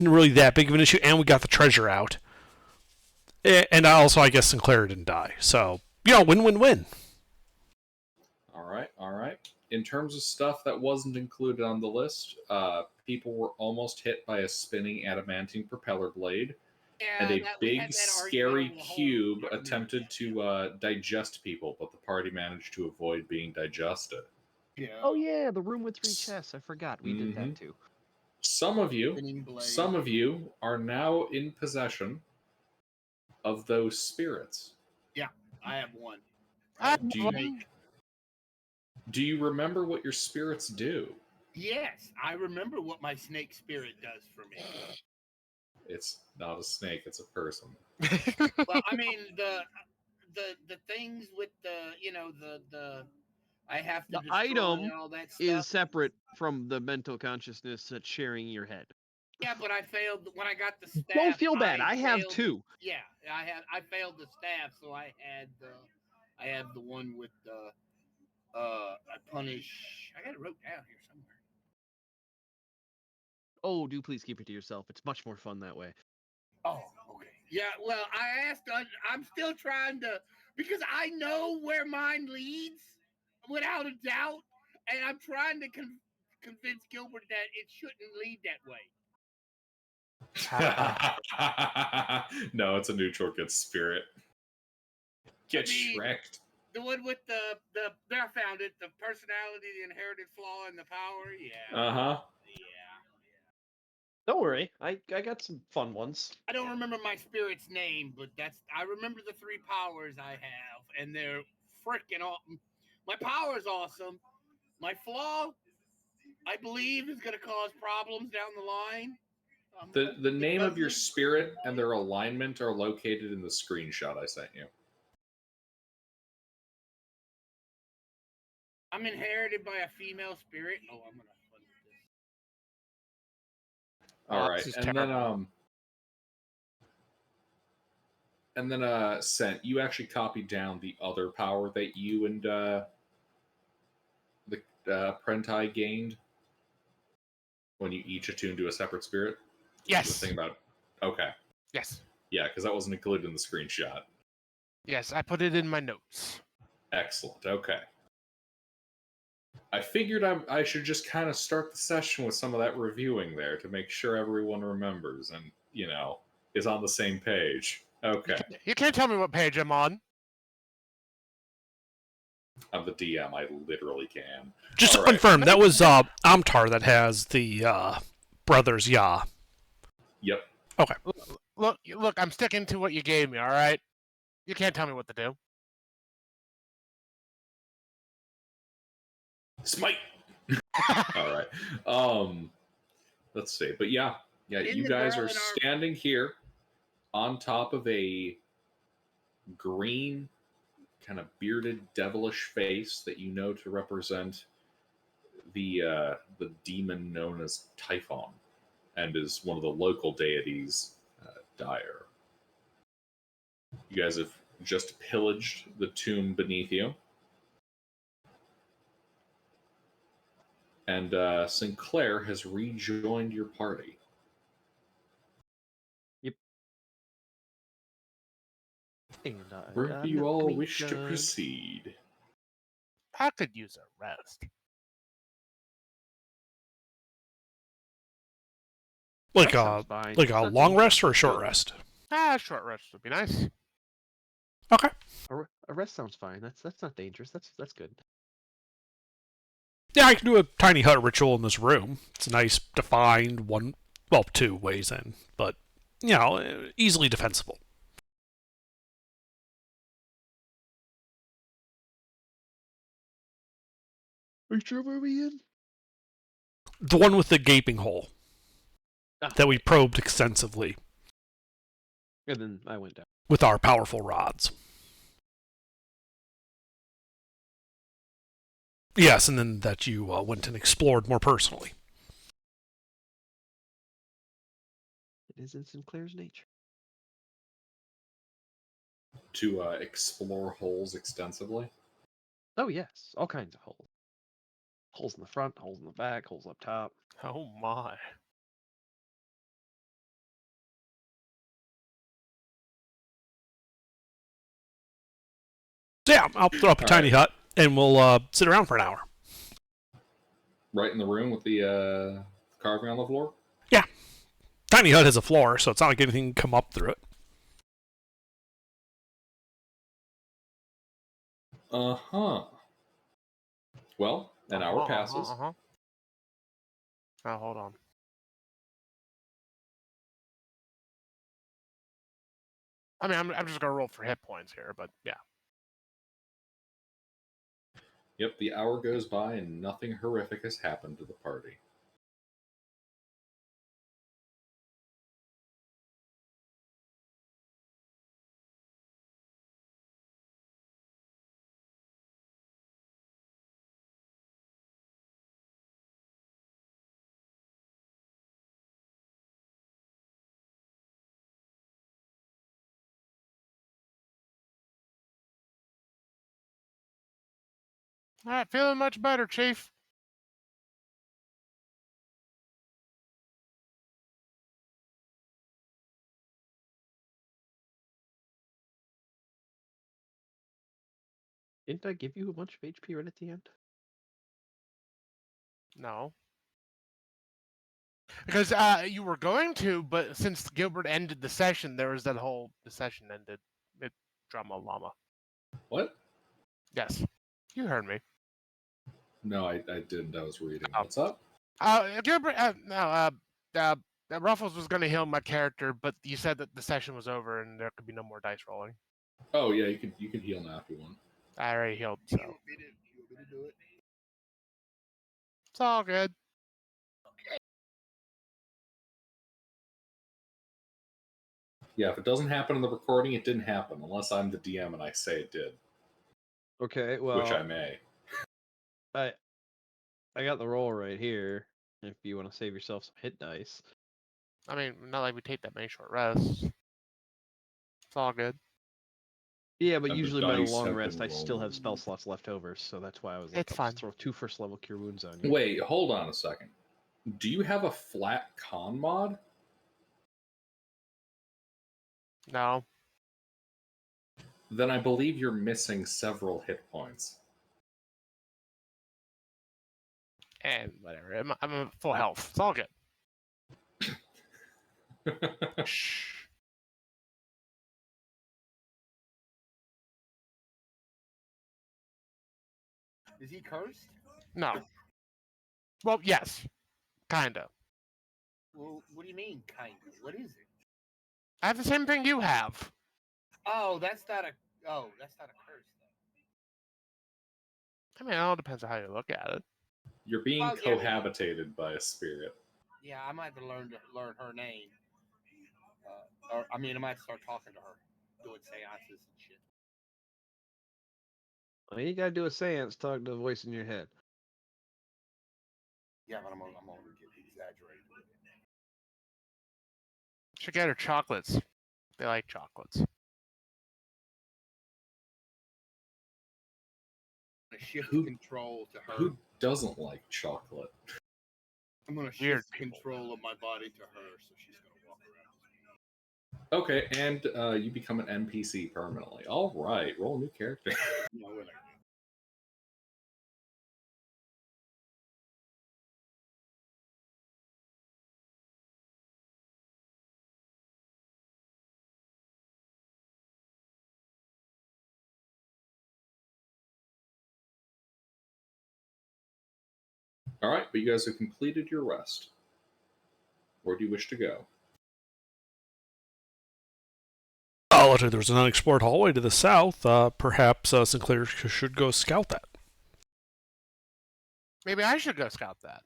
really that big of an issue, and we got the treasure out. And also, I guess Sinclair didn't die. So, win, win, win. All right, all right. In terms of stuff that wasn't included on the list, people were almost hit by a spinning adamantine propeller blade, and Yeah, a that we had big, that argument scary over the whole cube documentary attempted to digest people, but the party managed to avoid being digested. Yeah. Oh yeah, the room with 3 chests. I forgot we did Mm-hmm. that too. Some of you, Spinning blade. some of you are now in possession of those spirits. Yeah, I have one. Do you remember what your spirits do? Yes, I remember what my snake spirit does for me. It's not a snake; it's a person. Well, I mean the things with the I have to The destroy item all that stuff. is separate from the mental consciousness that's sharing your head. Yeah, but I failed when I got the staff. Don't feel bad. I have failed- 2. Yeah, I failed the staff, so I had the one with the I punish. I got it wrote down here somewhere. Oh, do please keep it to yourself. It's much more fun that way. Oh, okay. Yeah, well, I asked. I'm still trying to because I know where mine leads without a doubt, and I'm trying to convince Gilbert that it shouldn't lead that way. No, it's a neutral good spirit. Get Shrek'd. The one with the I found it. The personality, the inherited flaw, and the power. Yeah. Uh-huh. Yeah. Don't worry. I got some fun ones. I don't remember my spirit's name, but I remember the 3 powers I have, and they're freaking awesome. My power is awesome. My flaw, I believe, is going to cause problems down the line. The name of your spirit and their alignment are located in the screenshot I sent you. I'm inherited by a female spirit. Oh, I'm gonna fun this. All right, and then Sent, you actually copied down the other power that you and the Prentai gained when you each attuned to a separate spirit. Yes. The thing about okay. Yes. Yeah, because that wasn't included in the screenshot. Yes, I put it in my notes. Excellent. Okay. I figured I should just kind of start the session with some of that reviewing there to make sure everyone remembers and, is on the same page. Okay. You can't tell me what page I'm on. I'm the DM. I literally can. Just to confirm, that was Amtar that has the brothers Ya. Yep. Okay. Look, I'm sticking to what you gave me, all right? You can't tell me what to do. Smite. All right. Let's see. But yeah, you guys are standing here on top of a green, kind of bearded, devilish face that you know to represent the demon known as Typhon, and is one of the local deities, Dire. You guys have just pillaged the tomb beneath you. And Sinclair has rejoined your party. Yep. And where do you all wish to proceed? I could use a rest. Like a long rest or a short rest? A short rest would be nice. Okay. A rest sounds fine. That's not dangerous. That's good. Yeah, I can do a tiny hut ritual in this room. It's a nice, defined 2 ways in, but easily defensible. Which room are we in? The one with the gaping hole that we probed extensively. And then I went down. With our powerful rods. Yes, and then that you went and explored more personally. It is in Sinclair's nature. To explore holes extensively? Oh, yes. All kinds of holes. Holes in the front, holes in the back, holes up top. Oh, my. So yeah, I'll throw up a tiny hut, and we'll sit around for an hour. Right in the room with the carving on the floor? Yeah. Tiny hut has a floor, so it's not like anything can come up through it. Uh-huh. Well, an hour passes. Oh, hold on. I mean, I'm just gonna roll for hit points here, but yeah. Yep, the hour goes by and nothing horrific has happened to the party. All right, feeling much better, Chief. Didn't I give you a bunch of HP right at the end? No. Because you were going to, but since Gilbert ended the session, there was that whole the session ended. It drama llama. What? Yes, you heard me. No, I didn't. I was reading. Oh. What's up? Gilbert, Ruffles was going to heal my character, but you said that the session was over and there could be no more dice rolling. Oh yeah, you can heal now if you want. I already healed, so You want me to do it? it's all good. Yeah, if it doesn't happen in the recording, it didn't happen, unless I'm the DM and I say it did. Okay, well, Which I may. I got the roll right here. If you want to save yourself some hit dice. I mean, not like we take that many short rests. It's all good. Yeah, but And the usually by the dice long have rest, I been still have spell rolled. slots left over, so that's why I was like, It's I'll fine. just throw 2 first level cure wounds on you. Wait, hold on a second. Do you have a flat con mod? No. Then I believe you're missing several hit points. And whatever. I'm at full health. It's all good. Shh. Is he cursed? No. Well, yes. Kinda. Well, what do you mean, kind of? What is it? I have the same thing you have. Oh, that's not a. Oh, that's not a curse. I mean, it all depends on how you look at it. You're being Well, yeah. cohabitated by a spirit. Yeah, I might have to learn her name. Or I mean, I might start talking to her, doing seances and shit. Well, you gotta do a seance, talk to the voice in your head. Yeah, but I'm gonna get exaggerated. Should get her chocolates. They like chocolates. Shift Who- control to her. Who doesn't like chocolate? I'm gonna Weird shift people. control of my body to her, so she's gonna walk around. Okay, and you become an NPC permanently. All right, roll a new character. You know, we're like, All right, but you guys have completed your rest. Where do you wish to go? Oh, there's an unexplored hallway to the south. Perhaps Sinclair should go scout that. Maybe I should go scout that.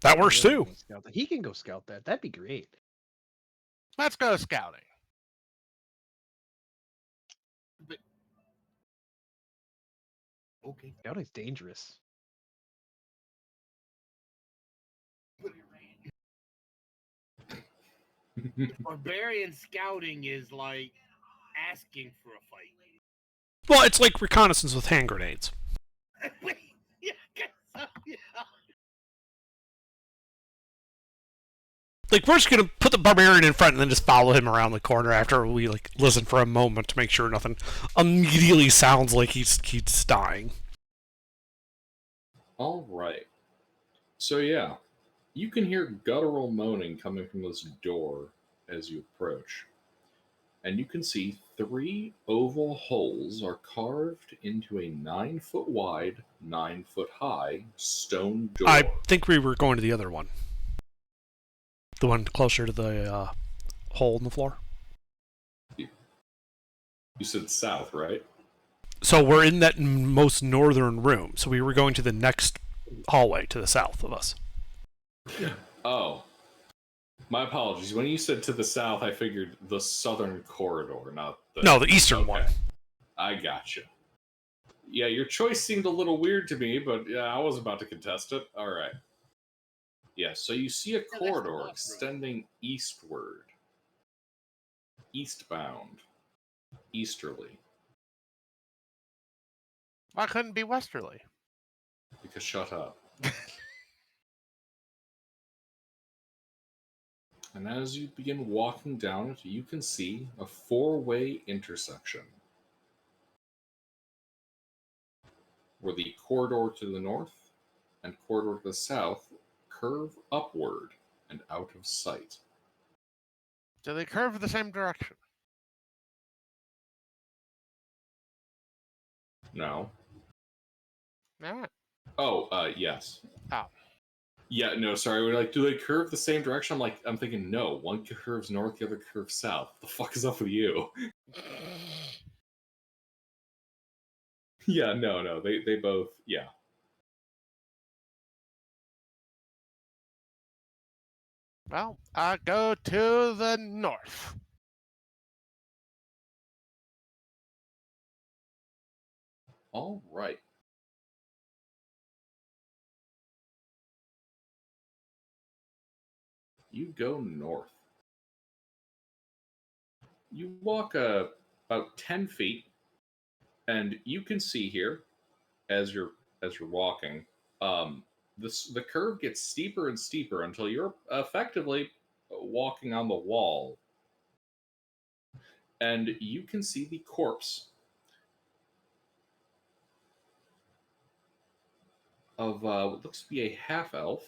That works Really too. wanna scout that. He can go scout that. That'd be great. Let's go scouting. okay. Scouting's dangerous. Barbarian scouting is like asking for a fight. Well, it's like reconnaissance with hand grenades. Yeah, I guess so, yeah. Like, we're just gonna put the barbarian in front and then just follow him around the corner after we like listen for a moment to make sure nothing immediately sounds like he's dying. All right. So yeah, you can hear guttural moaning coming from this door as you approach, and you can see 3 oval holes are carved into a 9-foot wide, 9-foot high stone door. I think we were going to the other one, the one closer to the hole in the floor. You said south, right? So we're in that most northern room. So we were going to the next hallway to the south of us. Oh, my apologies. When you said to the south, I figured the southern corridor, not the... No, the eastern one. I gotcha. Yeah, your choice seemed a little weird to me, but yeah, I was about to contest it. All right. Yeah, so you see a corridor extending eastward, eastbound, easterly. Why couldn't it be westerly? Because shut up. And as you begin walking down it, you can see a 4-way intersection where the corridor to the north and corridor to the south curve upward and out of sight. Do they curve the same direction? No. Alright. Oh, yes. Oh. Yeah, no, sorry. We're like, do they curve the same direction? I'm thinking, no. One curves north, the other curves south. What the fuck is up with you? Yeah, no. They both, yeah. Well, I go to the north. All right. You go north. You walk about 10 feet, and you can see here, as you're walking, the curve gets steeper and steeper until you're effectively walking on the wall, and you can see the corpse of what looks to be a half elf,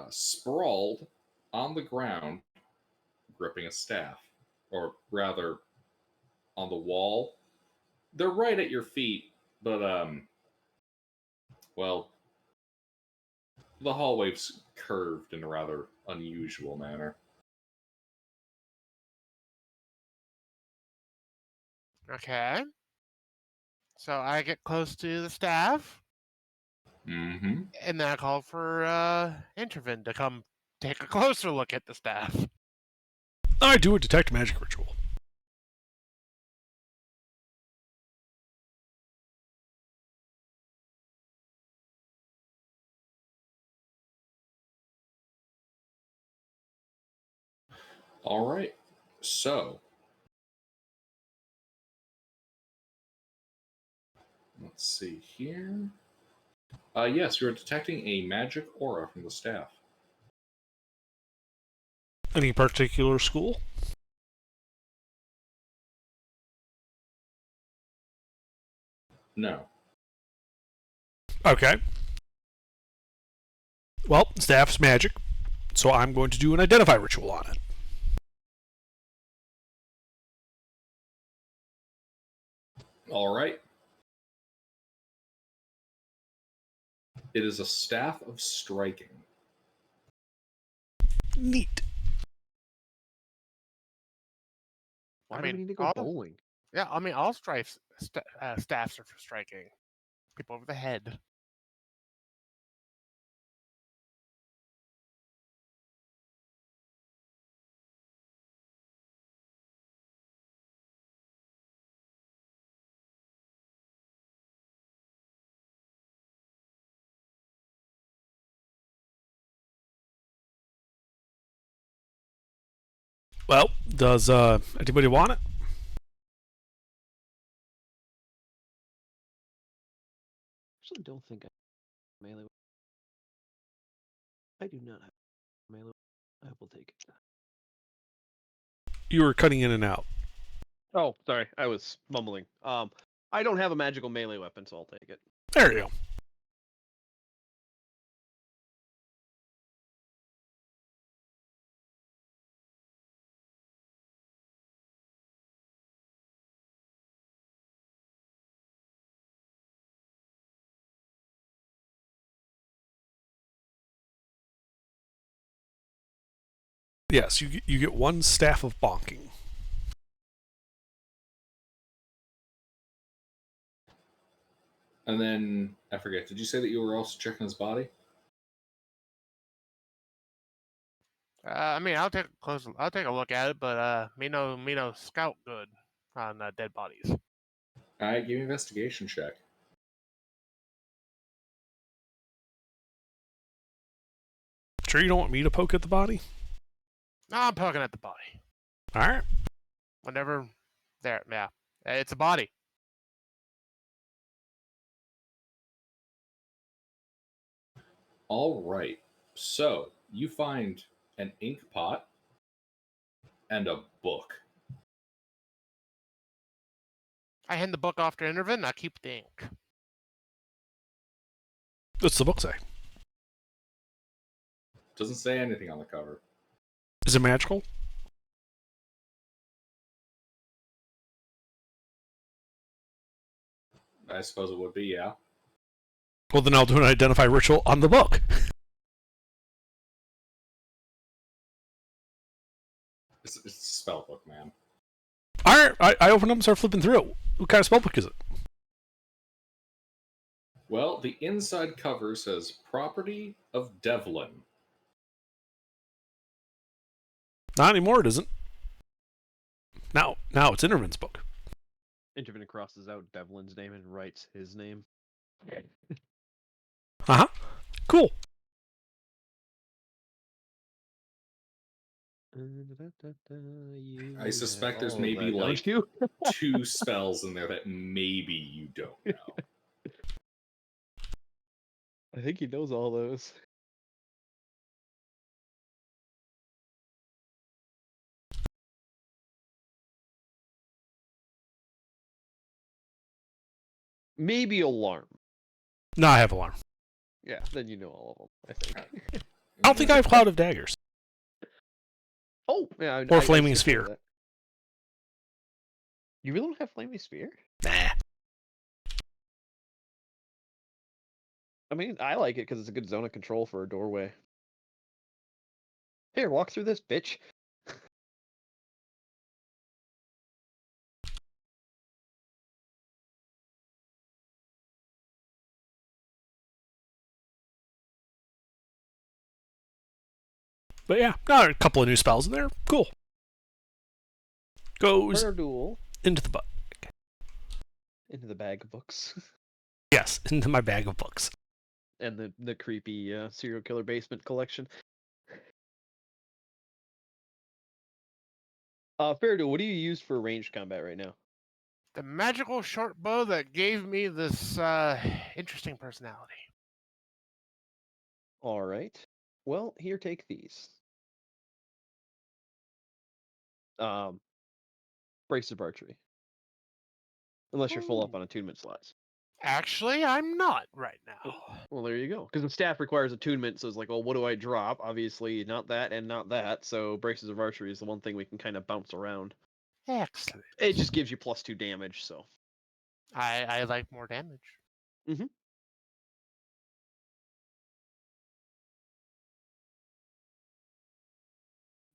sprawled on the ground, gripping a staff, or rather, on the wall. They're right at your feet, but well, the hallway's curved in a rather unusual manner. Okay. So I get close to the staff, Mm-hmm. and then I call for Intervin to come take a closer look at the staff. I do a detect magic ritual. All right. So, let's see here. Yes, you're detecting a magic aura from the staff. Any particular school? No. Okay. Well, staff's magic, so I'm going to do an identify ritual on it. All right. It is a staff of striking. Neat. Why I do we mean, need to go all- bowling? Yeah, I mean, all staffs are for striking people over the head. Well, does anybody want it? Actually, don't think I have melee. I do not have melee. I will take it. You were cutting in and out. Oh, sorry, I was mumbling. I don't have a magical melee weapon, so I'll take it. There you go. Yes, you get one staff of bonking. And then I forget. Did you say that you were also checking his body? I mean, I'll take a look at it, but me no scout good on dead bodies. All right, give me an investigation check. Sure you don't want me to poke at the body? No, I'm poking at the body. All right. Whenever, there, yeah, it's a body. All right. So you find an ink pot and a book. I hand the book off to Intervin. I keep the ink. What's the book say? Doesn't say anything on the cover. Is it magical? I suppose it would be, yeah. Well, then I'll do an identify ritual on the book. It's a spell book, man. All right, I open up and start flipping through it. What kind of spell book is it? Well, the inside cover says Property of Devlin. Not anymore, it isn't. Now it's Intervin's book. Intervin crosses out Devlin's name and writes his name. Uh-huh. Cool. I suspect there's all maybe that, like don't you? 2 spells in there that maybe you don't know. I think he knows all those. Maybe alarm. No, I have alarm. Yeah, then you know all of them, I think. I don't think I have Cloud of Daggers. Oh, yeah. Or I Flaming skipped over Sphere. that. You really don't have Flaming Sphere? Nah. I mean, I like it because it's a good zone of control for a doorway. Here, walk through this, bitch. But yeah, a couple of new spells in there. Cool. Goes Fair duel into the into the bag of books. Yes, into my bag of books. And the creepy serial killer basement collection. Fair duel, what do you use for ranged combat right now? The magical short bow that gave me this interesting personality. All right. Well, here, take these. Brace of archery. Unless you're full up on attunement slots. Actually, I'm not right now. Well, there you go. Because the staff requires attunement, so it's like, well, what do I drop? Obviously, not that and not that. So braces of archery is the one thing we can kind of bounce around. Excellent. It just gives you +2 damage, so. I like more damage. Mm-hmm.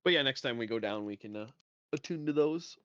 But yeah, next time we go down, we can attune to those.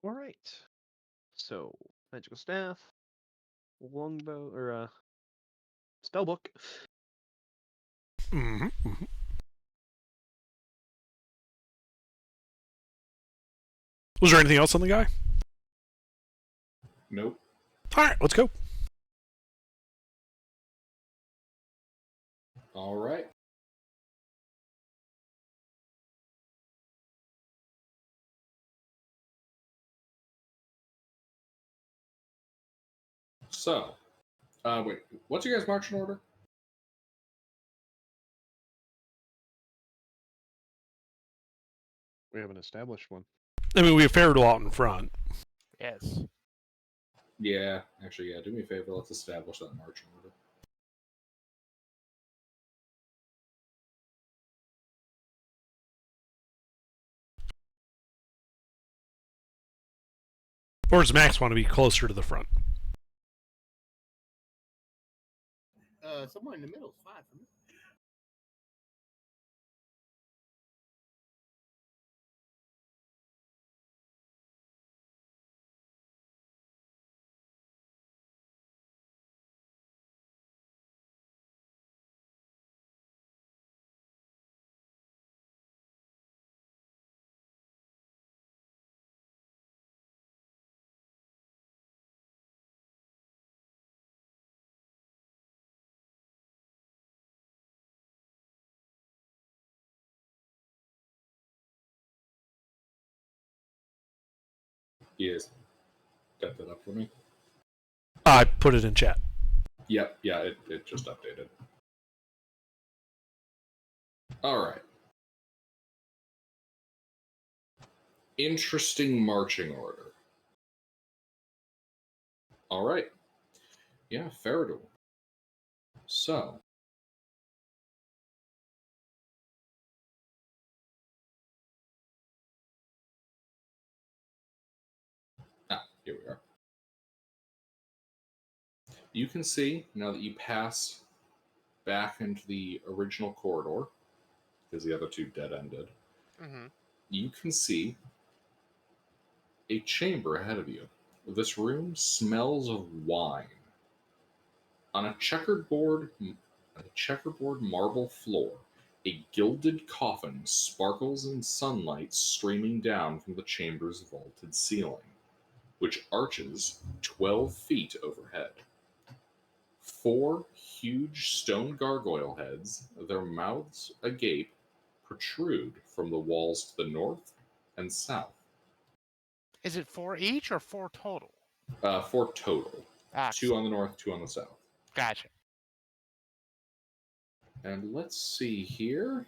All right. So, magical staff, longbow, or spellbook. Mm-hmm. Mm-hmm. Was there anything else on the guy? Nope. All right, let's go. All right. So, wait, what's your guys' marching order? We haven't established one. I mean, we have Faradol out in front. Yes. Yeah, actually, yeah. Do me a favor. Let's establish that marching order. Or does Max want to be closer to the front? Somewhere in the middle is fine for me. Yes. Got that up for me? I put it in chat. Yep, yeah, it just updated. All right. Interesting marching order. All right. Yeah, Faradol. So, here we are. You can see, now that you pass back into the original corridor, because the other two dead ended, Mm-hmm. you can see a chamber ahead of you. This room smells of wine. On a checkerboard marble floor, a gilded coffin sparkles in sunlight streaming down from the chamber's vaulted ceiling, which arches 12 feet overhead. Four huge stone gargoyle heads, their mouths agape, protrude from the walls to the north and south. Is it 4 each or 4 total? Four total. Ah, Two on the north, two on the south. gotcha. And let's see here.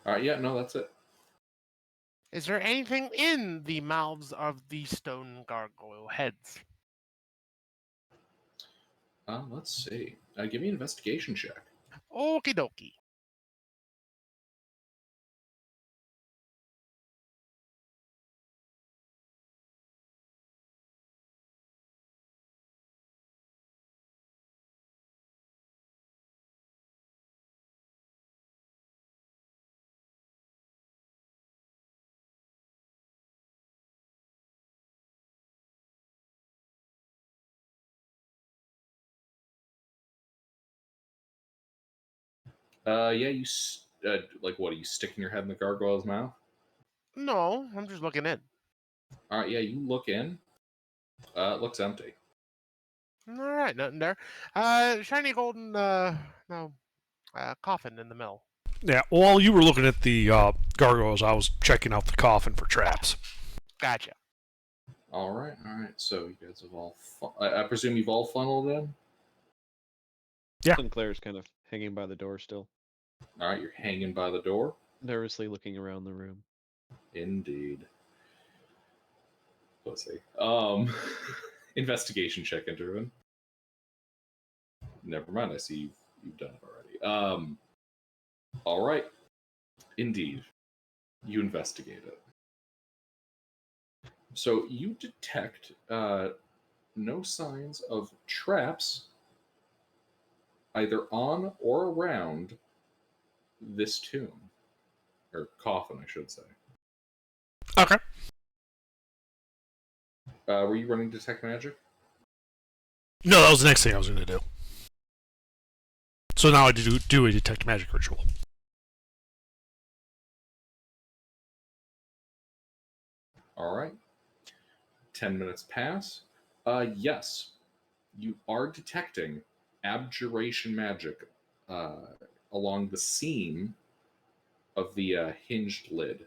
All right, yeah, no, that's it. Is there anything in the mouths of the stone gargoyle heads? Let's see. Give me an investigation check. Okie dokie. Yeah, like what? Are you sticking your head in the gargoyle's mouth? No, I'm just looking in. All right, yeah, you look in. It looks empty. All right, nothing there. Shiny golden, no, coffin in the middle. Yeah, while you were looking at the gargoyles, I was checking out the coffin for traps. Gotcha. All right, all right. So you guys have all. I presume you've all funneled in. Yeah. Sinclair's kind of hanging by the door still, All right, you're hanging by the door. nervously looking around the room. Indeed. Let's see. Investigation check, Intervin. Never mind. I see you've done it already. All right. Indeed. You investigate it. So you detect no signs of traps either on or around this tomb. Or coffin, I should say. Okay. Were you running Detect Magic? No, that was the next thing I was going to do. So now I do a detect magic ritual. All right. 10 minutes pass. Yes, you are detecting abjuration magic uh, along the seam of the hinged lid.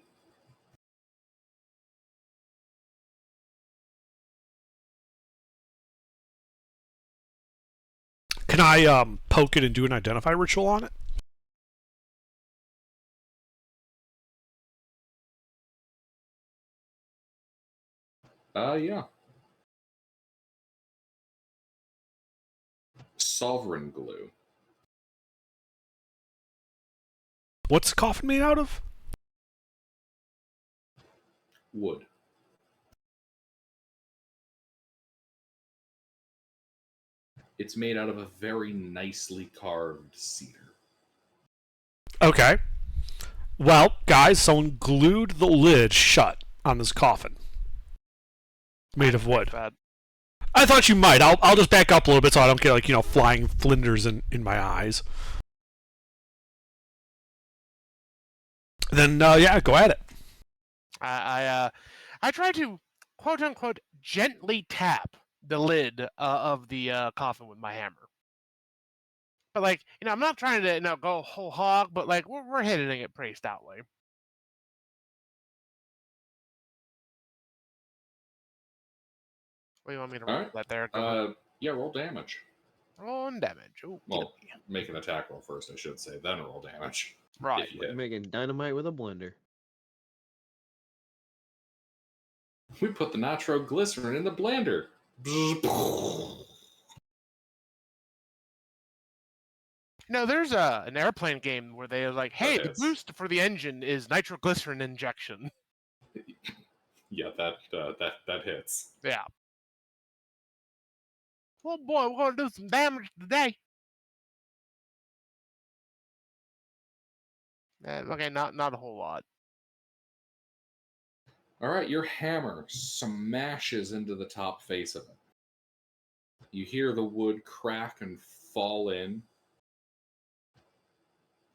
Can I poke it and do an identify ritual on it? Yeah. Sovereign glue. What's the coffin made out of? Wood. It's made out of a very nicely carved cedar. Okay. Well, guys, someone glued the lid shut on this coffin. Made of wood. I thought you might. I'll just back up a little bit so I don't get like, flying flinders in my eyes. Then yeah, go at it. I try to quote unquote gently tap the lid of the coffin with my hammer. But like, I'm not trying to go whole hog, but like we're hitting it pretty stoutly. What do you want me to roll All that there? right. Yeah, roll damage. Roll on damage. Ooh, Well, make an attack roll first, I should say, then roll damage. right. If you hit. Making dynamite with a blender. We put the nitroglycerin in the blender. There's an airplane game where they are like, hey, the boost for the engine is nitroglycerin injection. Yeah, that hits. Yeah. Oh boy, we're gonna do some damage today. Okay, not a whole lot. All right, your hammer smashes into the top face of it. You hear the wood crack and fall in,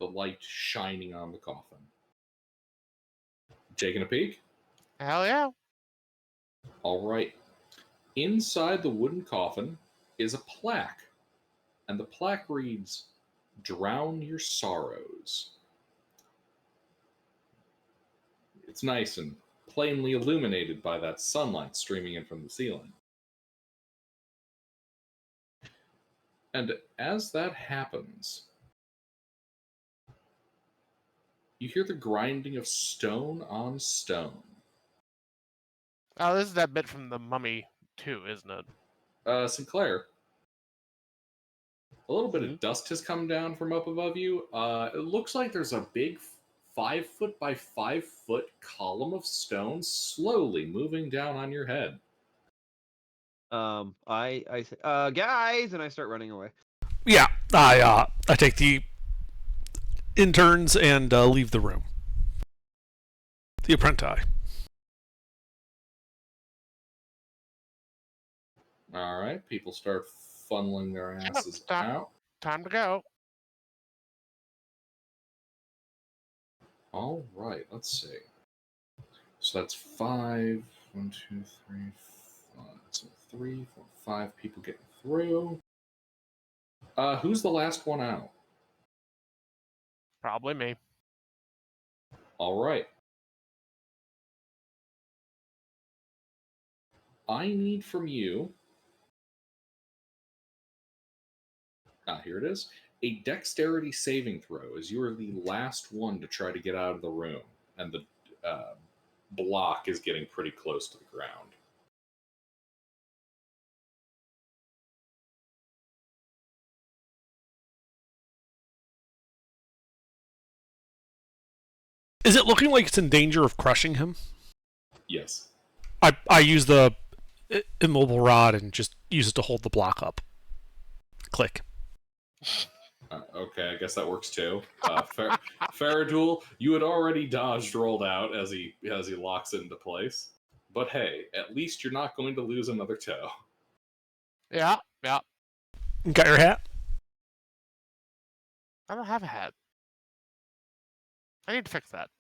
the light shining on the coffin. Taking a peek? Hell yeah. All right. Inside the wooden coffin is a plaque, and the plaque reads, "Drown your sorrows." It's nice and plainly illuminated by that sunlight streaming in from the ceiling. And as that happens, you hear the grinding of stone on stone. Oh, this is that bit from the Mummy 2, isn't it? Sinclair, a little bit of dust has come down from up above you. It looks like there's a big 5 foot by 5 foot column of stone slowly moving down on your head. I say, guys, and I start running away. Yeah, I take the interns and leave the room. The apprentice. All right, people start funneling their asses out. Time to go. All right, let's see. So that's 5. 1, 2, 3, 5. So 3, 4, 5 people getting through. Who's the last one out? Probably me. All right. I need from you. Here it is. A dexterity saving throw, as you are the last one to try to get out of the room, and the block is getting pretty close to the ground. Is it looking like it's in danger of crushing him? Yes. I use the immobile rod and just use it to hold the block up. Click. Okay, I guess that works too. Faradul, you had already dodged, rolled out as he locks into place. But hey, at least you're not going to lose another toe. Yeah. Got your hat? I don't have a hat. I need to fix that.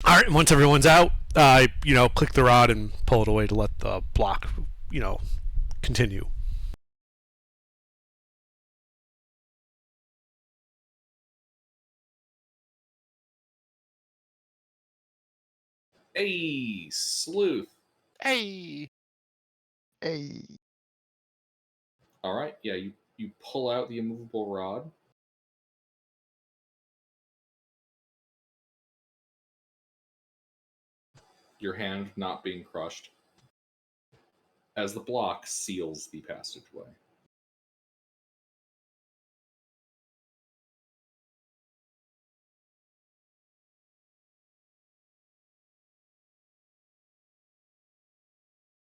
All right. Once everyone's out, I click the rod and pull it away to let the block continue. Hey, sleuth. Hey. All right, yeah, you pull out the immovable rod. Your hand not being crushed as the block seals the passageway.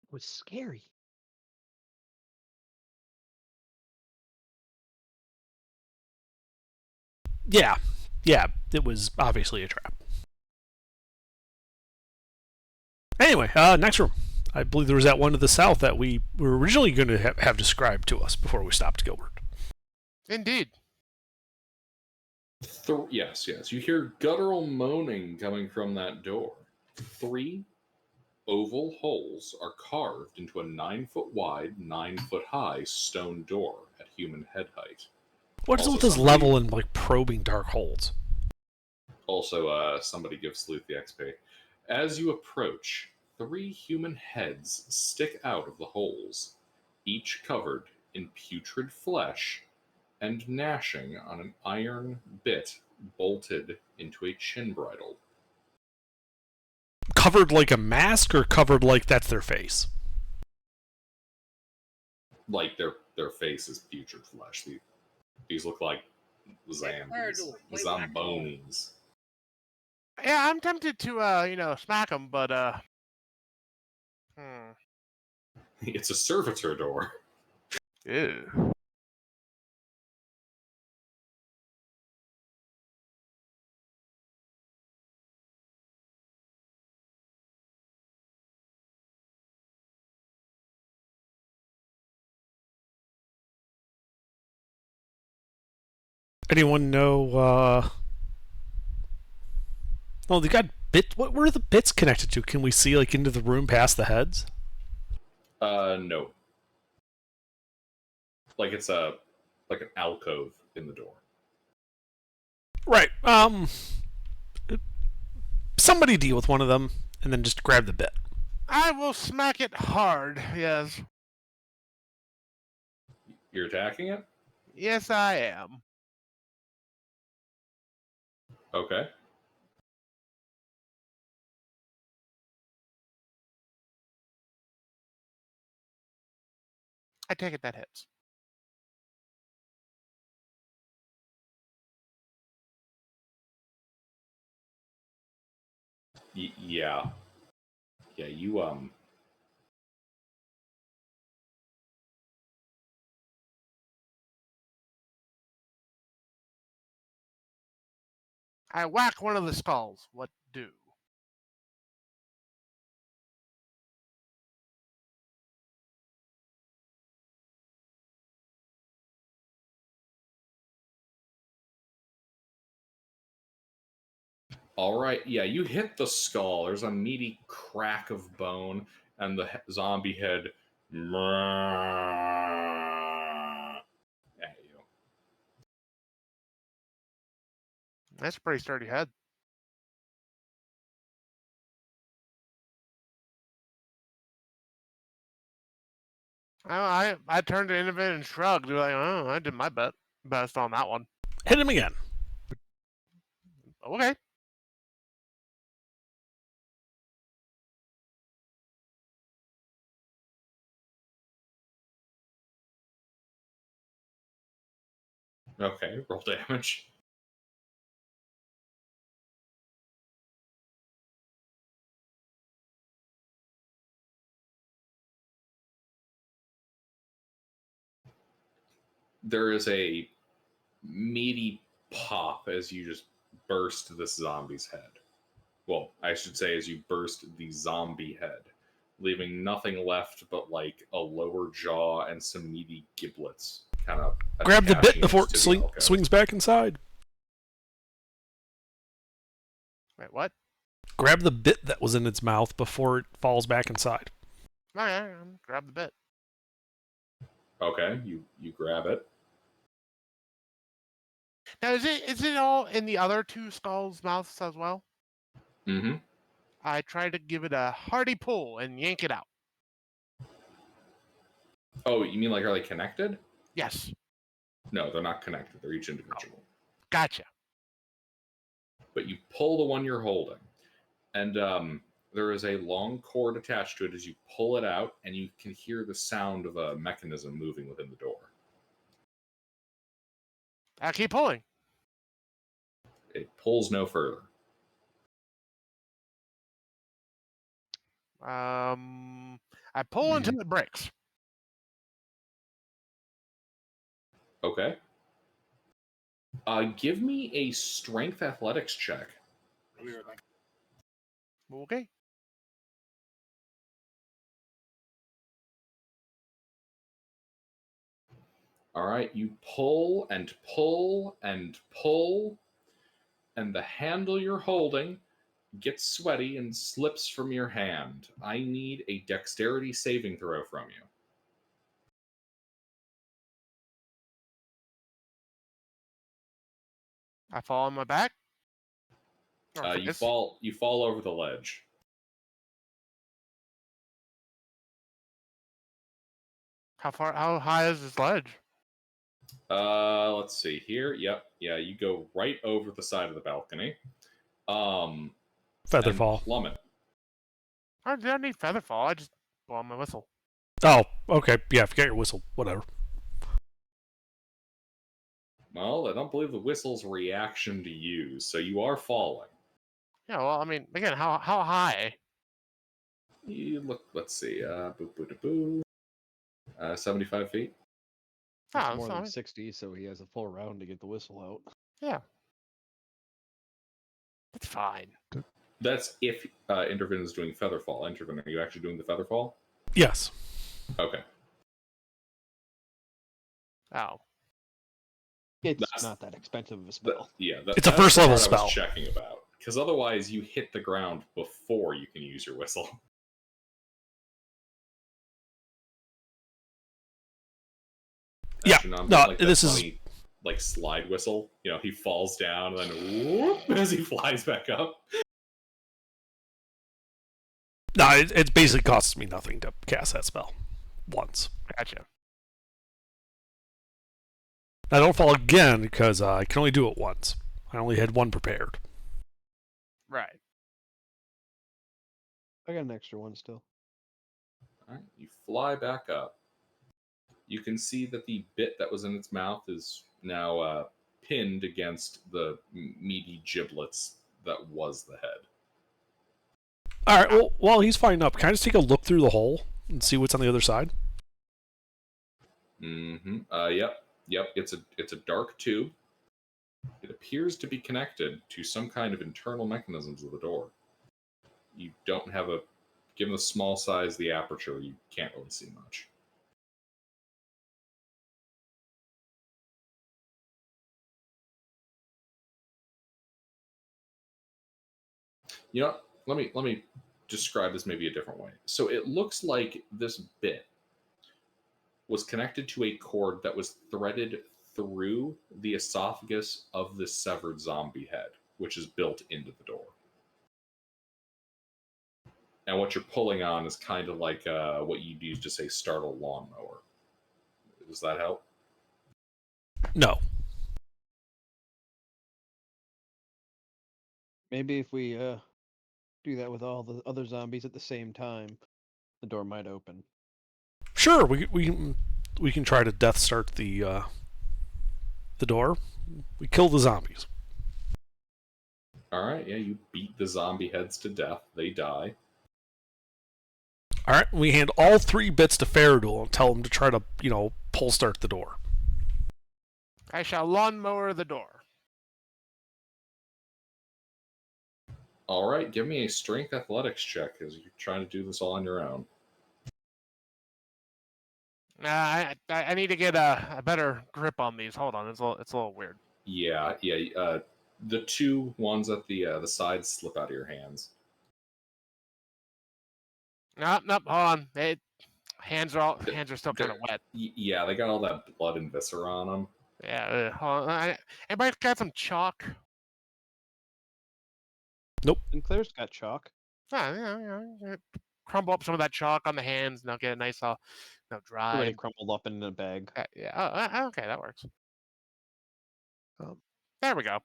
It was scary. Yeah, it was obviously a trap. Anyway, next room. I believe there was that one to the south that we were originally going to have described to us before we stopped Gilbert. Indeed. Yes. You hear guttural moaning coming from that door. 3 oval holes are carved into a 9-foot wide, 9-foot high stone door at human head height. What is it with this level and probing dark holes? Also, somebody gives Sleuth the XP. As you approach, 3 human heads stick out of the holes, each covered in putrid flesh and gnashing on an iron bit bolted into a chin bridle. Covered like a mask, or covered like that's their face? Like their face is putrid flesh. These look like Zambonis. Yeah, I'm tempted to smack him, but It's a servitor door. Ew. Anyone know? Oh, they got bit. What were the bits connected to? Can we see into the room past the heads? No. Like it's like an alcove in the door. Right. Somebody deal with one of them, and then just grab the bit. I will smack it hard. Yes. You're attacking it? Yes, I am. Okay. I take it that hits. Yeah. Yeah, you I whack one of the skulls. What do? all right. Yeah, you hit the skull. There's a meaty crack of bone, and the zombie head at you. That's a pretty sturdy head. I turned to Innovate and shrugged. Like, oh, I did my best on that one. Hit him again. Okay. Okay, roll damage. there is a meaty pop as you just burst this zombie's head. Well, I should say as you burst the zombie head, leaving nothing left but like a lower jaw and some meaty giblets. Kind of grab the bit before it swings back inside. Wait, what? Grab the bit that was in its mouth before it falls back inside. Oh, yeah, grab the bit. Okay, you grab it. Now, is it all in the other two skulls' mouths as well? Mm-hmm. I try to give it a hearty pull and yank it out. Oh, you mean like are they connected? Yes. No, they're not connected. They're each individual. Gotcha. But you pull the one you're holding, and there is a long cord attached to it as you pull it out, and you can hear the sound of a mechanism moving within the door. I keep pulling. It pulls no further. I pull until it breaks. Okay. Give me a strength athletics check. Okay. All right, you pull and pull and pull, and the handle you're holding gets sweaty and slips from your hand. I need a dexterity saving throw from you. I fall on my back. You fall over the ledge. How high is this ledge? Let's see here. Yep. Yeah, you go right over the side of the balcony. Featherfall. Plummet. I don't need featherfall. I just blow on my whistle. Oh, okay. Yeah, forget your whistle. Whatever. Well, I don't believe the whistle's reaction to you, so you are falling. Yeah, well, I mean, again, how high? You look. Let's see. 75 feet. That's more than 60, so he has a full round to get the whistle out. Yeah. That's fine. That's if Intervin is doing Featherfall. Intervin, are you actually doing the Featherfall? Yes. Okay. Oh. It's not that expensive of a spell. It's a first level spell. I was checking about. Because otherwise you hit the ground before you can use your whistle. Yeah, no, this is like slide whistle. You know, he falls down and then whoop as he flies back up. No, it basically costs me nothing to cast that spell once. Gotcha. I don't fall again because I can only do it once. I only had one prepared. Right. I got an extra one still. All right, you fly back up. You can see that the bit that was in its mouth is now pinned against the meaty giblets that was the head. All right, well, while he's flying up, can I just take a look through the hole and see what's on the other side? Mm-hmm. Yep. It's a dark tube. It appears to be connected to some kind of internal mechanisms of the door. You don't have given the small size of the aperture, you can't really see much. You know, let me describe this maybe a different way. So it looks like this bit was connected to a cord that was threaded through the esophagus of the severed zombie head, which is built into the door. And what you're pulling on is kind of like what you'd use to say start a lawnmower. Does that help? No. Maybe if we do that with all the other zombies at the same time, the door might open. Sure, we can try to death start the door. We kill the zombies. All right, yeah, you beat the zombie heads to death. They die. All right, we hand all 3 bits to Faradul and tell him to try to, pull start the door. I shall lawnmower the door. All right, give me a strength athletics check as you're trying to do this all on your own. I need to get a better grip on these. Hold on, it's a little weird. Yeah. The two ones at the sides slip out of your hands. Nope. Hold on. Hands are still kind of wet. Yeah, they got all that blood and viscera on them. Yeah. Hold on. Anybody got some chalk? Nope. Sinclair's got chalk. Crumble up some of that chalk on the hands, and they'll get a nice, dry. Already crumpled up in a bag. Yeah. Oh, okay, that works. Um, There we go.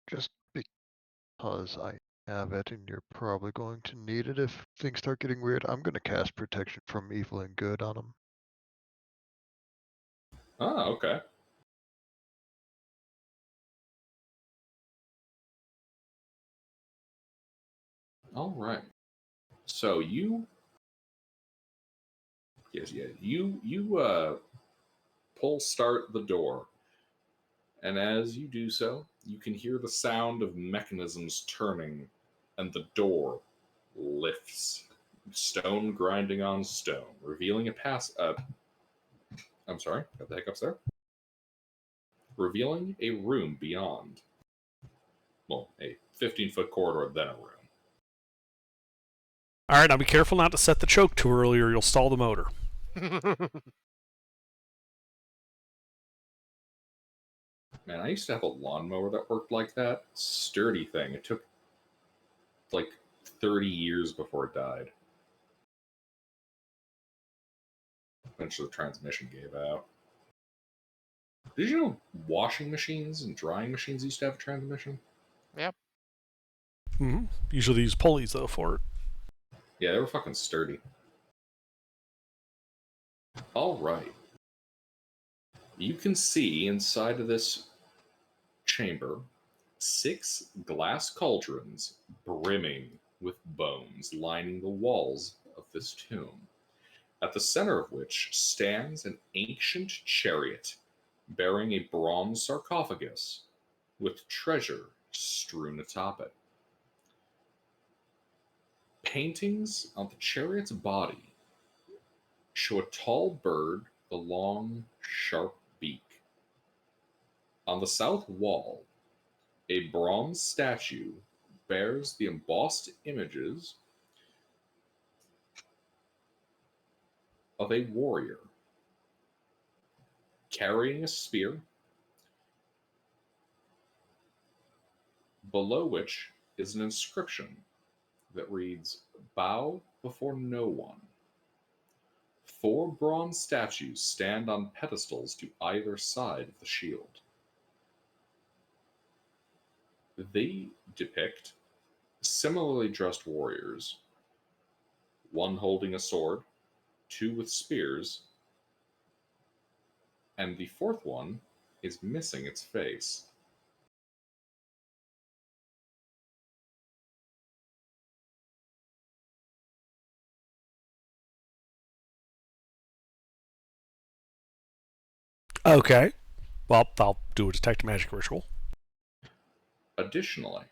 just because I have it, and you're probably going to need it if things start getting weird, I'm going to cast Protection from Evil and Good on them. Oh, okay. All right. So you pull start the door, and as you do so, you can hear the sound of mechanisms turning, and the door lifts, stone grinding on stone, revealing a I'm sorry, got the hiccups there. Revealing a room beyond. Well, a 15-foot corridor, then a room. All right, now be careful not to set the choke too early, or you'll stall the motor. Man, I used to have a lawnmower that worked like that. Sturdy thing. It took like 30 years before it died. Eventually the transmission gave out. Did you know washing machines and drying machines used to have a transmission? Yep. Mm-hmm. Usually use pulleys, though, for it. Yeah, they were fucking sturdy. All right. You can see inside of this chamber 6 glass cauldrons brimming with bones lining the walls of this tomb, at the center of which stands an ancient chariot bearing a bronze sarcophagus with treasure strewn atop it. Paintings on the chariot's body show a tall bird with a long, sharp beak. On the south wall, a bronze statue bears the embossed images of a warrior carrying a spear, below which is an inscription that reads, "Bow before no one." 4 bronze statues stand on pedestals to either side of the shield. They depict similarly dressed warriors, one holding a sword, 2 with spears, and the 4th one is missing its face. Okay. Well, I'll do a detect magic ritual. Additionally,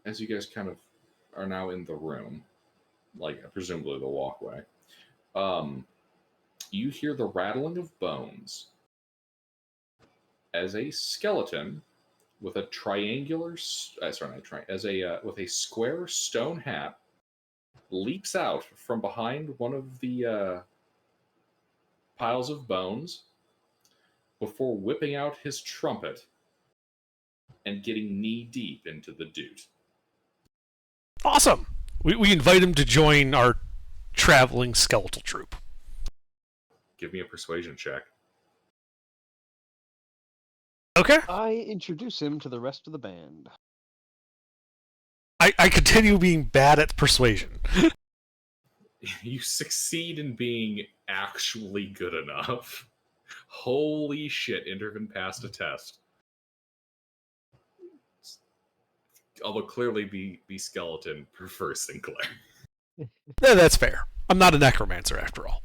as you guys kind of are now in the room, like presumably the walkway, you hear the rattling of bones as a skeleton with a triangular, with a square stone hat leaps out from behind one of the piles of bones before whipping out his trumpet and getting knee deep into the dude. Awesome! We invite him to join our traveling skeletal troupe. Give me a persuasion check. Okay. I introduce him to the rest of the band. I continue being bad at persuasion. You succeed in being actually good enough. Holy shit, Intervin passed a test. Although clearly the skeleton prefers Sinclair. Yeah, that's fair. I'm not a necromancer after all.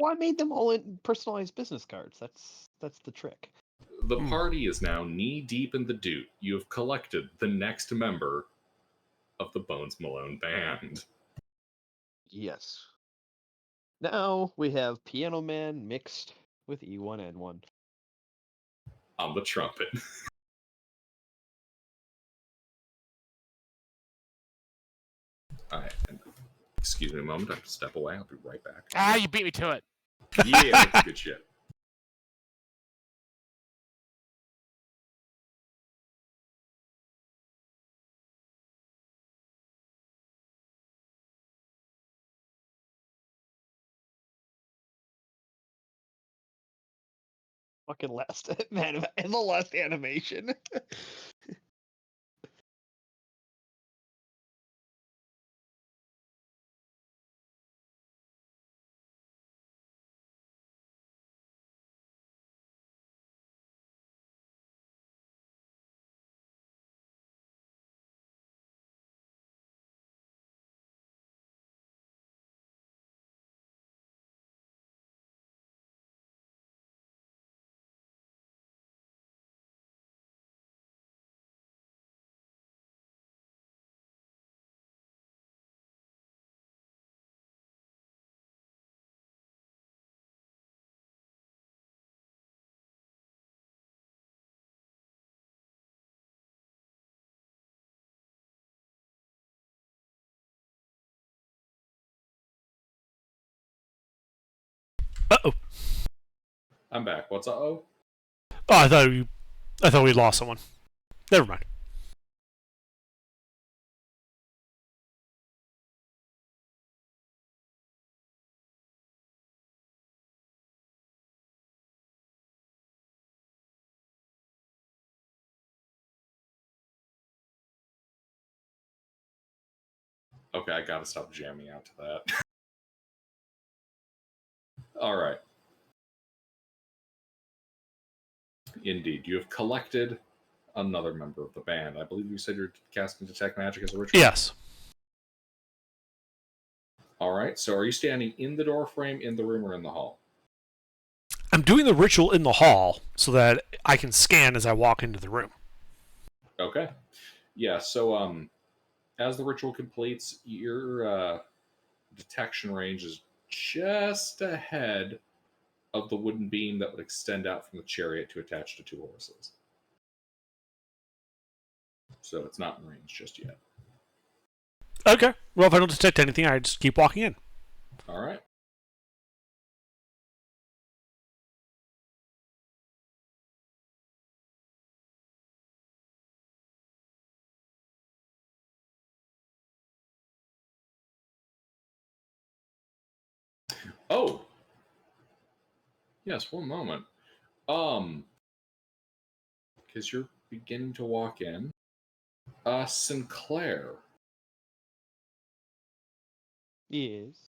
Well, I made them all in personalized business cards. That's the trick. The party is now knee-deep in the doot. You have collected the next member of the Bones Malone band. Yes. Now we have Piano Man mixed with E1N1. On the trumpet. Alright, excuse me a moment, I have to step away. I'll be right back. Ah, you beat me to it. Yeah, that's good shit. Fucking last man and the last animation. Uh-oh. I'm back. What's uh-oh? Oh, I thought we'd lost someone. Never mind. Okay, I gotta stop jamming out to that. Alright. Indeed, you have collected another member of the band. I believe you said you're casting Detect Magic as a ritual? Yes. Alright, so are you standing in the door frame, in the room, or in the hall? I'm doing the ritual in the hall so that I can scan as I walk into the room. Okay. Yeah, so as the ritual completes, your detection range is just ahead of the wooden beam that would extend out from the chariot to attach to 2 horses. So it's not in range just yet. Okay. Well, if I don't detect anything, I just keep walking in. All right. Oh. Yes, one moment. Because you're beginning to walk in. Sinclair. Yes.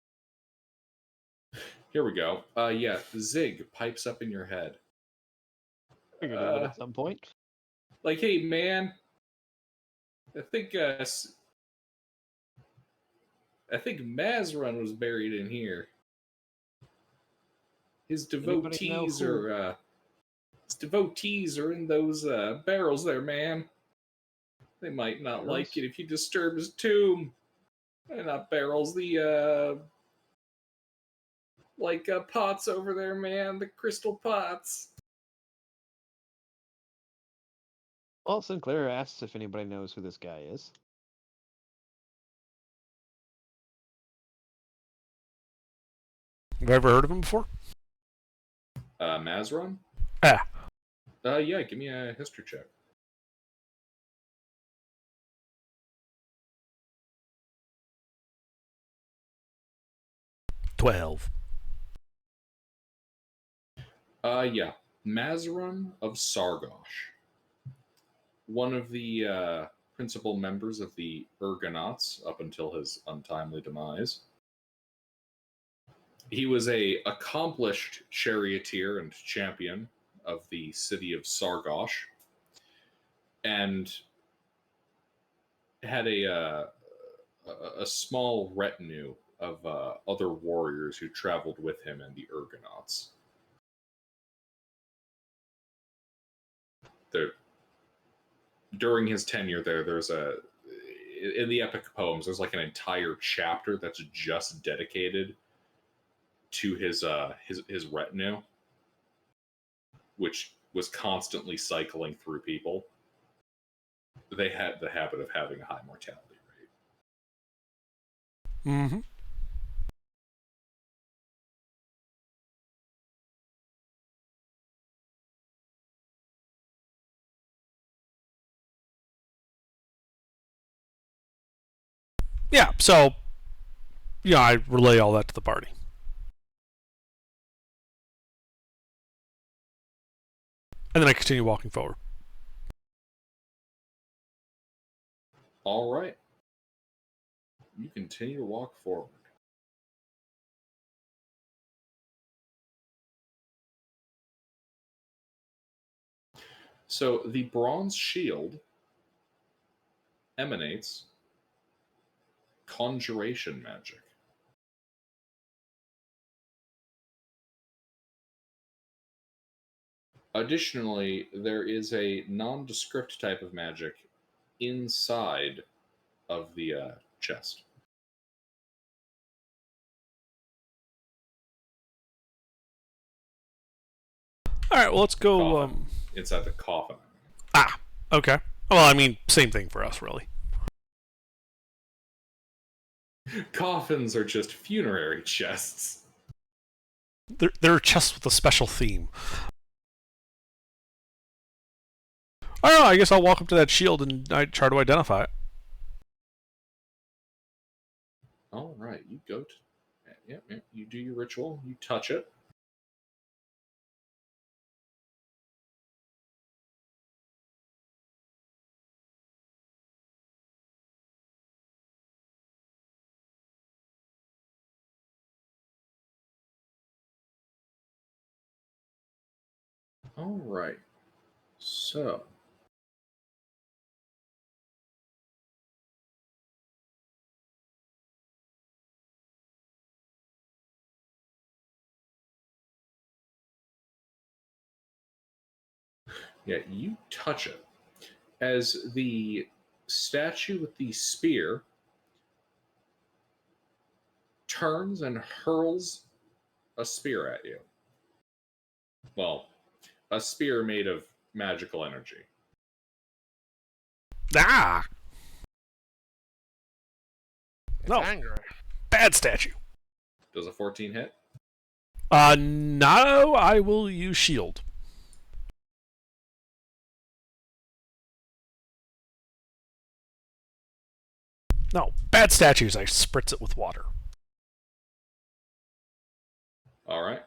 Here we go. Yeah, Zig pipes up in your head. Figured it would at some point. Like, hey, man. I think Mazrun was buried in here. His devotees are in those barrels there, man. They might not like it if you disturb his tomb. Not barrels, the pots over there, man. The crystal pots. Well, Sinclair asks if anybody knows who this guy is. Have you ever heard of him before? Mazrun? Yeah. Yeah, give me a history check. 12. Yeah. Mazrun of Sargosh. One of the principal members of the Ergonauts up until his untimely demise. He was a accomplished charioteer and champion of the city of Sargosh, and had a small retinue other warriors who traveled with him and the Ergonauts. During his tenure there's in the epic poems, there's like an entire chapter that's just dedicated to his retinue, which was constantly cycling through people. They had the habit of having a high mortality rate. Mm-hmm. Yeah, so I relay all that to the party. And then I continue walking forward. All right. You continue to walk forward. So the bronze shield emanates conjuration magic. Additionally, there is a nondescript type of magic inside of the chest. All right, well, let's go. Inside the coffin. Ah, okay. Well, I mean, same thing for us, really. Coffins are just funerary chests. They're chests with a special theme. I don't know, I guess I'll walk up to that shield and I try to identify it. All right, you go to... Yeah, you do your ritual. You touch it. All right. So... Yeah, you touch it. As the statue with the spear turns and hurls a spear at you. Well, a spear made of magical energy. Ah! It's No. angry. Bad statue. Does a 14 hit? No, I will use shield. No, bad statues, I spritz it with water. All right.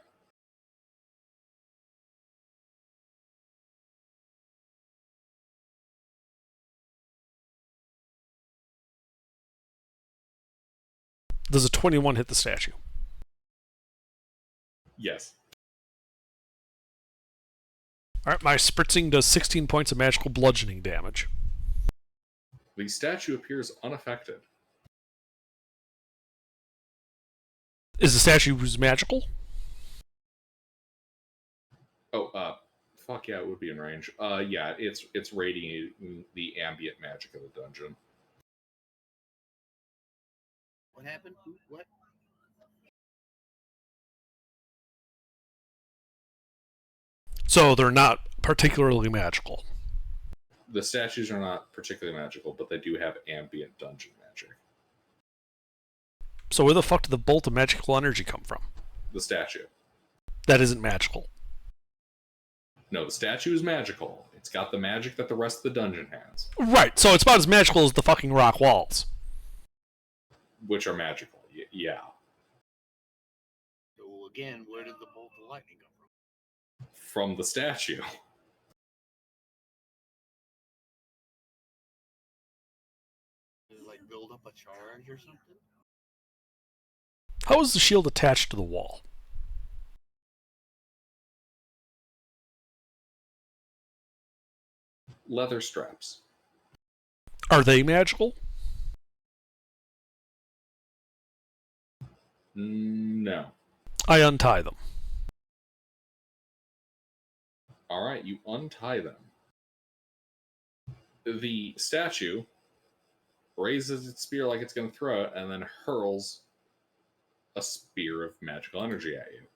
Does a 21 hit the statue? Yes. Alright, my spritzing does 16 points of magical bludgeoning damage. The statue appears unaffected. Is the statue magical? Oh, fuck yeah, it would be in range. Yeah, it's radiating the ambient magic of the dungeon. What happened? What? So they're not particularly magical. The statues are not particularly magical, but they do have ambient dungeon magic. So where the fuck did the bolt of magical energy come from? The statue. That isn't magical. No, the statue is magical. It's got the magic that the rest of the dungeon has. Right, so it's about as magical as the fucking rock walls. Which are magical, yeah. So again, where did the bolt of lightning come from? From the statue. Did it like build up a charge or something? How is the shield attached to the wall? Leather straps. Are they magical? No. I untie them. All right, you untie them. The statue raises its spear like it's going to throw it, and then hurls a spear of magical energy at you.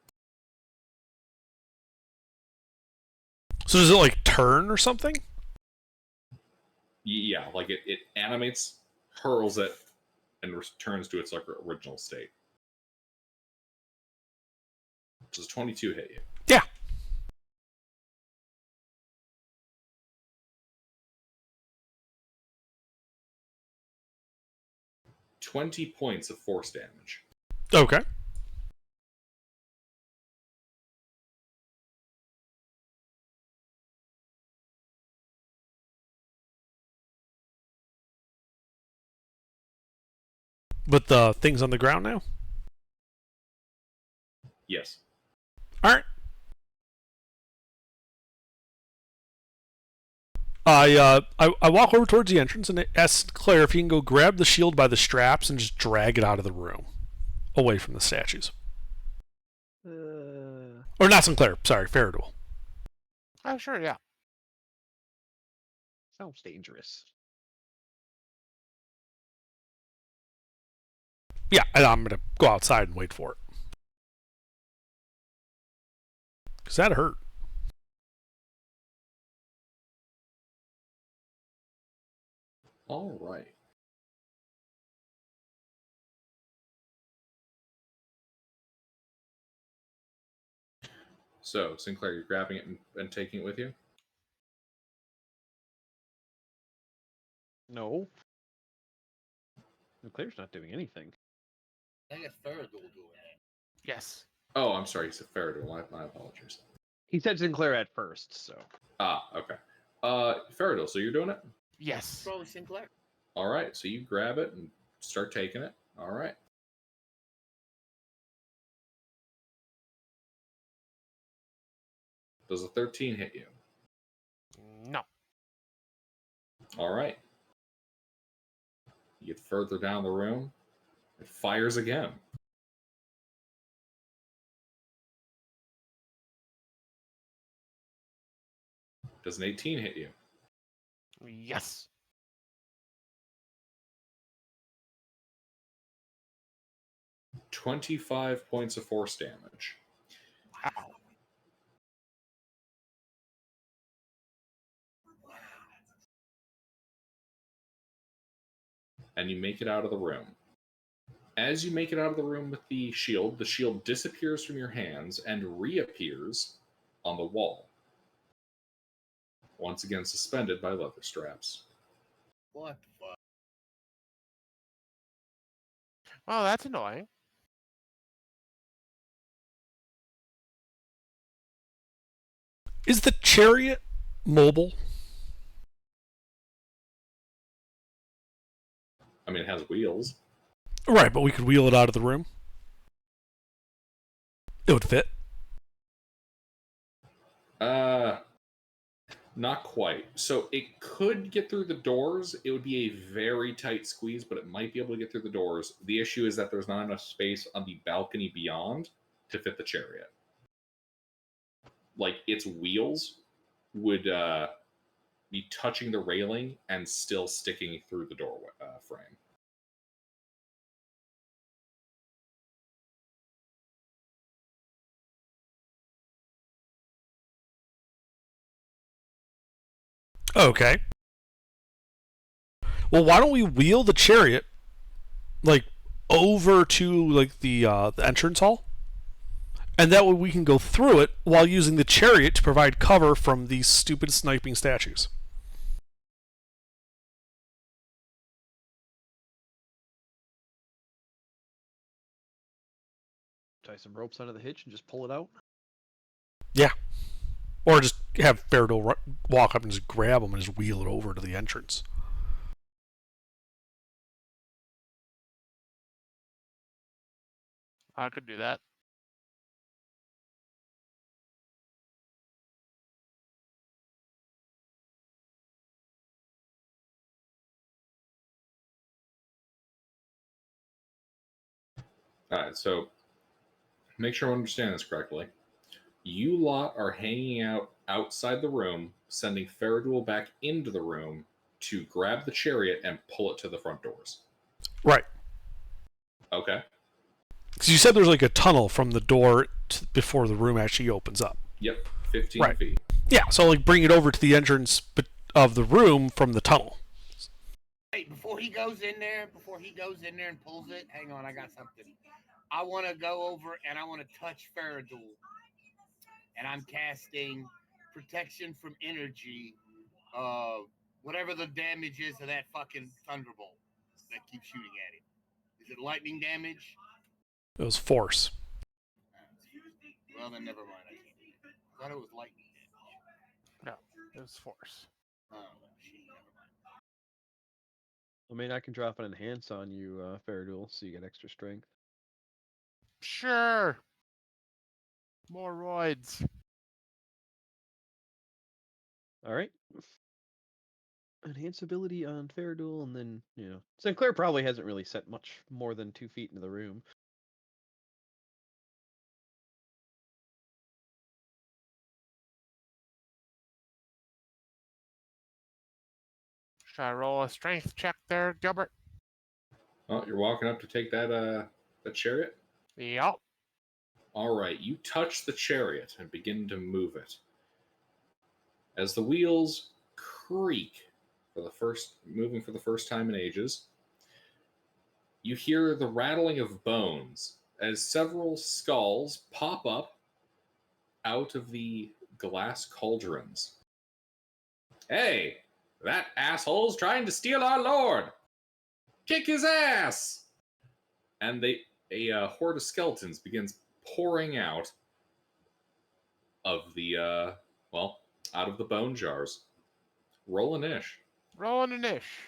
So does it like turn or something? Yeah, like it animates, hurls it, and returns to its like original state. Does 22 hit you? Yeah. $20 points of force damage. Okay. But the thing's on the ground now? Yes. Alright. I walk over towards the entrance and ask Claire if he can go grab the shield by the straps and just drag it out of the room. Away from the statues. Or not Sinclair, sorry, Faradol. Oh, sure, yeah. Sounds dangerous. Yeah, and I'm going to go outside and wait for it. Because that hurt. All right. So, Sinclair, you're grabbing it and taking it with you? No. Claire's not doing anything. I think it's Faradol doing it. Yes. Oh, I'm sorry. You said Faradol. My apologies. He said Sinclair at first, so. Ah, okay. Faradol, so you're doing it? Yes. Probably Sinclair. All right. So you grab it and start taking it. All right. Does a 13 hit you? No. All right. You get further down the room. It fires again. Does an 18 hit you? Yes. 25 points of force damage. Wow. And you make it out of the room. As you make it out of the room with the shield disappears from your hands and reappears on the wall. Once again suspended by leather straps. What the fuck? Oh, that's annoying. Is the chariot mobile? I mean, it has wheels. Right, but we could wheel it out of the room. It would fit. Not quite. So it could get through the doors. It would be a very tight squeeze, but it might be able to get through the doors. The issue is that there's not enough space on the balcony beyond to fit the chariot. Like, its wheels would be touching the railing and still sticking through the door frame. Okay. Well, why don't we wheel the chariot, like, over to, like, the entrance hall? And that way we can go through it while using the chariot to provide cover from these stupid sniping statues. Tie some ropes under the hitch and just pull it out. Yeah. Or just have Faradol walk up and just grab them and just wheel it over to the entrance. I could do that. All right, so make sure I understand this correctly. You lot are hanging out outside the room, sending Faradul back into the room to grab the chariot and pull it to the front doors. Right. Okay. Because you said there's like a tunnel from the door before the room actually opens up. Yep, 15 feet. Yeah, so like bring it over to the entrance of the room from the tunnel. Hey, before he goes in there and pulls it, hang on, I got something. I want to go over and I want to touch Faradul. And I'm casting protection from energy, whatever the damage is of that fucking thunderbolt that keeps shooting at him. Is it lightning damage? It was force. Well, then never mind. I can't do it. I thought it was lightning damage. No, it was force. Oh, shit, never mind. I mean, I can drop an enhance on you, Faradul, so you get extra strength. Sure. More roids. All right. Enhance ability on Faradul, and then, Sinclair probably hasn't really set much more than 2 feet into the room. Should I roll a strength check there, Gilbert? Oh, you're walking up to take that chariot? Yup. All right, you touch the chariot and begin to move it. As the wheels creak moving for the first time in ages, you hear the rattling of bones as several skulls pop up out of the glass cauldrons. Hey, that asshole's trying to steal our lord! Kick his ass! And a horde of skeletons begins pouring out of the out of the bone jars. Roll an ish. Rolling an ish.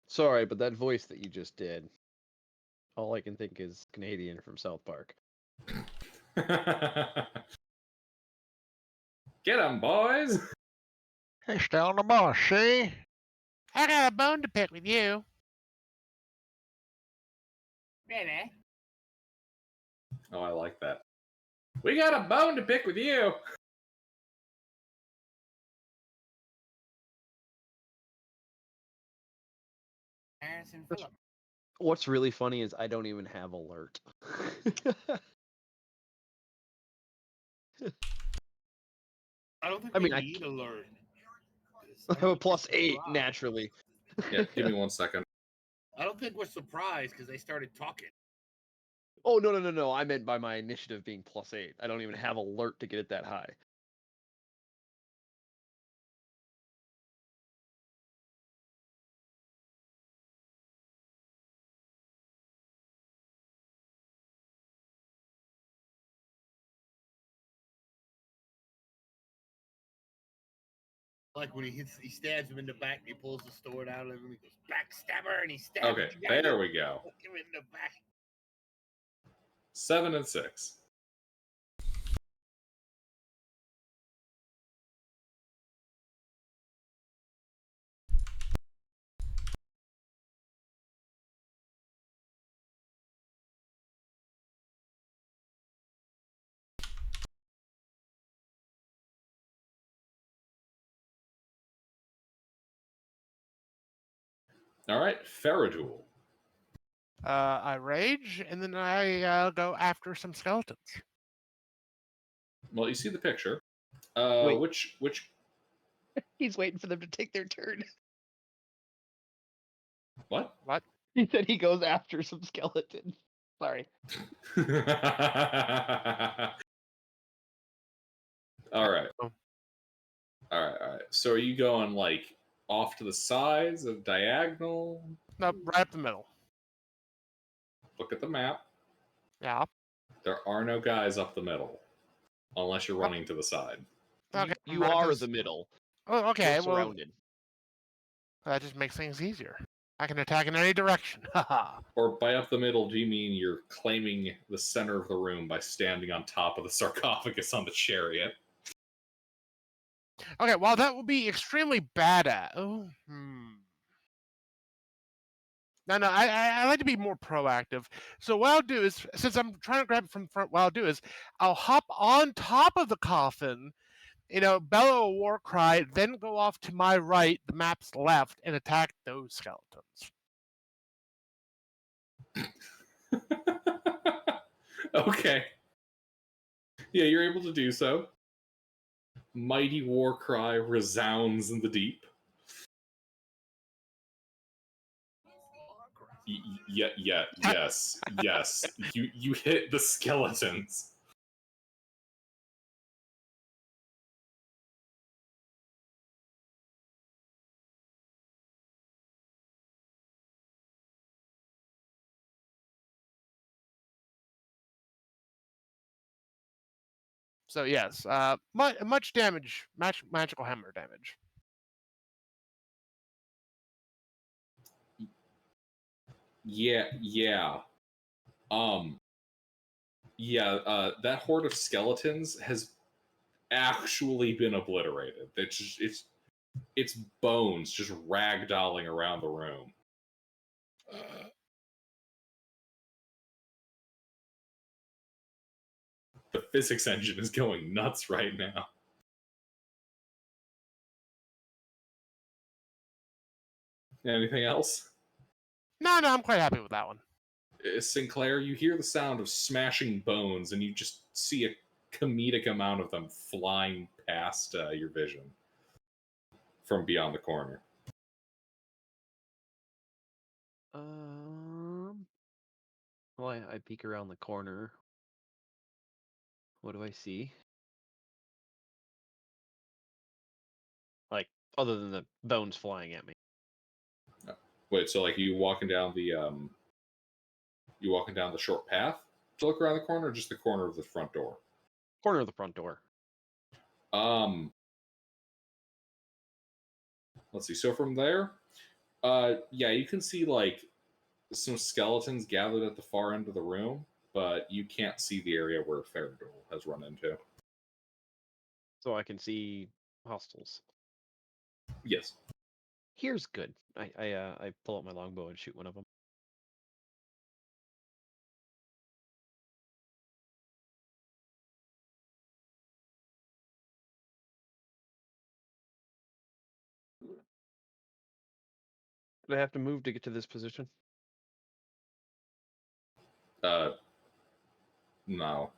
Sorry, but that voice that you just did, all I can think is Canadian from South Park. Get 'em, boys! Hey, down the boss, see? I got a bone to pick with you. Really? Oh, I like that. We got a bone to pick with you! Harrison Phillips. What's really funny is I don't even have alert. I don't think I mean, we need alert. I have a +8 naturally. Yeah, give me 1 second. I don't think we're surprised because they started talking. Oh, no. I meant by my initiative being +8. I don't even have alert to get it that high. Like when he stabs him in the back, and he pulls the sword out of him, and he goes backstabber, and he stabs Okay, the guy there we go. him in the back. 7 and 6. All right, Faradul. I rage, and then I go after some skeletons. Well, you see the picture. Wait. Which He's waiting for them to take their turn. what? What? He said he goes after some skeletons. Sorry. All right. Oh. All right. So are you going like off to the sides of diagonal? No, right up the middle. Look at the map. Yeah. There are no guys up the middle, unless you're running to the side. Okay. You are the middle. Oh, okay. You're Well, surrounded. that just makes things easier. I can attack in any direction. Haha. Or by up the middle, do you mean you're claiming the center of the room by standing on top of the sarcophagus on the chariot? Okay, well, that would be extremely bad at. Oh, No, I like to be more proactive. So what I'll do is, since I'm trying to grab it from front, what I'll do is I'll hop on top of the coffin, bellow a war cry, then go off to my right, the map's left, and attack those skeletons. Okay. Yeah, you're able to do so. Mighty war cry resounds in the deep. Yes. You hit the skeletons. So yes, much damage, magical hammer damage. Yeah. That horde of skeletons has actually been obliterated. It's bones just ragdolling around the room. The physics engine is going nuts right now. Anything else? No, I'm quite happy with that one. Sinclair, you hear the sound of smashing bones, and you just see a comedic amount of them flying past your vision from beyond the corner. Well, I peek around the corner. What do I see? Like, other than the bones flying at me. Wait, so like you walking down the short path to look around the corner, or just the corner of the front door? Corner of the front door. Let's see. So from there, yeah, you can see like some skeletons gathered at the far end of the room, but you can't see the area where Faradol has run into. So I can see hostiles. Yes. Here's good. I pull out my longbow and shoot one of them. Do I have to move to get to this position? No.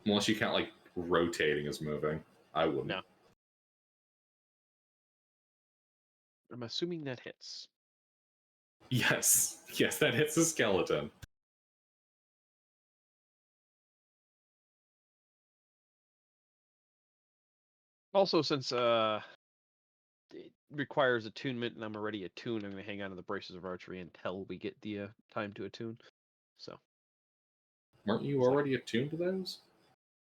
Unless you count like rotating as moving. I wouldn't. No. I'm assuming that hits. Yes, that hits a skeleton. Also, since it requires attunement and I'm already attuned, I'm going to hang on to the braces of archery until we get the time to attune. So. Weren't you already attuned to those?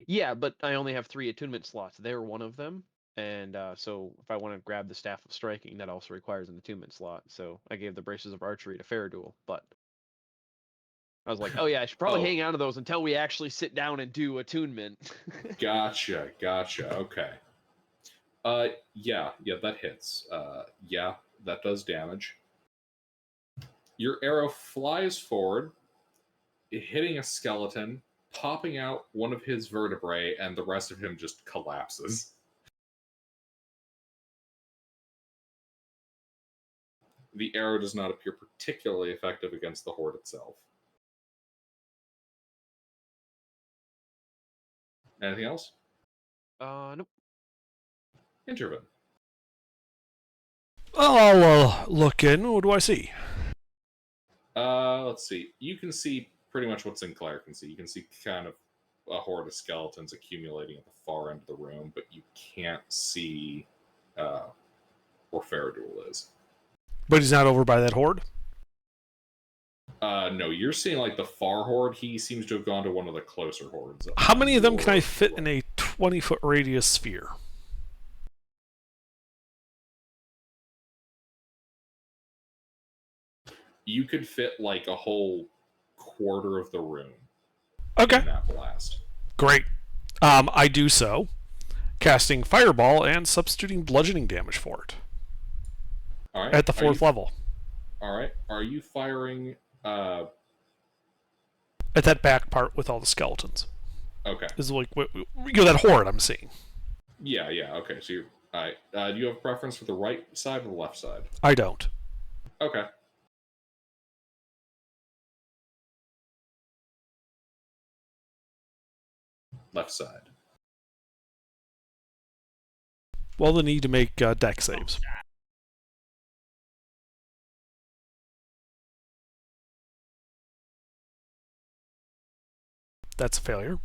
Yeah, but I only have 3 attunement slots. They're one of them. And so if I want to grab the Staff of Striking, that also requires an attunement slot. So I gave the braces of archery to Faradul, but I was like, oh yeah, I should probably hang on to those until we actually sit down and do attunement. Gotcha. Okay. Yeah, that hits. Yeah, that does damage. Your arrow flies forward, hitting a skeleton, popping out one of his vertebrae, and the rest of him just collapses. The arrow does not appear particularly effective against the horde itself. Anything else? Nope. Intervene. I'll look in. What do I see? Let's see. You can see pretty much what Sinclair can see. You can see kind of a horde of skeletons accumulating at the far end of the room, but you can't see where Faradul is. But he's not over by that horde? No, you're seeing like the far horde. He seems to have gone to one of the closer hordes. How many of them can I fit in a 20-foot radius sphere? You could fit like a whole quarter of the room. Okay. In that blast. Great. I do so. casting Fireball and substituting bludgeoning damage for it. All right. At the 4th level. All right. Are you firing? At that back part with all the skeletons. Okay. This is like that horde I'm seeing. Yeah. Okay. So you're all right. Do you have a preference for the right side or the left side? I don't. Okay. Left side. Well, they need to make deck saves. That's a failure.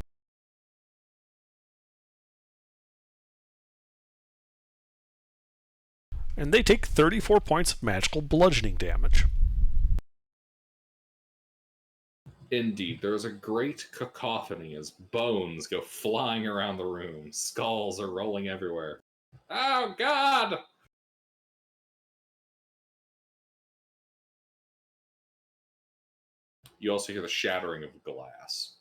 And they take 34 points of magical bludgeoning damage. Indeed, there's a great cacophony as bones go flying around the room. Skulls are rolling everywhere. Oh, God! You also hear the shattering of glass.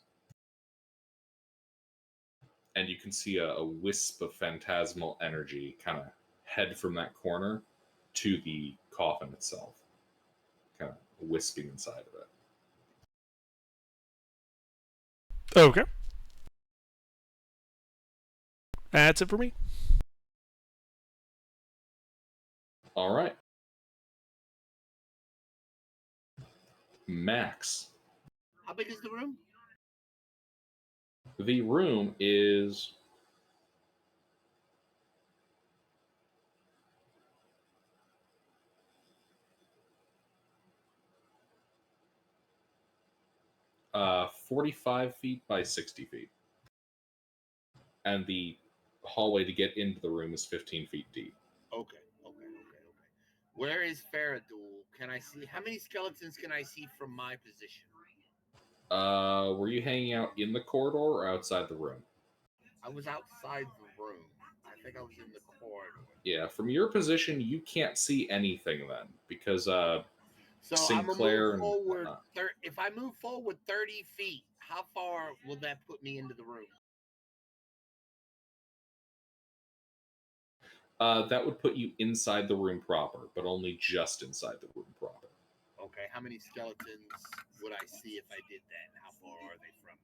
And you can see a wisp of phantasmal energy kind of head from that corner to the coffin itself. Kind of wisping inside of it. Okay. That's it for me. All right. Max. How big is the room? The room is 45 feet by 60 feet. And the hallway to get into the room is 15 feet deep. Okay. Where is Faradul? Can I see how many skeletons can I see from my position? Were you hanging out in the corridor or outside the room? I was outside the room. I think I was in the corridor. Yeah, from your position, you can't see anything then because so Sinclair I'm gonna move forward. and If I move forward 30 feet, how far will that put me into the room? that would put you inside the room proper, but only just inside the room proper. Okay, how many skeletons would I see if I did that? And how far are they from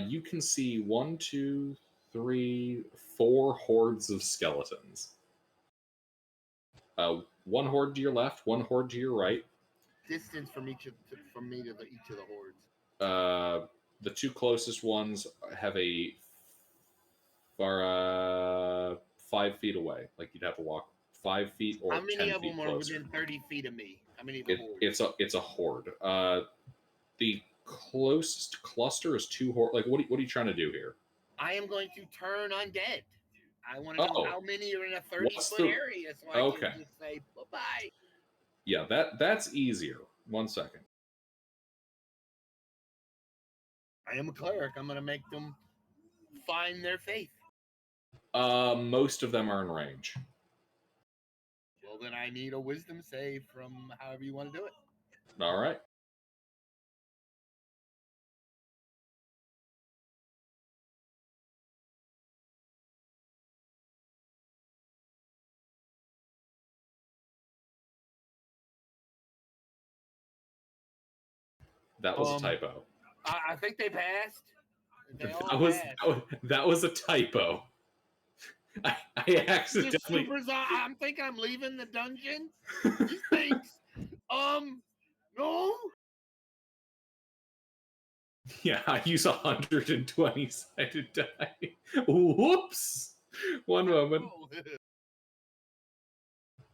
me? You can see 1, 2, 3, 4 hordes of skeletons. One horde to your left, one horde to your right. Distance from each of the hordes. The two closest ones have are 5 feet away. Like you'd have to walk 5 feet or 10 feet closer. How many of them are within 30 feet of me? How many of the hordes? It's a horde. The closest cluster is 2 horde. Like what are you trying to do here? I am going to turn undead. I want to know how many are in a 30-foot area so I can just say bye-bye. Yeah, that's easier. 1 second. I am a cleric. I'm going to make them find their faith. Most of them are in range. Well, then I need a wisdom save from however you want to do it. All right. That was a typo. I think they passed. That was a typo. I accidentally. I'm thinking I'm leaving the dungeon. These things. No. Yeah, I use 120 sided die. Whoops. 1 moment.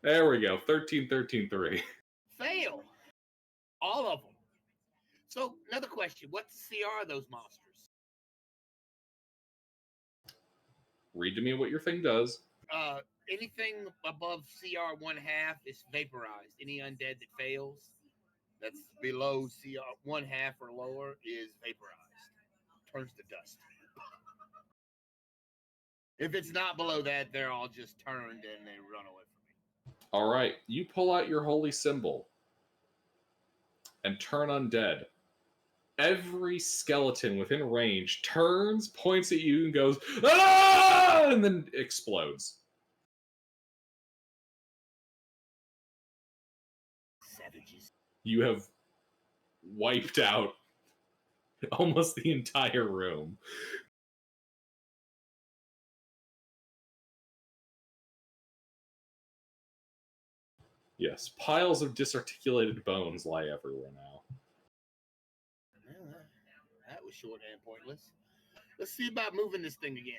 There we go. 13, 13, 3. Fail. All of them. So, another question. What CR are those monsters? Read to me what your thing does. Anything above CR 1/2 is vaporized. Any undead that fails, that's below CR 1/2 or lower, is vaporized. Turns to dust. If it's not below that, they're all just turned and they run away from me. All right. You pull out your holy symbol and turn undead. every skeleton within range turns, points at you, and goes, "Ah!" and then explodes. Savages. You have wiped out almost the entire room. Yes, piles of disarticulated bones lie everywhere now. Well, that was short and pointless. Let's see about moving this thing again.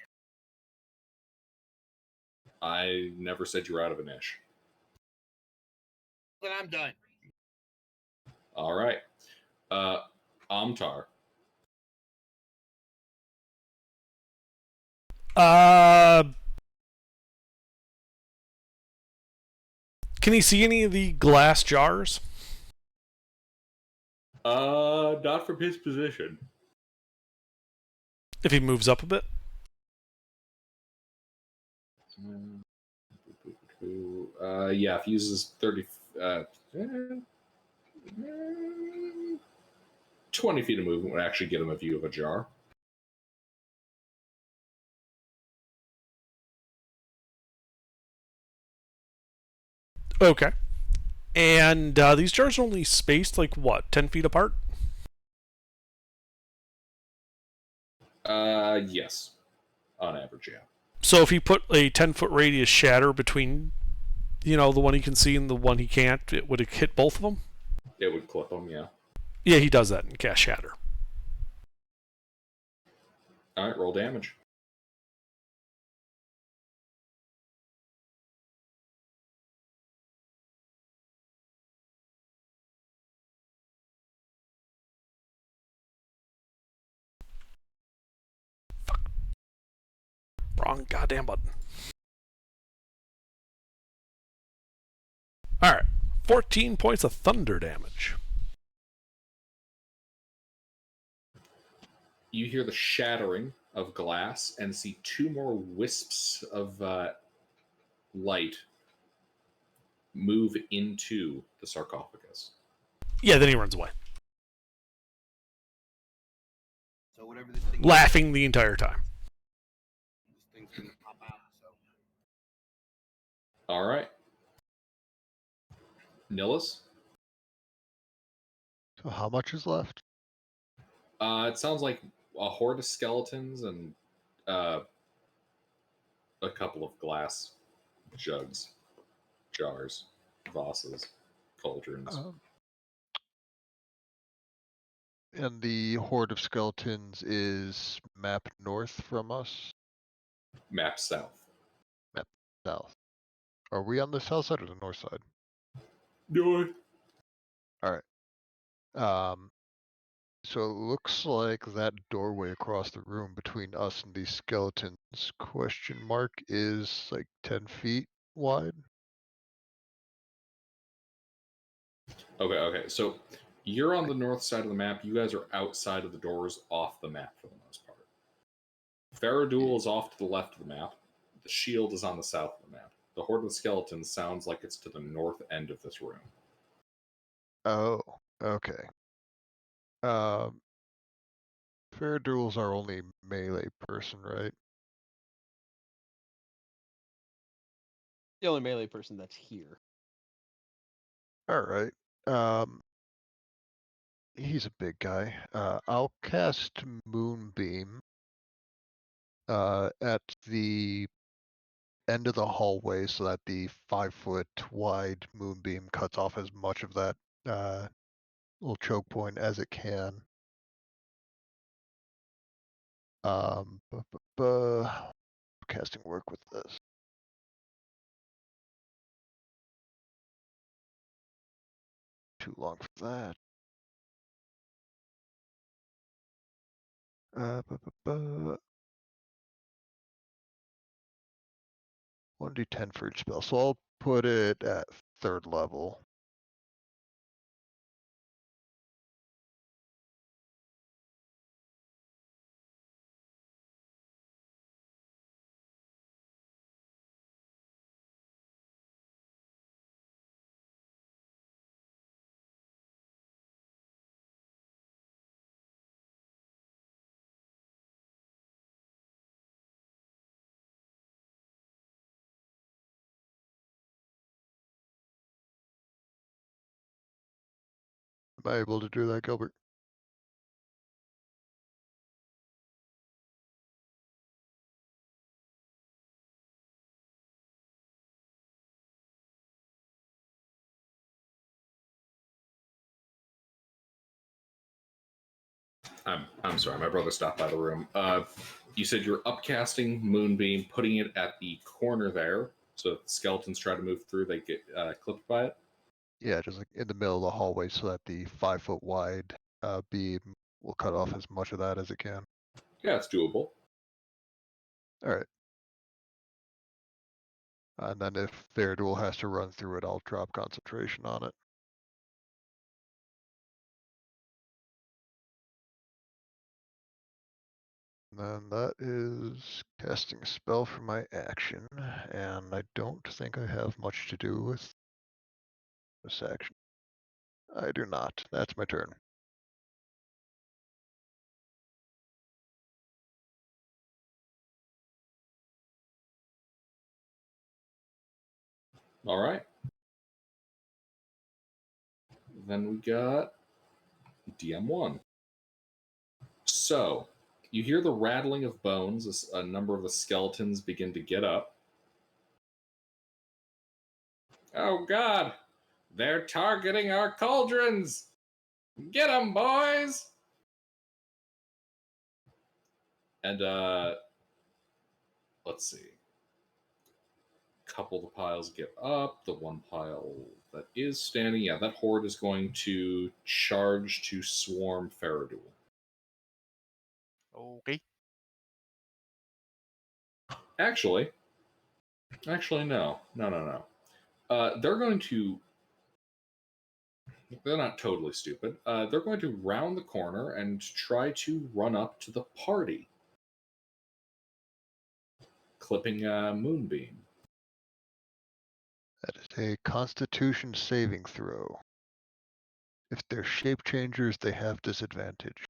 I never said you were out of an ish. But I'm done. All right. Amtar. Can he see any of the glass jars? Not from his position. If he moves up a bit? Yeah, if he uses 30... 20 feet of movement would actually get him a view of a jar. Okay. And these jars are only spaced, like, what, 10 feet apart? Yes. On average, yeah. So if he put a 10-foot radius shatter between, the one he can see and the one he can't, would it hit both of them? It would clip him, yeah. Yeah, he does that in cast shatter. All right, roll damage. Wrong goddamn button. Alright. 14 points of thunder damage. You hear the shattering of glass and see two more wisps of light move into the sarcophagus. Yeah, then he runs away. So whatever this thing laughing the entire time. This thing's gonna pop out. So. All right. Nillis? So how much is left? It sounds like a horde of skeletons and a couple of glass jugs, jars, vases, cauldrons. And the horde of skeletons is map north from us? Map south. Map south. Are we on the south side or the north side? North. Alright. So it looks like that doorway across the room between us and these skeletons, question mark, is like 10 feet wide. Okay. So you're on the north side of the map. You guys are outside of the doors, off the map for the most part. Faradul is off to the left of the map. The shield is on the south of the map. The horde of skeletons sounds like it's to the north end of this room. Oh, okay. Faradul's our only melee person, right? The only melee person that's here. Alright. He's a big guy. I'll cast Moonbeam at the end of the hallway so that the 5-foot wide Moonbeam cuts off as much of that little choke point as it can. Casting work with this. Too long for that. 1d10 for each spell, so I'll put it at 3rd level. Am I able to do that, Gilbert? I'm sorry, my brother stopped by the room. You said you're upcasting Moonbeam, putting it at the corner there, so if the skeletons try to move through, they get clipped by it. Yeah, just like in the middle of the hallway, so that the 5-foot wide beam will cut off as much of that as it can. Yeah, it's doable. All right. And then if Fairduel has to run through it, I'll drop concentration on it. And then that is casting a spell for my action, and I don't think I have much to do with this action. I do not. That's my turn. All right. Then we got DM1. So, you hear the rattling of bones as a number of the skeletons begin to get up. Oh god! They're targeting our cauldrons! Get them, boys! And, let's see. Couple of the piles get up. The one pile that is standing, yeah, that horde is going to charge to swarm Faradul. Okay. Actually, no. They're going to. They're not totally stupid. They're going to round the corner and try to run up to the party, clipping Moonbeam. That is a Constitution saving throw. If they're shape changers, they have disadvantage.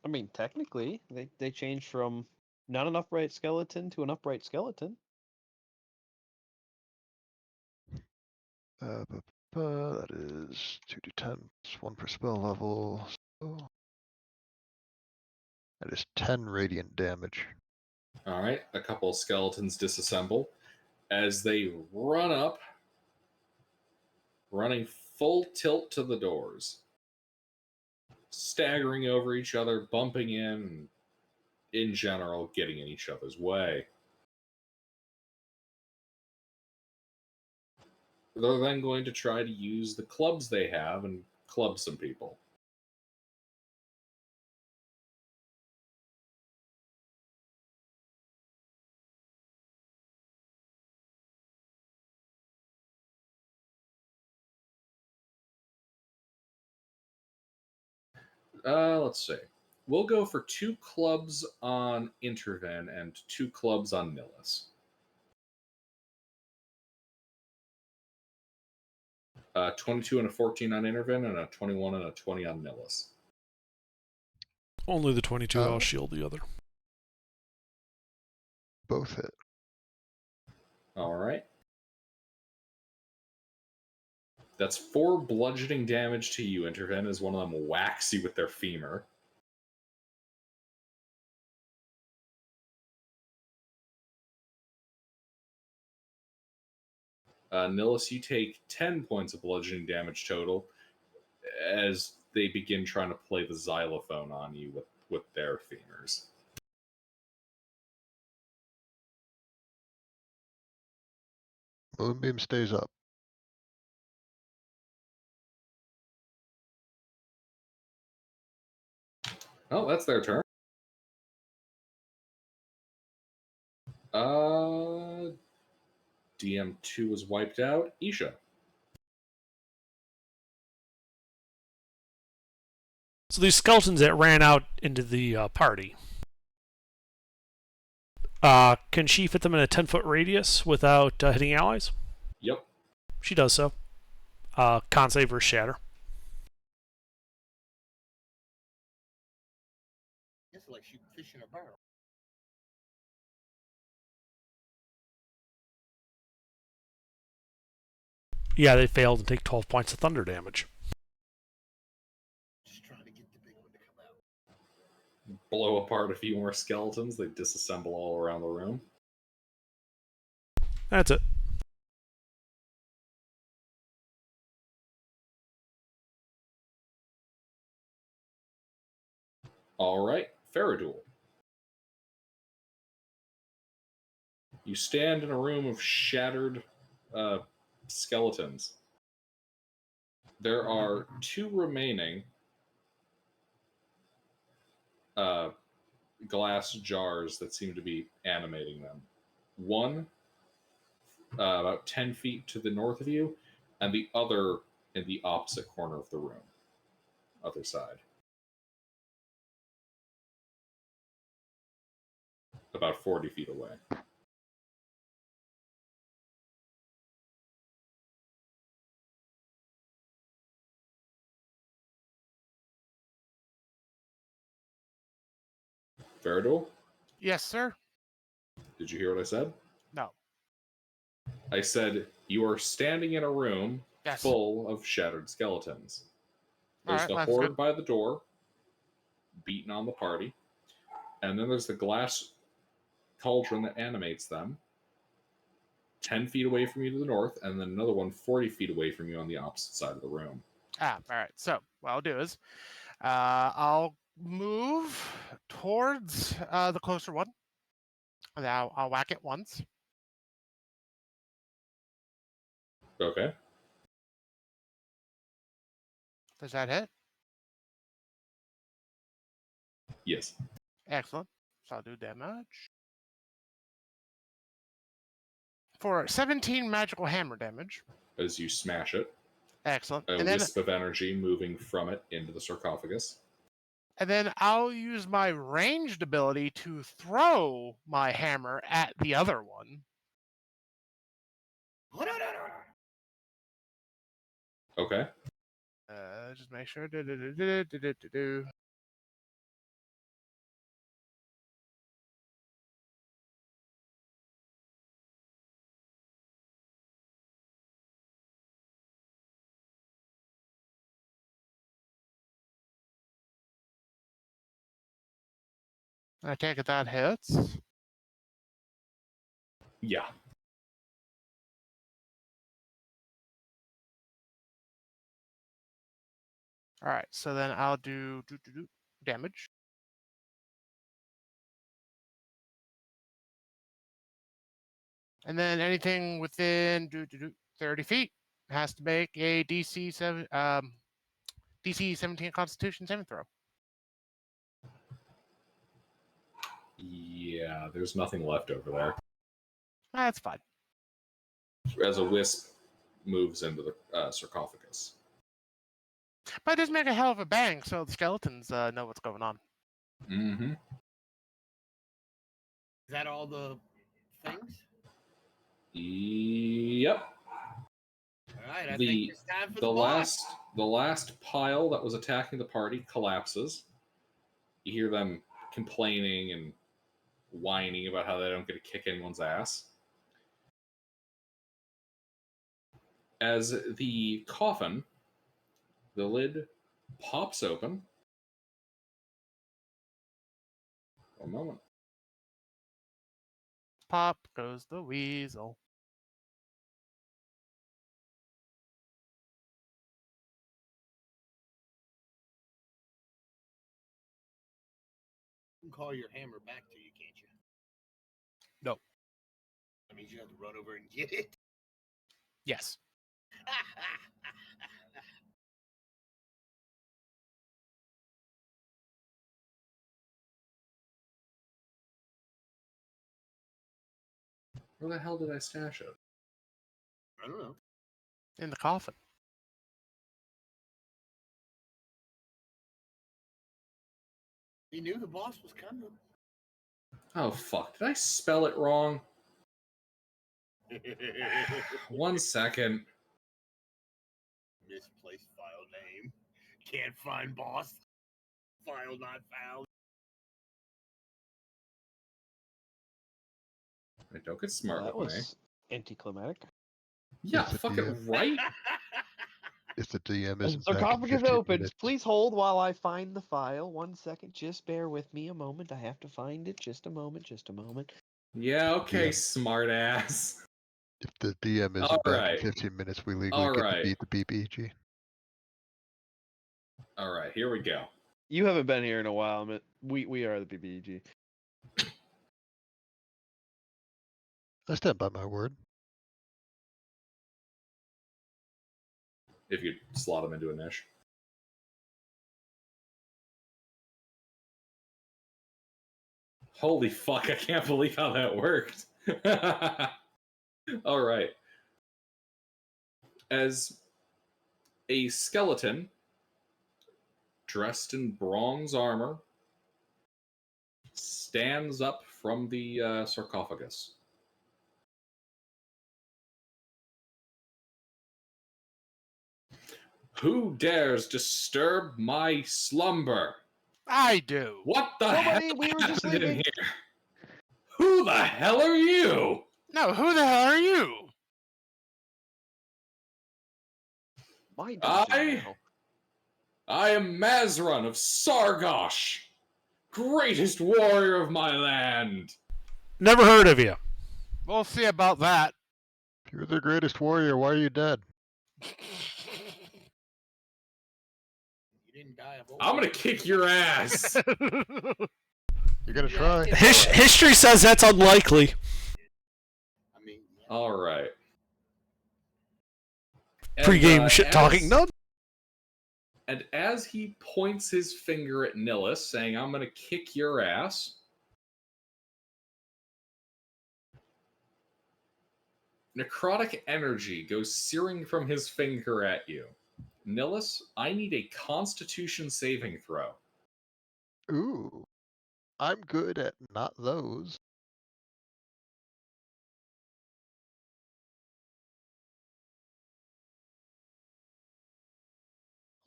I mean, technically, they changed from not an upright skeleton to an upright skeleton. That is 2d10 plus 1 per spell level. So that is 10 radiant damage. All right, a couple of skeletons disassemble as they run up, running full tilt to the doors, staggering over each other, bumping in general, getting in each other's way. They're then going to try to use the clubs they have and club some people. Let's see. We'll go for 2 clubs on Interven and 2 clubs on Nillis. 22 and a 14 on Interven and a 21 and a 20 on Nillis. Only the 22. I'll shield the other. Both hit. All right. That's 4 bludgeoning damage to you, Interven, as one of them whacks you with their femur. Nillis, you take 10 points of bludgeoning damage total as they begin trying to play the xylophone on you with their femurs. Moonbeam stays up. Oh, that's their turn. DM2 was wiped out. Isha. So these skeletons that ran out into the party, can she fit them in a 10-foot radius without hitting allies? Yep. She does so. Con save or shatter. It's like shooting fish in a barrel. Yeah, they failed and take 12 points of thunder damage. Just trying to get the big one to come out. Blow apart a few more skeletons. They disassemble all around the room. That's it. All right, Faradul. You stand in a room of shattered skeletons. There are 2 remaining glass jars that seem to be animating them. One about 10 feet to the north of you, and the other in the opposite corner of the room, other side. About 40 feet away. Faradul, Yes, sir. did you hear what I said? No. I said you are standing in a room Yes. full of shattered skeletons. There's Alright, the that's horde good. by the door, beating on the party, and then there's the glass cauldron that animates them, 10 feet away from you to the north, and then another one 40 feet away from you on the opposite side of the room. Alright. So, what I'll do is, I'll move towards the closer one. And I'll whack it once. Okay. Does that hit? Yes. Excellent. So I'll do damage. For 17 magical hammer damage. As you smash it, Excellent. a And then, wisp of energy moving from it into the sarcophagus. and then I'll use my ranged ability to throw my hammer at the other one. Okay. Just make sure. Do. I take it that hits. Yeah. All right, so then I'll do damage. And then anything within 30 feet has to make a DC 17 Constitution saving throw. Yeah, there's nothing left over there. That's fine. As a wisp moves into the sarcophagus. But it does make a hell of a bang, so the skeletons know what's going on. Mm-hmm. Is that all the things? Yep. All right, I think it's time for the boss. The last pile that was attacking the party collapses. You hear them complaining and whining about how they don't get to kick anyone's ass. As the coffin, the lid pops open. One moment. Pop goes the weasel. You can call your hammer back to you, can't you? No. That means you have to run over and get it. Yes. Where the hell did I stash it? I don't know. In the coffin. He knew the boss was coming. Oh, fuck. Did I spell it wrong? 1 second. Misplaced file name. Can't find boss. File not found. Don't get smart That with me. was anticlimactic. Yeah, fucking right. If the DM isn't back in Sarcophagus 15 opens. minutes. Please hold while I find the file. 1 second. Just bear with me a moment. I have to find it. Just a moment. Just a moment. Yeah, okay, smartass. If the DM isn't back in 15 minutes, we legally get to beat the BBG. All right, here we go. You haven't been here in a while. We are the BBG. I stand by my word. If you slot him into a niche. Holy fuck, I can't believe how that worked. All right. As a skeleton dressed in bronze armor stands up from the sarcophagus. Who dares disturb my slumber? I do. What the Nobody, hell we were just happened in leaving. here? Who the hell are you? No, who the hell are you? My dungeon now. I am Mazrun of Sargosh, greatest warrior of my land. Never heard of you. We'll see about that. If you're the greatest warrior, why are you dead? I'm gonna kick your ass. You're gonna try. History says that's unlikely. All right. Pre-game shit talking. No. And as he points his finger at Nillis, saying, I'm gonna kick your ass, necrotic energy goes searing from his finger at you. Nillis, I need a constitution saving throw. Ooh. I'm good at not those.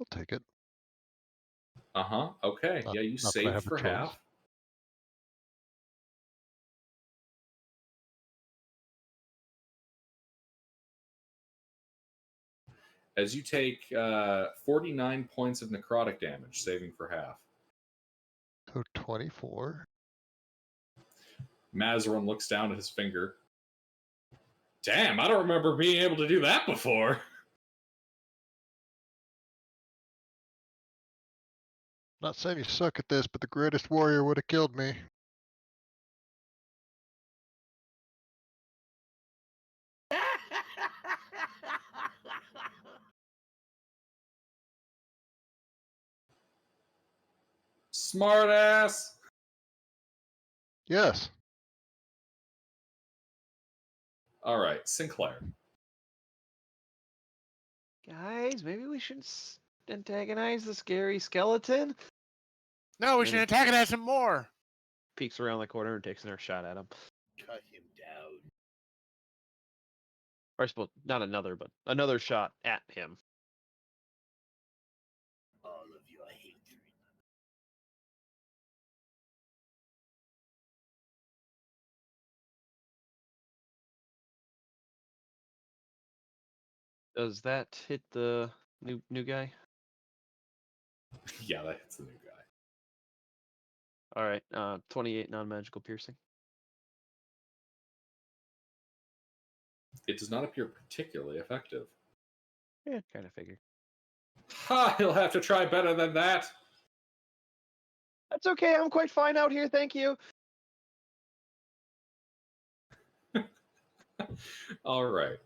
I'll take it. Uh-huh. Okay. Yeah, you not that I saved have a for choice. half. As you take 49 points of necrotic damage, saving for half. So 24. Mazarin looks down at his finger. Damn, I don't remember being able to do that before. Not saying you suck at this, but the greatest warrior would have killed me. Smart ass. Yes. All right, Sinclair. Guys, maybe we should antagonize the scary skeleton. No, we should antagonize him more. Peeks around the corner and takes another shot at him. Cut him down. Or I suppose not another, but another shot at him. All of your hatred. Does that hit the new guy? Yeah, that hits the new guy. All right, 28 non-magical piercing. It does not appear particularly effective. Yeah, kind of figured. Ha! He'll have to try better than that. That's okay. I'm quite fine out here. Thank you. All right.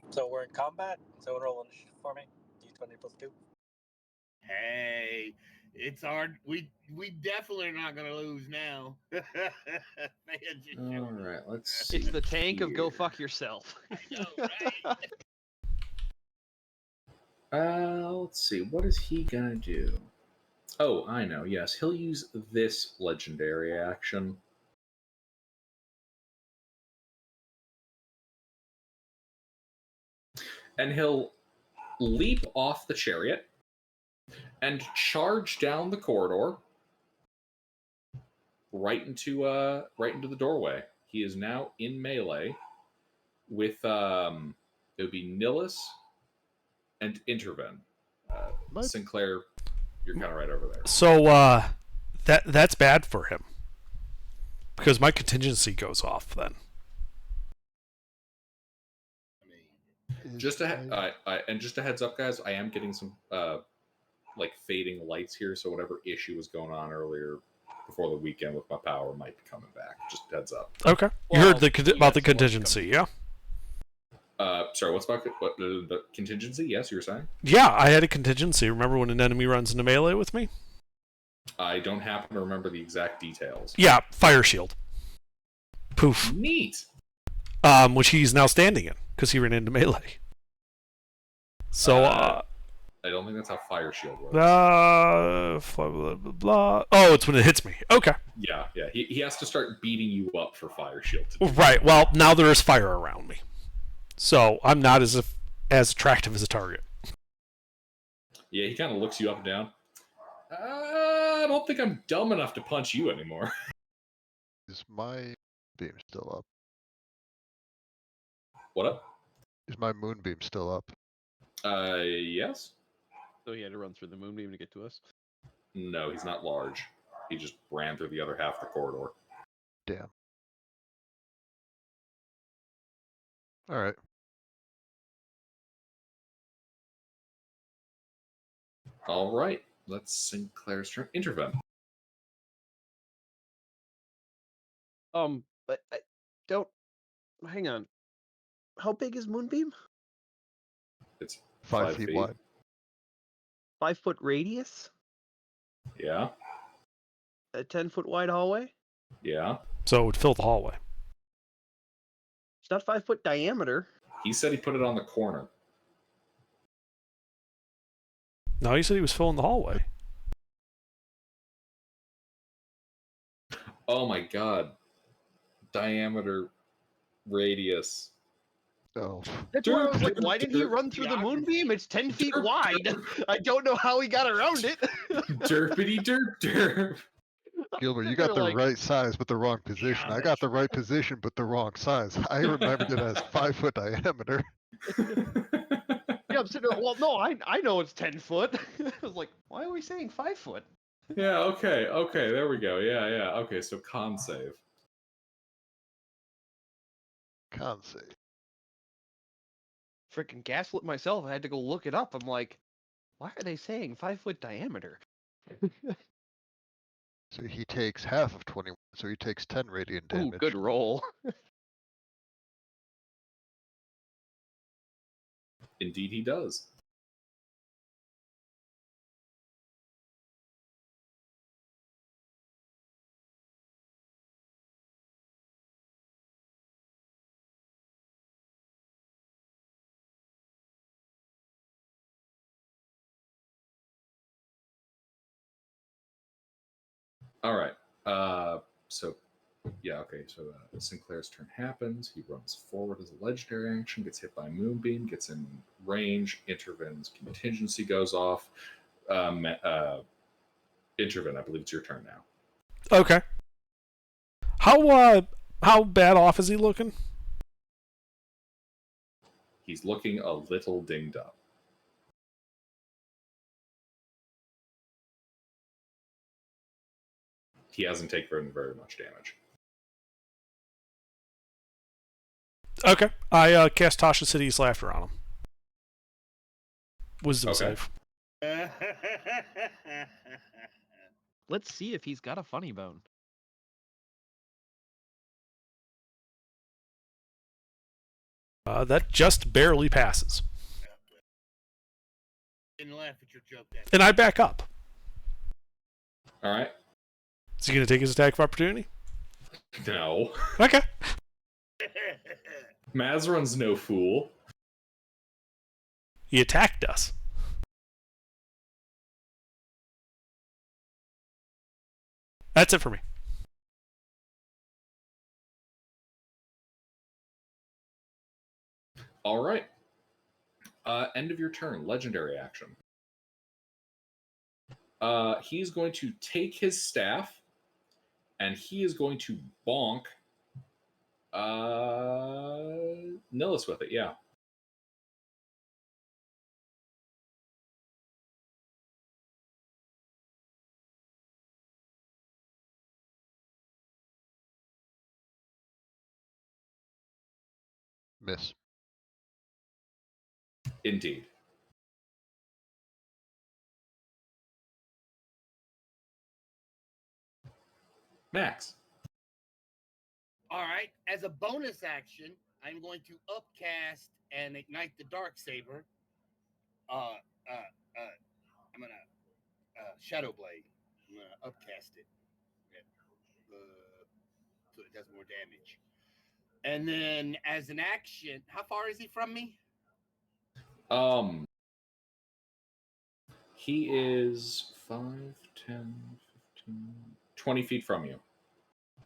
So we're in combat. So roll initiative for me. D20 plus 2. Hey, it's hard. We definitely are not gonna lose now. All right. Let's see. It's the tank of go here. fuck yourself. I know, right? Let's see. What is he gonna do? Oh, I know. Yes, he'll use this legendary action. And he'll leap off the chariot and charge down the corridor right into the doorway. He is now in melee with it would be Nihilus and Interven. Sinclair, you're kind of right over there. So that's bad for him because my contingency goes off then. Just a heads up, guys. I am getting some like fading lights here, so whatever issue was going on earlier before the weekend with my power might be coming back. Just heads up. Okay. You heard about the contingency, yeah? Sorry, what's about the contingency? Yes, you were saying? Yeah, I had a contingency. Remember when an enemy runs into melee with me? I don't happen to remember the exact details. Yeah, fire shield. Poof. Neat. Which he's now standing in because he ran into melee. So I don't think that's how fire shield works. Blah, blah, blah, blah. Oh, it's when it hits me. Okay. Yeah. He has to start beating you up for fire shield. Right. Well, now there is fire around me, so I'm not as attractive as a target. Yeah, he kind of looks you up and down. I don't think I'm dumb enough to punch you anymore. Is my beam still up? What up? Is my moonbeam still up? Yes. So he had to run through the moonbeam to get to us? No, he's not large. He just ran through the other half of the corridor. Damn. Alright. Alright. Let's Sinclair's turn. Intervene. But I don't... Hang on. How big is Moonbeam? It's 5 feet wide. 5 foot radius? Yeah. A 10-foot wide hallway? Yeah. So it would fill the hallway. It's not 5 foot diameter. He said he put it on the corner. No, he said he was filling the hallway. Oh my god. Diameter, radius. Oh. That's why I was like, why did he run through the moonbeam? It's 10 feet wide. I don't know how he got around it. Derpity derp derp. Gilbert, you got the right size but the wrong position. I got the right position but the wrong size. I remembered it as 5 foot diameter. Yeah, I'm sitting there, well, no, I know it's 10 foot. I was like, why are we saying 5 foot? Yeah, okay, there we go. Yeah. Okay, so con save. Con save. Freaking gaslit myself. I had to go look it up. I'm like, why are they saying 5 foot diameter? So he takes half of 21, so he takes 10 radiant damage. Ooh, good roll. Indeed he does. All right. So Sinclair's turn happens. He runs forward as a legendary action, gets hit by Moonbeam, gets in range, intervenes, contingency goes off. Intervene, I believe it's your turn now. Okay. How bad off is he looking? He's looking a little dinged up. He hasn't taken very much damage. Okay. I cast Tasha City's Laughter on him. Wisdom save. Let's see if he's got a funny bone. That just barely passes. Didn't laugh at your joke. And I back up. All right. Is he going to take his attack of opportunity? No. Okay. Mazrun's no fool. He attacked us. That's it for me. All right. End of your turn. Legendary action. He's going to take his staff, and he is going to bonk Nihilus with it, yeah. Miss. Indeed. Max. All right. As a bonus action, I'm going to upcast and ignite the dark saber. I'm gonna shadow blade. I'm gonna upcast it, so it does more damage. And then, as an action, how far is he from me? He is 5, 10, 15, 20 feet from you.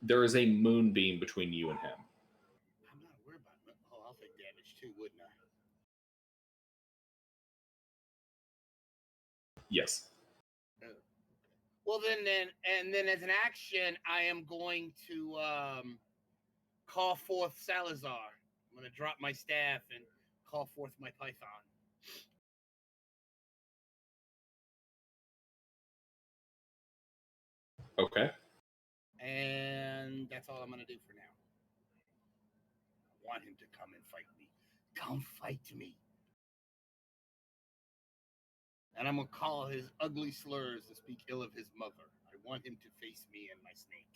There is a moonbeam between you and him. I'm not worried about it. Oh, I'll take damage too, wouldn't I? Yes. Well, then, as an action, I am going to call forth Salazar. I'm going to drop my staff and call forth my python. Okay. And that's all I'm going to do for now. I want him to come and fight me. Come fight me. And I'm going to call his ugly slurs to speak ill of his mother. I want him to face me and my snake.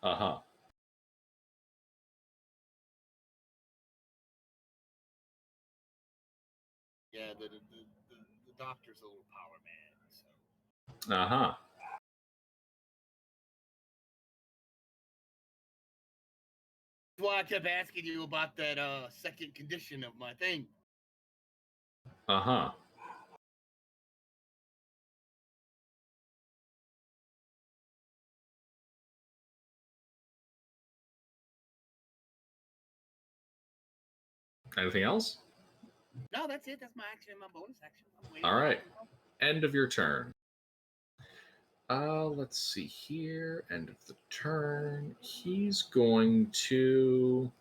Uh-huh. Yeah, the doctor's a little power man. So. Uh-huh. That's why I kept asking you about that second condition of my thing. Uh-huh. Anything else? No, that's it. That's my action and my bonus action. All right. End of your turn. Let's see here. End of the turn. He's going to...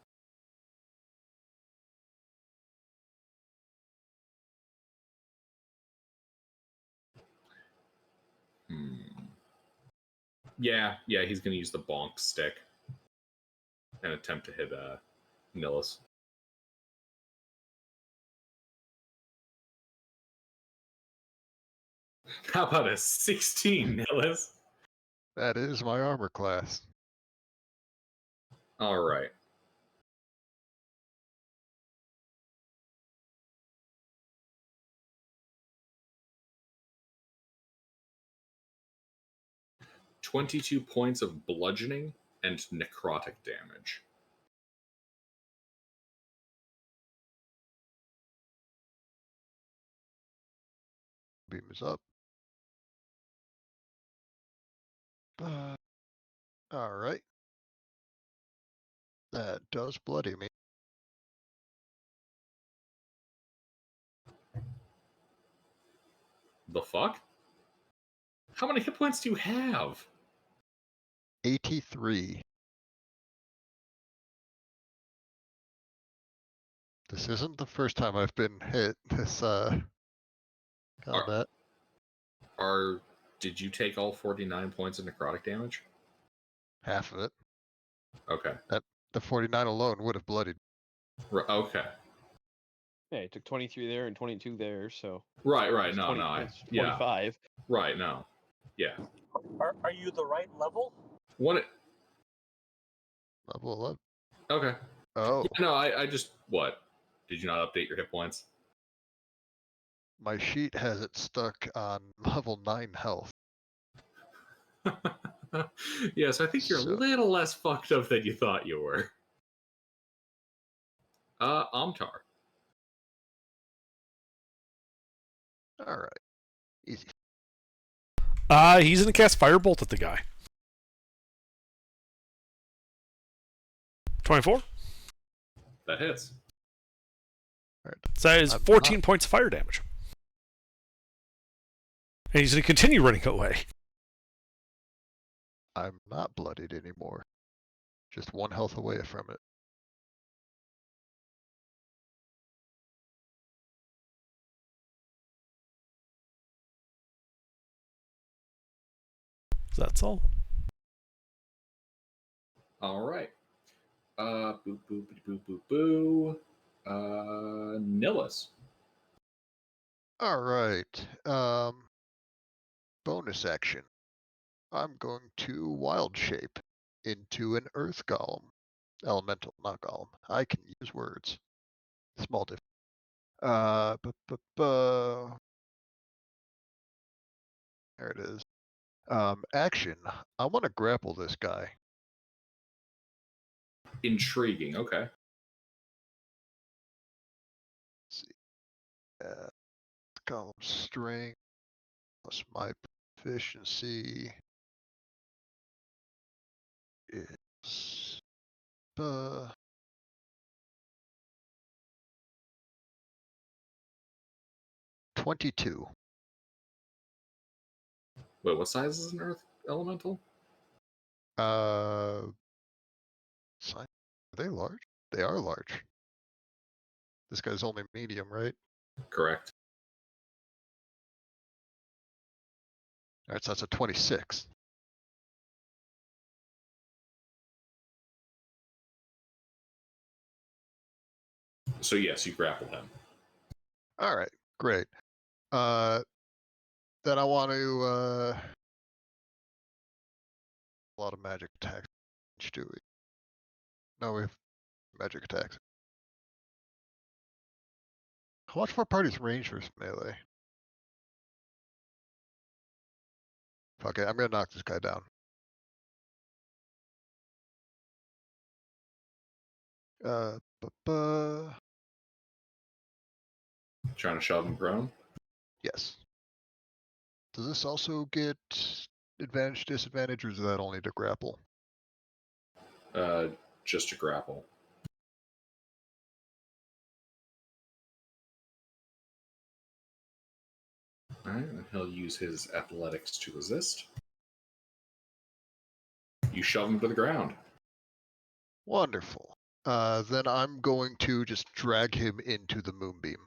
Yeah, he's going to use the bonk stick and attempt to hit Nihilus. How about a 16, Nihilus? That is my armor class. All right. $22 points of bludgeoning and necrotic damage. Beam is up. All right. That does bloody me. The fuck? How many hit points do you have? 83. This isn't the first time I've been hit this combat. Did you take all 49 points of necrotic damage? Half of it. Okay. The 49 alone would have bloodied. Okay. Yeah, he took 23 there and 22 there, so. Right. That's No, 20, no. That's 25. Yeah. Right, no. Yeah. Are you the right level? What? Level 11. Okay. Oh. Yeah, no, I just... What? Did you not update your hit points? My sheet has it stuck on level 9 health. Yes, I think you're a little less fucked up than you thought you were. Amtar. Alright. Easy. He's gonna cast Firebolt at the guy. 24? That hits. Right. So that is 14 points of fire damage. And he's gonna continue running away. I'm not bloodied anymore. Just 1 health away from it. That's all. All right. Boo, boo, boo, boo, boo. Nillis. All right. Bonus action. I'm going to wild shape into an earth golem. Elemental, not golem. I can use words. Small difference. There it is. Action. I want to grapple this guy. Intriguing. Okay. Let's see. Golem strength plus my proficiency is 22. Wait, what size is an earth elemental? Are they large? They are large. This guy's only medium, right? Correct. All right, so that's a 26. So yes, you grapple him. All right, great. Then I want to a lot of magic attacks. Do we? No, we have magic attacks. How much of our party's range versus melee? Fuck it, I'm gonna knock this guy down. Trying to shove him prone. Yes. Does this also get advantage, disadvantage, or is that only to grapple? Just to grapple. All right, and he'll use his athletics to resist. You shove him to the ground. Wonderful. Then I'm going to just drag him into the moonbeam.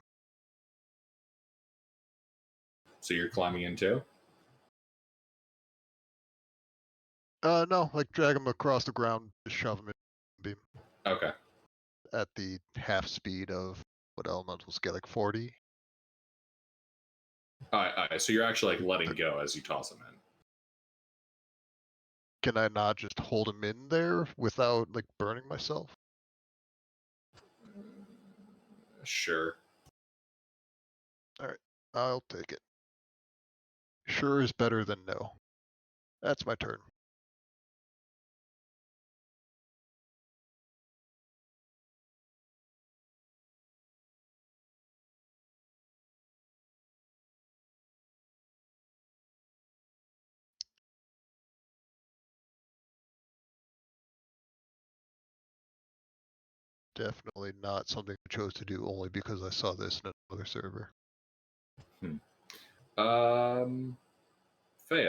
So you're climbing in too? No, like drag him across the ground, just shove him in the moonbeam. Okay. At the half speed of what elementals get, like 40. All right. So you're actually like letting go as you toss him in. Can I not just hold him in there without like burning myself? Sure. All right, I'll take it. Sure is better than no. That's my turn. Definitely not something I chose to do only because I saw this in another server. Fea.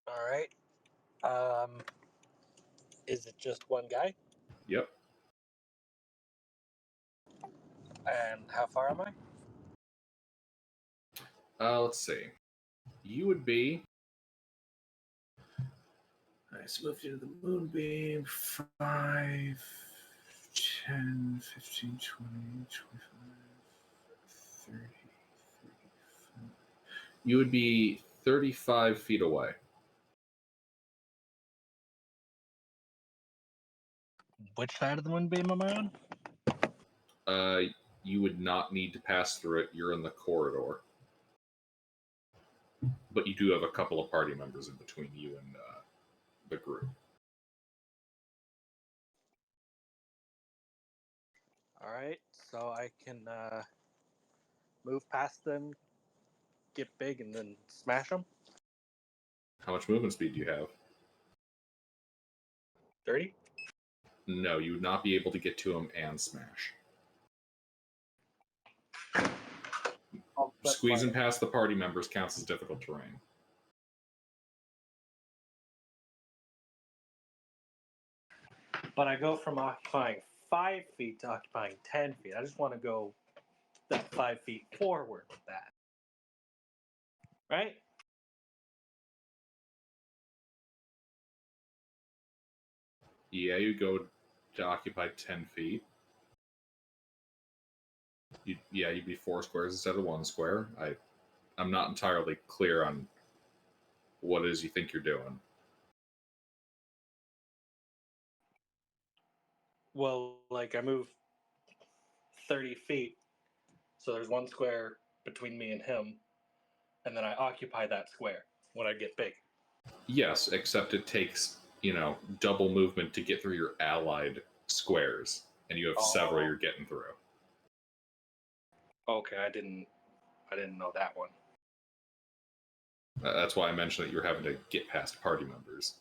All right. Is it just one guy? Yep. And how far am I? Let's see. You would be. Nice. Moved into the moonbeam. 5, 10, 15, 20, 25, 30, 35. You would be 35 feet away. Which side of the moonbeam am I on? You would not need to pass through it. You're in the corridor. But you do have a couple of party members in between you and the group. All right, so I can move past them, get big, and then smash them. How much movement speed do you have? 30? No, you would not be able to get to him and smash. Squeezing past the party members counts as difficult terrain. But I go from occupying 5 feet to occupying 10 feet. I just want to go that 5 feet forward with that. Right? Yeah, you go to occupy 10 feet. You'd be 4 squares instead of 1 square. I'm not entirely clear on what it is you think you're doing. Well, like I move 30 feet, so there's 1 square between me and him, and then I occupy that square when I get big. Yes, except it takes, double movement to get through your allied squares, and you have several you're getting through. Okay, I didn't know that one. That's why I mentioned that you're having to get past party members.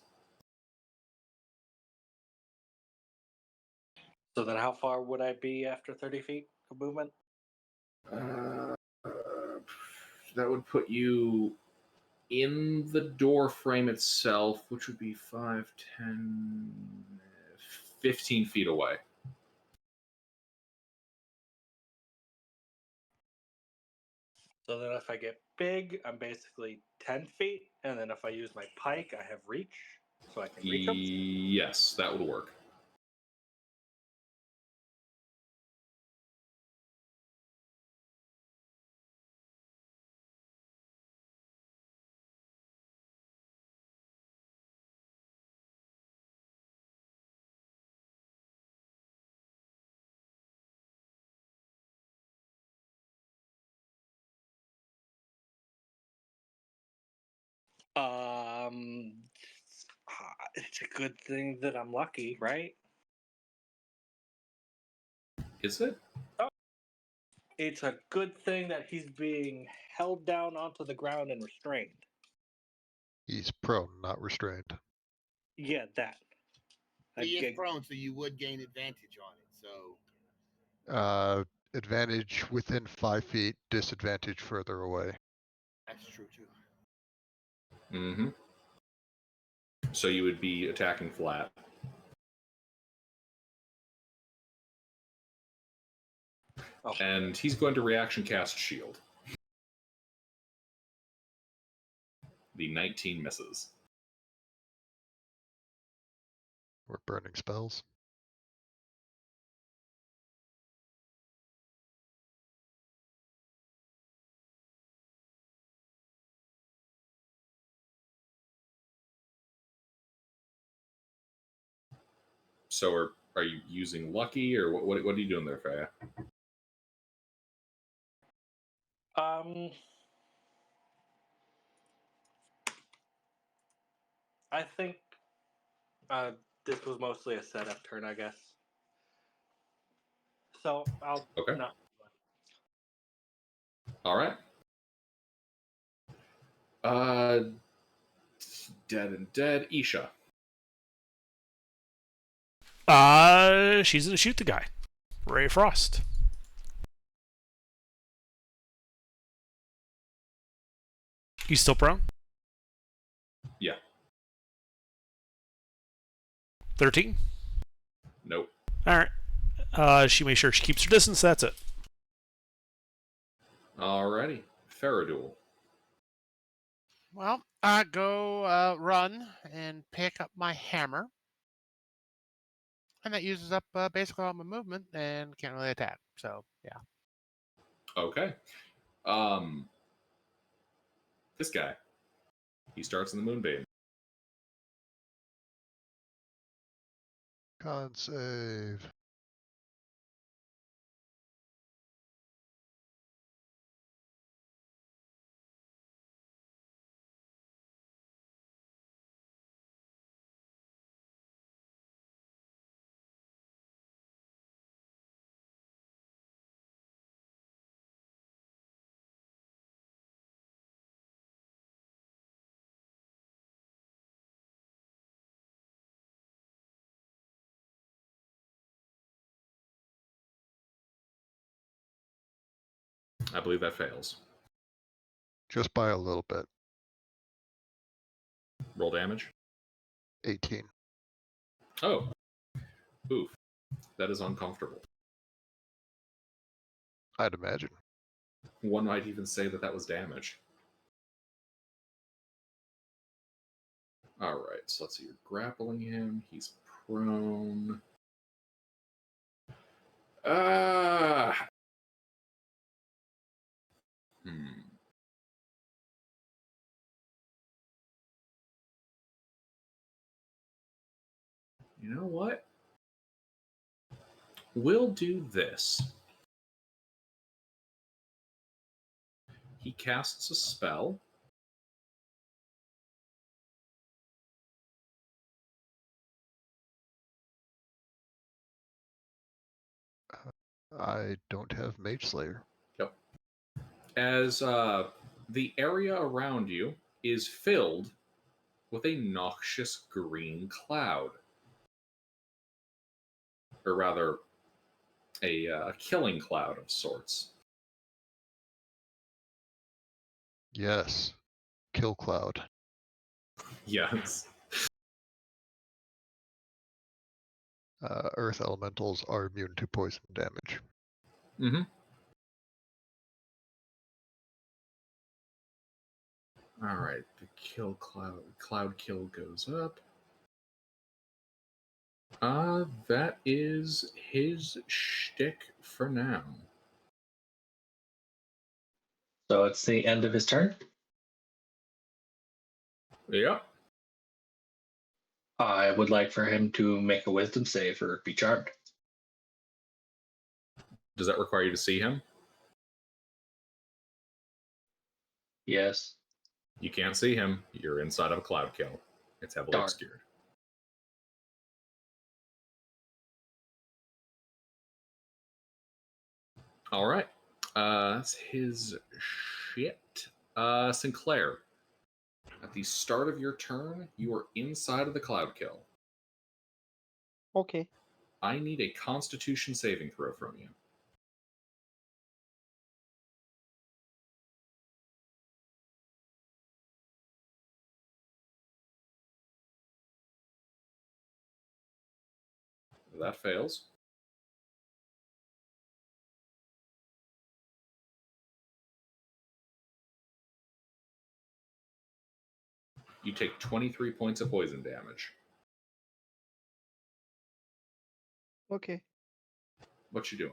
So then how far would I be after 30 feet of movement? That would put you in the door frame itself, which would be 5, 10, 15 feet away. So then if I get big, I'm basically 10 feet, and then if I use my pike, I have reach, so I can reach them? Yes, that would work. It's a good thing that I'm lucky, right? Is it? It's a good thing that he's being held down onto the ground and restrained. He's prone, not restrained. Yeah, that. He is prone, so you would gain advantage on it. So Advantage within 5 feet, disadvantage further away. that's true too. Mm-hmm. So you would be attacking flat. Oh. And he's going to reaction cast shield. The 19 misses. We're burning spells. So are you using lucky, or what are you doing there, Freya? I think this was mostly a setup turn, I guess. So I'll Okay. not. All right. Dead. Isha. She's gonna shoot the guy. Ray Frost. You still prone? Yeah. 13? Nope. Alright. She makes sure she keeps her distance, that's it. Alrighty. Faraduel. Well, I go run and pick up my hammer. And that uses up basically all my movement and can't really attack. So, yeah. Okay. This guy. He starts in the moonbeam. Con save. I believe that fails. Just by a little bit. Roll damage. 18. Oh. Oof. That is uncomfortable. I'd imagine. One might even say that that was damage. Alright, so let's see. You're grappling him. He's prone. Hmm. You know what? We'll do this. He casts a spell. I don't have Mage Slayer. Yep. As the area around you is filled with a noxious green cloud. Or rather, a killing cloud of sorts. Yes. Kill Cloud. Yes. Earth elementals are immune to poison damage. Mm-hmm. Alright, the kill cloud kill goes up. That is his shtick for now. So it's the end of his turn. Yep. I would like for him to make a wisdom save or be charmed. Does that require you to see him? Yes. You can't see him. You're inside of a cloud kill. It's heavily Darn. obscured. All right. That's his shit. Sinclair, at the start of your turn, you are inside of the cloud kill. Okay. I need a Constitution saving throw from you. That fails. You take 23 points of poison damage. Okay. What you doing?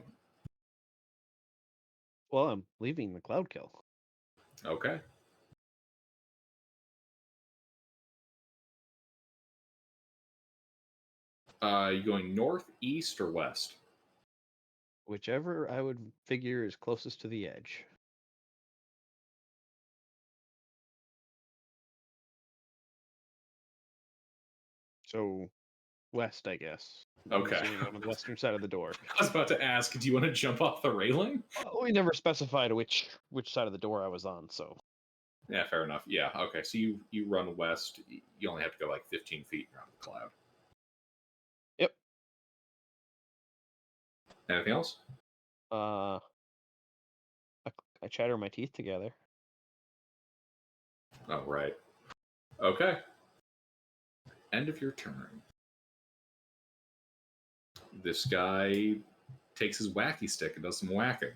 Well, I'm leaving the cloud kill. Okay. You going north, east, or west? Whichever I would figure is closest to the edge. So, west, I guess. I'm Okay. assuming on the western side of the door. I was about to ask, do you want to jump off the railing? We never specified which side of the door I was on, so. Yeah, fair enough. Yeah, okay. So you run west. You only have to go like 15 feet around the cloud. Yep. Anything else? I chatter my teeth together. Oh, right. Okay. End of your turn. This guy takes his wacky stick and does some whacking.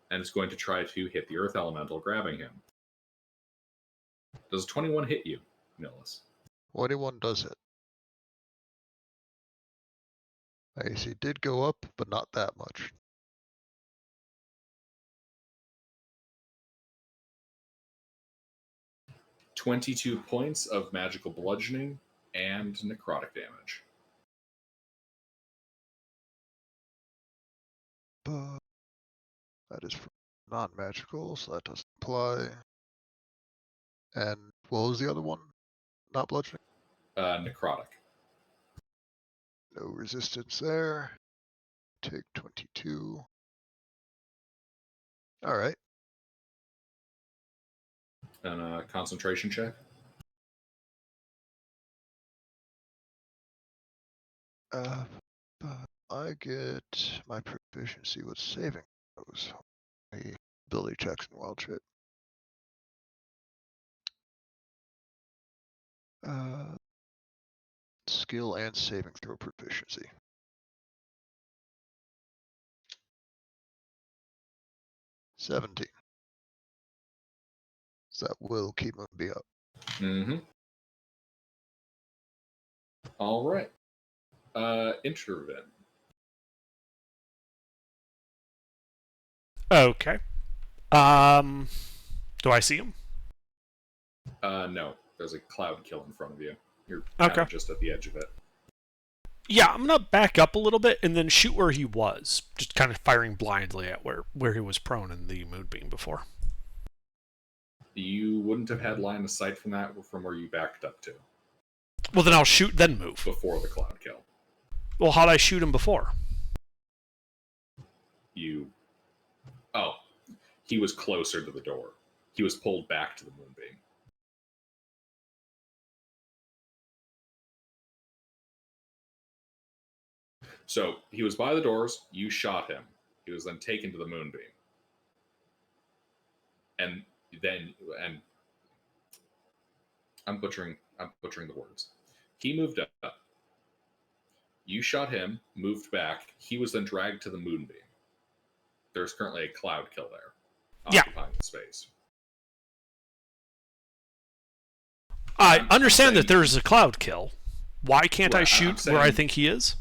And is going to try to hit the Earth Elemental, grabbing him. Does 21 hit you, Nillis? 21 does hit. AC did go up, but not that much. $22 points of magical bludgeoning and necrotic damage. But that is non-magical, so that doesn't apply. And what was the other one? Not bludgeoning? Necrotic. No resistance there. Take 22. Alright. And a concentration check. But I get my proficiency with saving throws. ability checks and wild shape. Skill and saving throw proficiency. $17. So that will keep Moonbeam up. Mm-hmm. All right. Intervene. Okay. Do I see him? No. There's a cloud kill in front of you. You're kind of just at the edge of it. Yeah, I'm gonna back up a little bit and then shoot where he was, just kind of firing blindly at where he was prone in the moonbeam before. You wouldn't have had line of sight from where you backed up to. Well, then I'll shoot, then move. Before the cloud kill. Well, how'd I shoot him before? Oh, he was closer to the door. He was pulled back to the moonbeam. So he was by the doors. You shot him. He was then taken to the moonbeam. And I'm butchering the words. He moved up. You shot him, moved back. He was then dragged to the moonbeam. There's currently a cloud kill there, occupying the space. I understand that there's a cloud kill. Why can't I shoot where I think he is?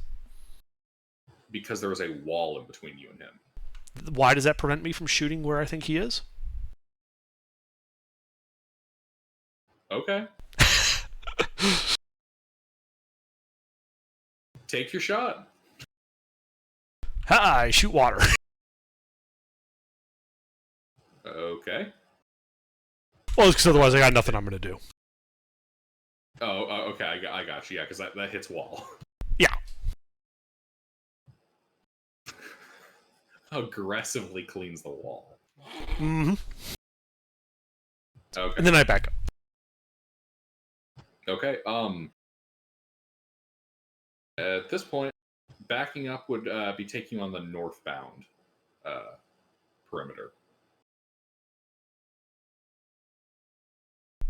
Because there was a wall in between you and him. Why does that prevent me from shooting where I think he is? Okay. Take your shot. Ha! I shoot water. Okay. Well, because otherwise I got nothing I'm going to do. Oh, okay. I got you. Yeah, because that hits wall. Yeah. Aggressively cleans the wall. Mm-hmm. Okay. And then I back up. Okay. At this point, backing up would be taking you on the northbound perimeter.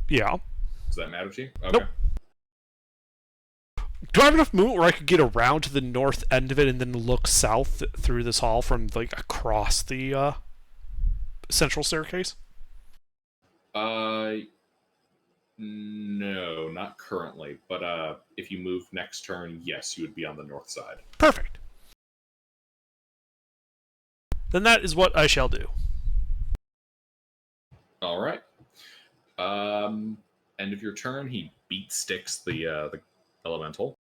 Yeah. Does that matter to you? Okay. Nope. Do I have enough movement where I could get around to the north end of it and then look south through this hall from like across the central staircase? No, not currently. But if you move next turn, yes, you would be on the north side. Perfect. Then that is what I shall do. All right. End of your turn, he beat sticks the elemental.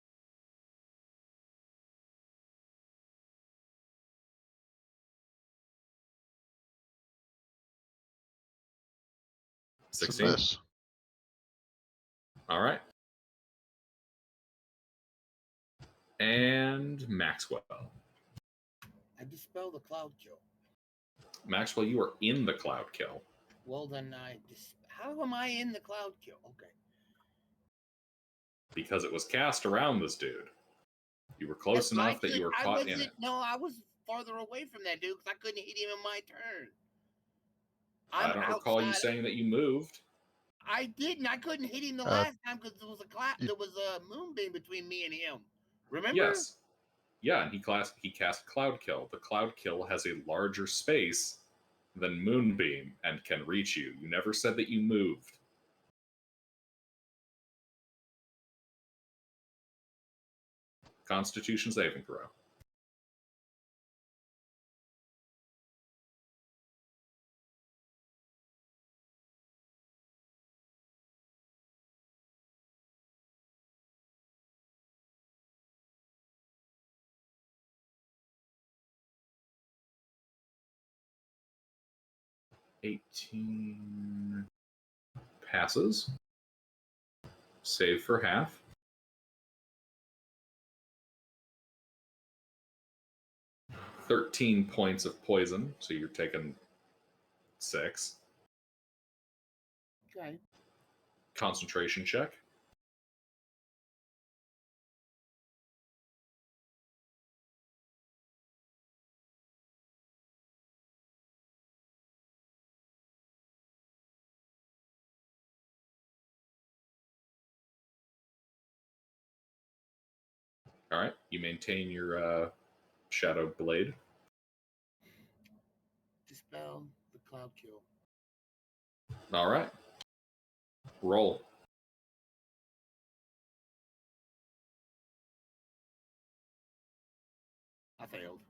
It's a 16. miss. All right. And Maxwell. I dispel the cloud kill. Maxwell, you are in the cloud kill. Well, then how am I in the cloud kill? Okay. Because it was cast around this dude. You were close enough that you were caught in it. No, I was farther away from that dude because I couldn't hit him in my turn. I don't recall you saying that you moved. I didn't. I couldn't hit him the last time because there was a moonbeam between me and him. Remember? Yes. Yeah, and he cast Cloud Kill. The Cloud Kill has a larger space than Moonbeam and can reach you. You never said that you moved. Constitution saving throw. $18 passes. Save for half. $13 points of poison, so you're taking 6. Okay. Concentration check. All right. You maintain your shadow blade. Dispel the cloud kill. All right. Roll. I failed.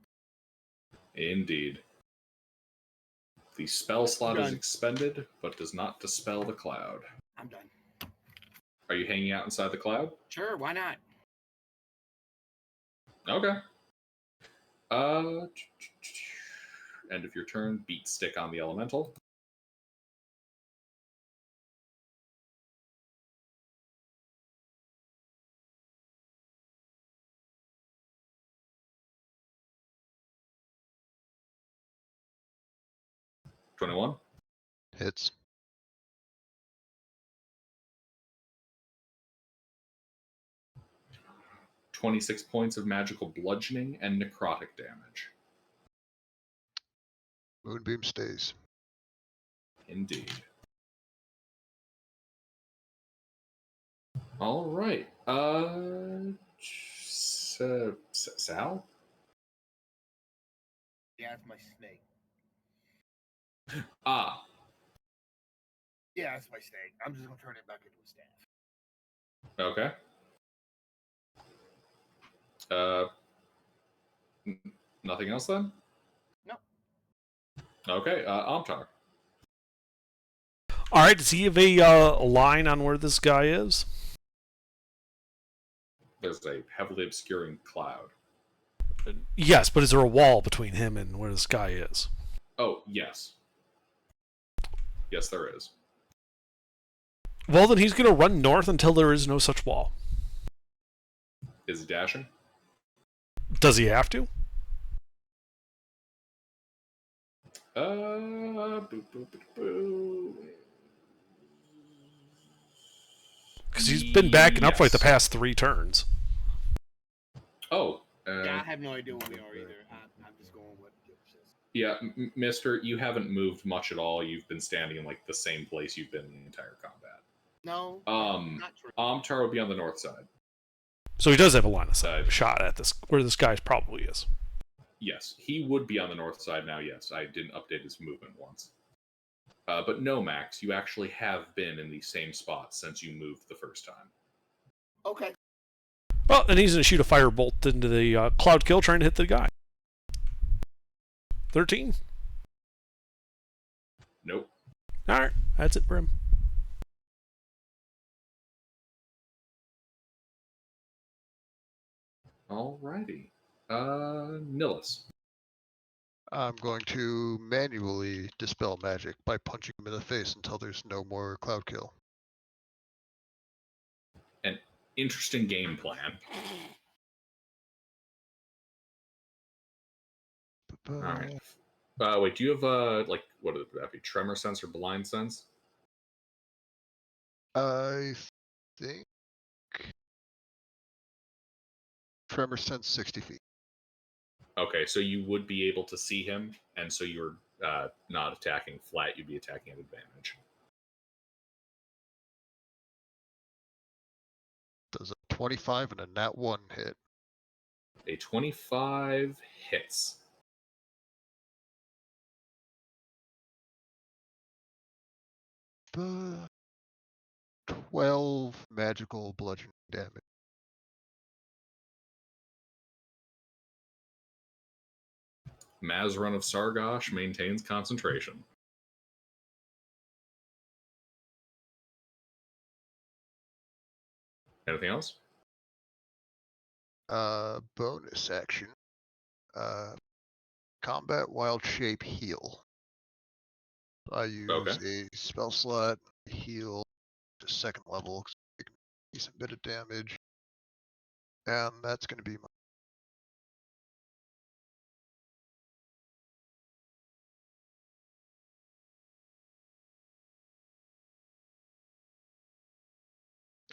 Indeed. The spell slot is Done. expended, but does not dispel the cloud. I'm done. Are you hanging out inside the cloud? Sure, why not? Okay. End of your turn. Beat stick on the elemental. $21. Hits. $26 points of magical bludgeoning and necrotic damage. Moonbeam stays. Indeed. All right. Sal? Yeah, it's my snake. Ah. Yeah, it's my snake. I'm just gonna turn it back into a staff. Okay. Nothing else then? No. Okay, Amtar. All right, does he have a line on where this guy is? There's a heavily obscuring cloud. Yes, but is there a wall between him and where this guy is? Oh, yes. Yes, there is. Well, then he's going to run north until there is no such wall. Is he dashing? Does he have to? Because he's been backing up for like the past 3 turns. Oh. Yeah, I have no idea where we are either. I'm just going with what Gil says. Yeah, Mister, you haven't moved much at all. You've been standing in like the same place you've been the entire combat. No. Not true. Amtar would be on the north side. So he does have a line of sight, a shot at this where this guy probably is. Yes, he would be on the north side now. Yes, I didn't update his movement once. But no, Max, you actually have been in the same spot since you moved the first time. Okay. Well, and he's going to shoot a firebolt into the cloud kill, trying to hit the guy. 13. Nope. All right, that's it for him. Alrighty. Nillis. I'm going to manually dispel magic by punching him in the face until there's no more cloud kill. An interesting game plan. Alright. Wait, do you have, like, what would that be? Tremor sense or blind sense? I think Tremor sense 60 feet. Okay, so you would be able to see him, and so you're not attacking flat, you'd be attacking at advantage. Does a 25 and a nat 1 hit? A 25 hits. The 12 magical bludgeoning damage. Mazrun of Sargosh maintains concentration. Anything else? Bonus action. Combat wild shape heal. I use a spell slot, heal to 2nd level, take a decent bit of damage. And that's going to be my...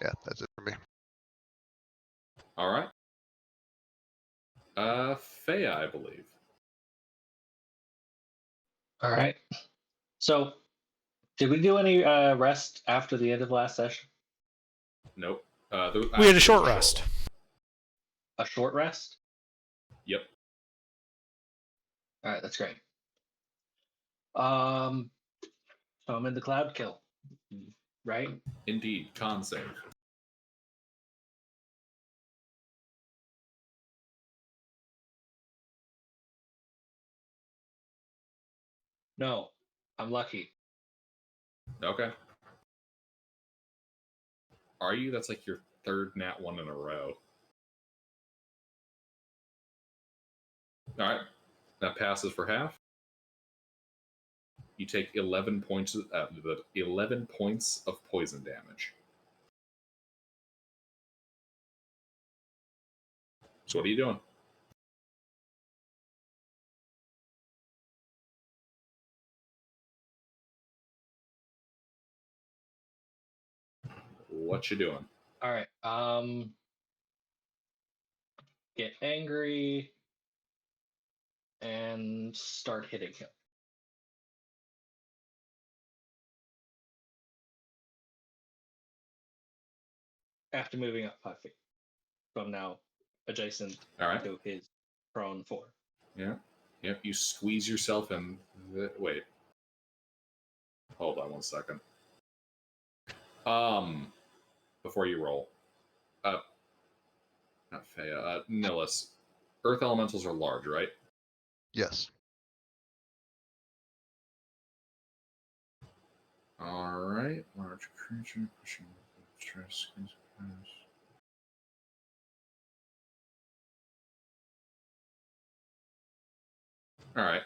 Yeah, that's it for me. Alright. Fea, I believe. Alright. So, did we do any rest after the end of last session? Nope. We had a short rest. A short rest? Yep. All right, that's great. So I'm in the cloud kill, right? Indeed. Con save. No, I'm lucky. Okay. Are you? That's like your third nat 1 in a row. All right. That passes for half. You take 11 points. 11 points of poison damage. So what are you doing? What you doing? All right. Get angry and start hitting him. After moving up 5 feet. So I'm now adjacent to his prone 4. Yeah. Yep. You squeeze yourself in. Wait. Hold on 1 second. Before you roll. Not Fea. Nillis. Earth elementals are large, right? Yes. Alright. Large creature. Pushing. Alright.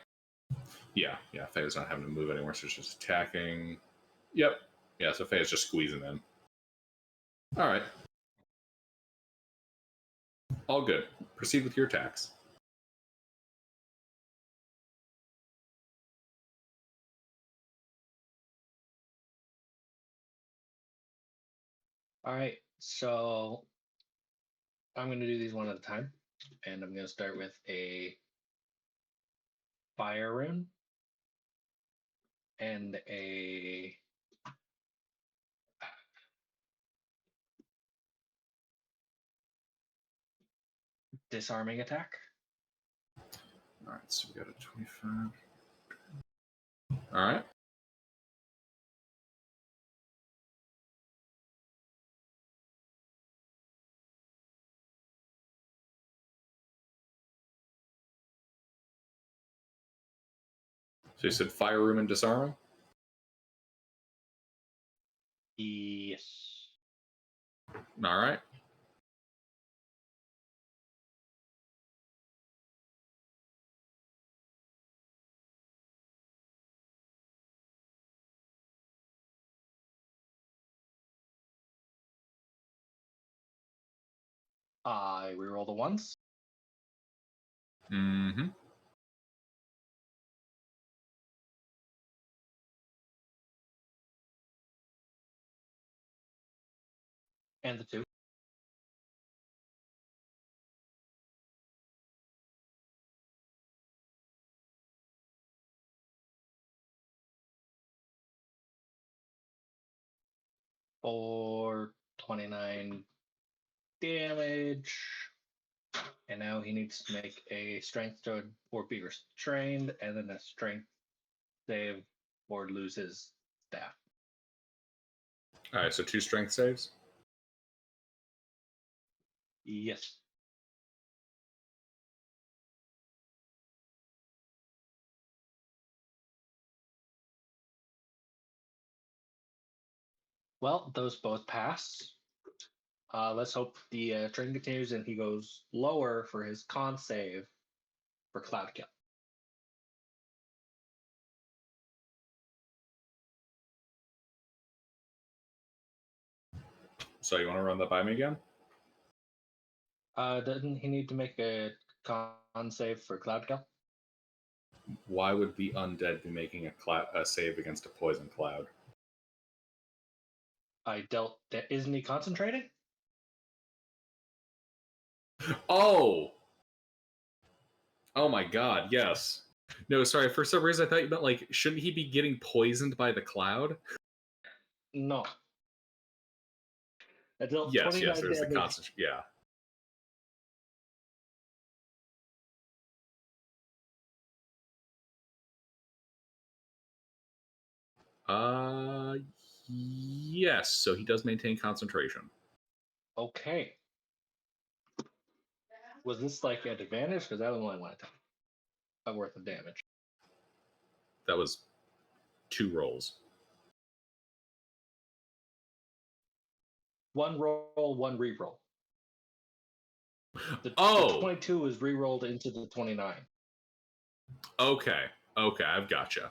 Yeah. Fea's not having to move anywhere, so it's just attacking. Yep. Yeah, so Fea's just squeezing in. Alright. All good. Proceed with your attacks. All right, so I'm going to do these one at a time, and I'm going to start with a fire rune and a disarming attack. All right, so we got a 25. All right. So you said fire room and disarming? Yes. All right. I reroll the ones. Mm-hmm. And the 2. For 29 damage. And now he needs to make a strength to or be restrained, and then a strength save or lose his staff. All right, so 2 strength saves? Yes. Well, those both pass. Let's hope the trend continues and he goes lower for his con save for Cloud Kill. So you want to run that by me again? Doesn't he need to make a con save for Cloud Kill? Why would the undead be making a save against a poison cloud? Isn't he concentrating? Oh! Oh my god, yes. No, sorry, for some reason I thought you meant, like, shouldn't he be getting poisoned by the cloud? No. I dealt Yes, 29 there's damage. the concentration. Yeah. Yes. So he does maintain concentration. Okay. Was this like at advantage? Because that was only one attack. Worth of damage. That was 2 rolls. One roll, one reroll. The 22 is rerolled into the 29. Okay, I've gotcha.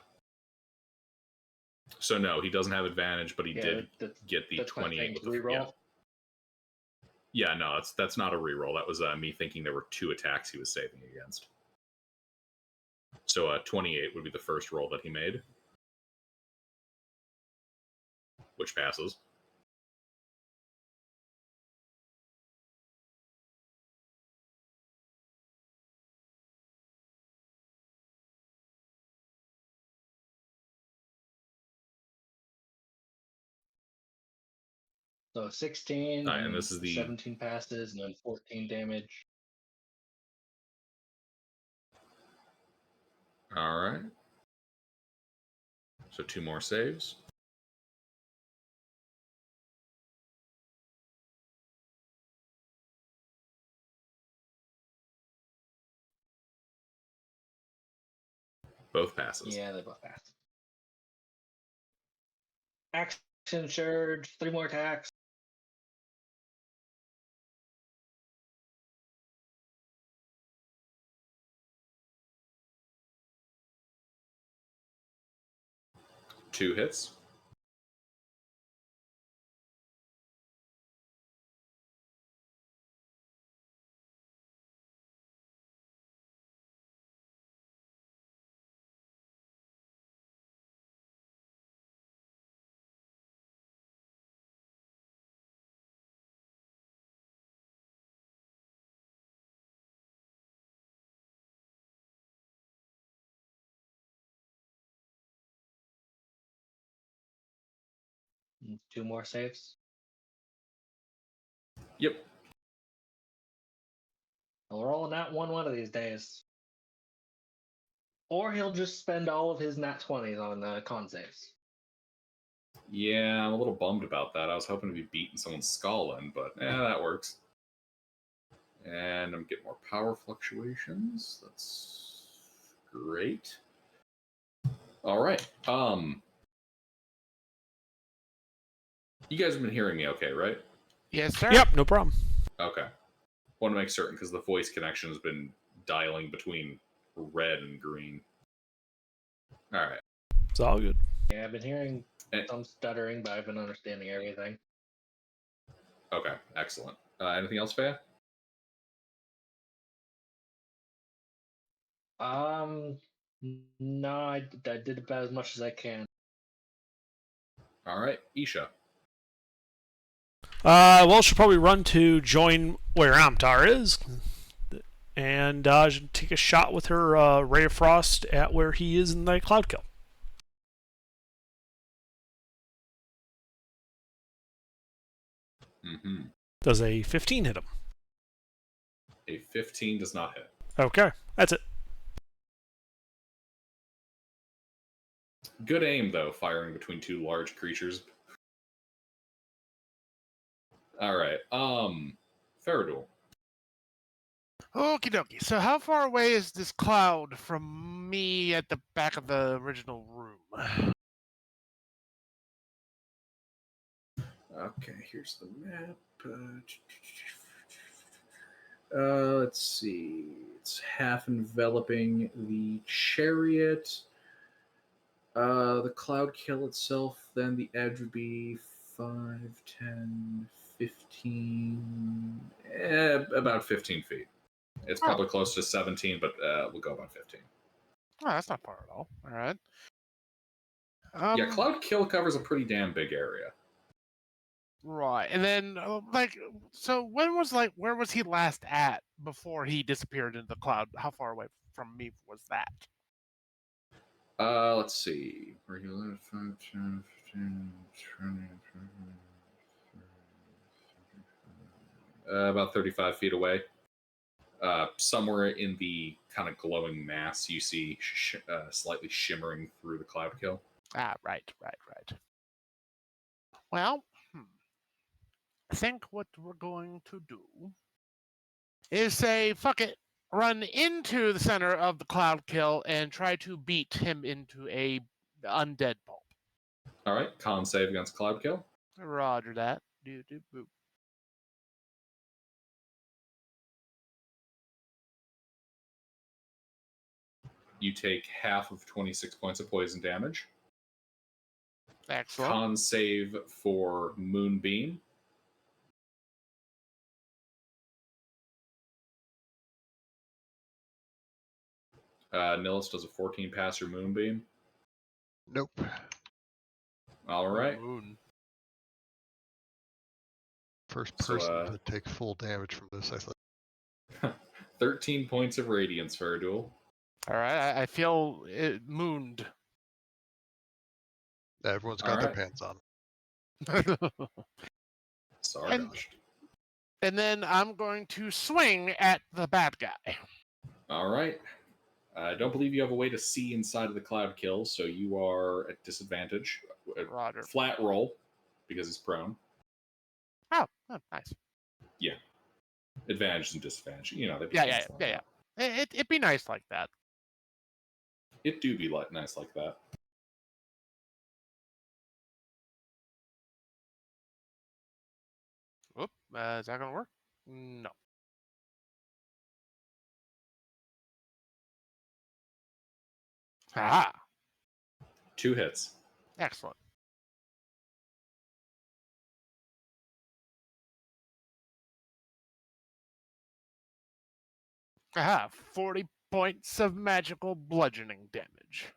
So no, he doesn't have advantage, but he did get the 28 with the reroll. Yeah, no, that's not a reroll. That was me thinking there were 2 attacks he was saving against. So 28 would be the first roll that he made, which passes. So 16, and this is the 17 passes, and then 14 damage. All right. So 2 more saves. Both passes. Yeah, they both pass. Action surge, 3 more attacks. Two hits. And 2 more saves. Yep. I'll roll a nat 1 of these days. Or he'll just spend all of his nat 20s on con saves. Yeah, I'm a little bummed about that. I was hoping to be beating someone's skull in, but that works. And I'm getting more power fluctuations. That's great. All right. You guys have been hearing me okay, right? Yes, sir. Yep, no problem. Okay. Want to make certain because the voice connection has been dialing between red and green. All right. It's all good. Yeah, I've been hearing some stuttering, but I've been understanding everything. Okay, excellent. Anything else, Faye? No, I did about as much as I can. All right, Isha. Well, she'll probably run to join where Amtar is, and take a shot with her Ray of Frost at where he is in the Cloud Kill. Mm-hmm. Does a 15 hit him? A 15 does not hit. Okay, that's it. Good aim, though, firing between 2 large creatures. All right, Faradul. Okie dokie. So how far away is this cloud from me at the back of the original room? Okay, here's the map. Let's see. It's half enveloping the chariot. The cloud kill itself, then the edge would be 5, 10, 15, about 15 feet. It's probably close to 17, but we'll go about 15. Oh, that's not far at all. All right. Yeah, cloud kill covers a pretty damn big area. Right, and then so where was he last at before he disappeared into the cloud? How far away from me was that? Let's see. Where you live, 5, 10, 15, 20, about 35 feet away. Somewhere in the kind of glowing mass you see slightly shimmering through the cloud kill. Right. Well, I think what we're going to do is say, fuck it, run into the center of the cloud kill and try to beat him into a undead pulp. All right, con save against cloud kill. Roger that. Boop. You take half of 26 points of poison damage. Excellent. Con save for Moonbeam. Nillis does a 14 pass your Moonbeam. Nope. All right. Moon. First person to take full damage from this, I think. 13 points of radiance for a duel. All right, I feel mooned. Everyone's got their pants on. Sorry. And then I'm going to swing at the bad guy. All right. I don't believe you have a way to see inside of the cloud kill, so you are at disadvantage. Roger. Flat roll, because he's prone. Oh, nice. Yeah. Advantage and disadvantage. You know, Yeah. It'd be nice like that. It do be nice like that. Oop, is that going to work? No. Aha! 2 hits. Excellent. Aha! 40 points of magical bludgeoning damage.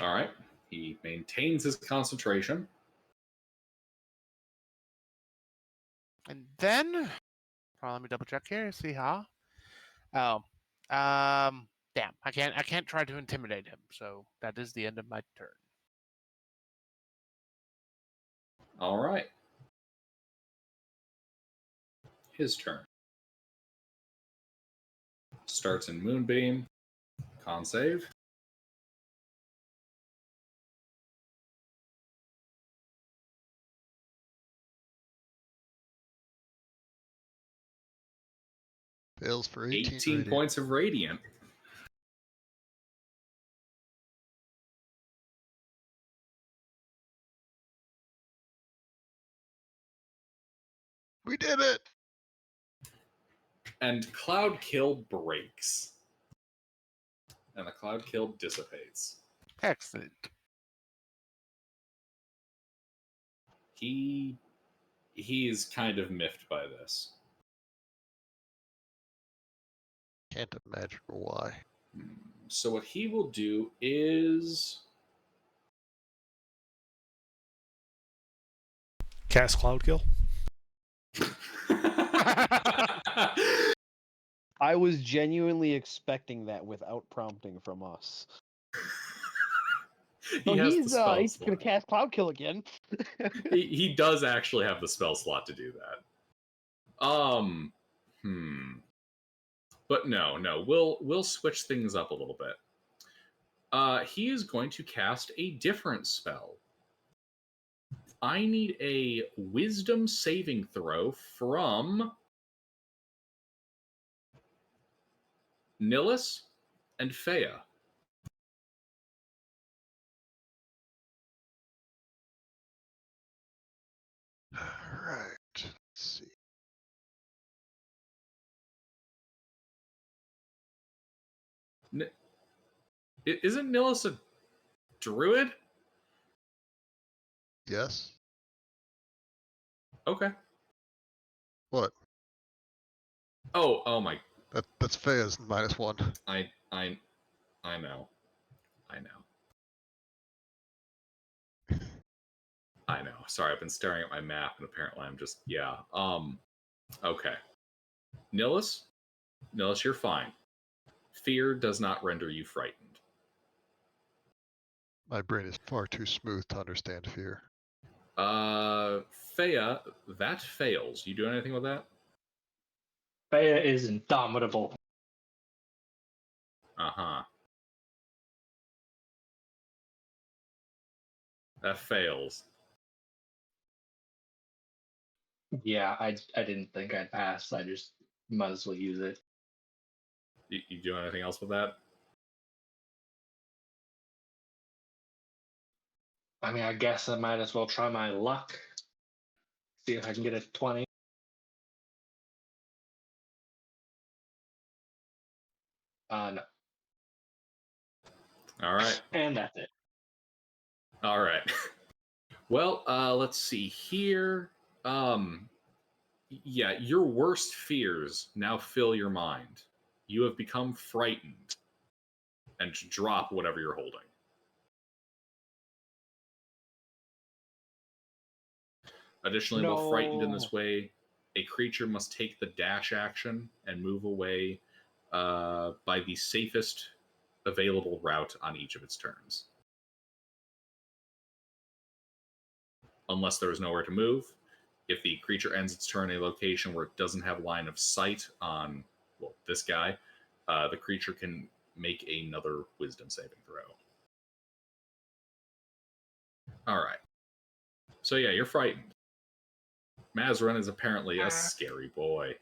All right. He maintains his concentration. And then, let me double check here. See how? Oh, damn! I can't try to intimidate him. So that is the end of my turn. All right. His turn. Starts in Moonbeam. Con save. Fails for 18 points of radiant. We did it! And Cloud Kill breaks. And the Cloud Kill dissipates. Excellent. He is kind of miffed by this. Can't imagine why. So what he will do is cast Cloud Kill. I was genuinely expecting that without prompting from us. He's gonna cast Cloud Kill again. he does actually have the spell slot to do that. But no, we'll switch things up a little bit. He is going to cast a different spell. I need a Wisdom saving throw from Nillis and Fea. Alright, let's see. Isn't Nillis a druid? Yes. Okay. What? Oh my. That's Fea's -1. I know. I know. Sorry, I've been staring at my map and apparently I'm just okay. Nillis, Nillis, you're fine. Fear does not render you frightened. My brain is far too smooth to understand fear. Fea, that fails. You doing anything with that? Fea is indomitable. Uh-huh. That fails. Yeah, I didn't think I'd pass. I just might as well use it. You doing anything else with that? I mean, I guess I might as well try my luck. See if I can get a 20. No. All right. And that's it. All right. Well, let's see here. Yeah, your worst fears now fill your mind. You have become frightened and drop whatever you're holding. Additionally, while frightened in this way, a creature must take the dash action and move away by the safest available route on each of its turns. Unless there is nowhere to move, if the creature ends its turn in a location where it doesn't have line of sight on, well, this guy, the creature can make another wisdom saving throw. All right. So yeah, you're frightened. Mazrun is apparently a scary boy.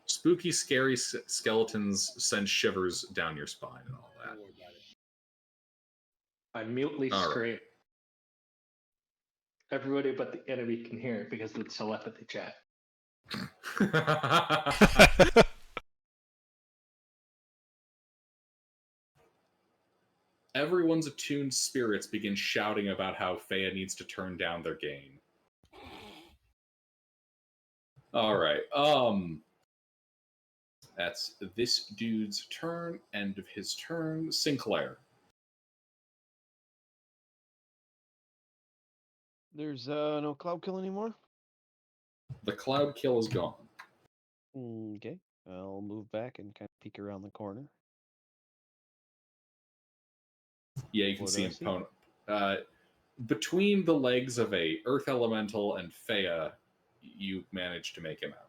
Spooky, scary skeletons send shivers down your spine and all that. I mutely All scream. right. Everybody but the enemy can hear it because of the telepathy chat. Everyone's attuned spirits begin shouting about how Fea needs to turn down their gain. All right. That's this dude's turn. End of his turn. Sinclair. There's no cloud kill anymore? The cloud kill is gone. Okay. I'll move back and kind of peek around the corner. Yeah, you can see an opponent. Between the legs of a Earth Elemental and Fea, you managed to make him out.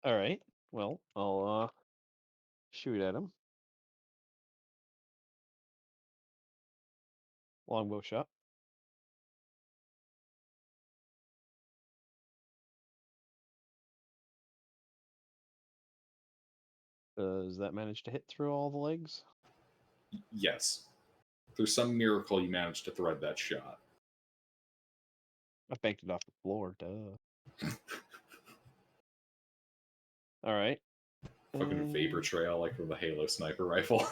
All right. Well, I'll shoot at him. Longbow shot. Does that manage to hit through all the legs? Yes. Through some miracle, you managed to thread that shot. I banked it off the floor, duh. All right. Fucking vapor trail like with a Halo sniper rifle.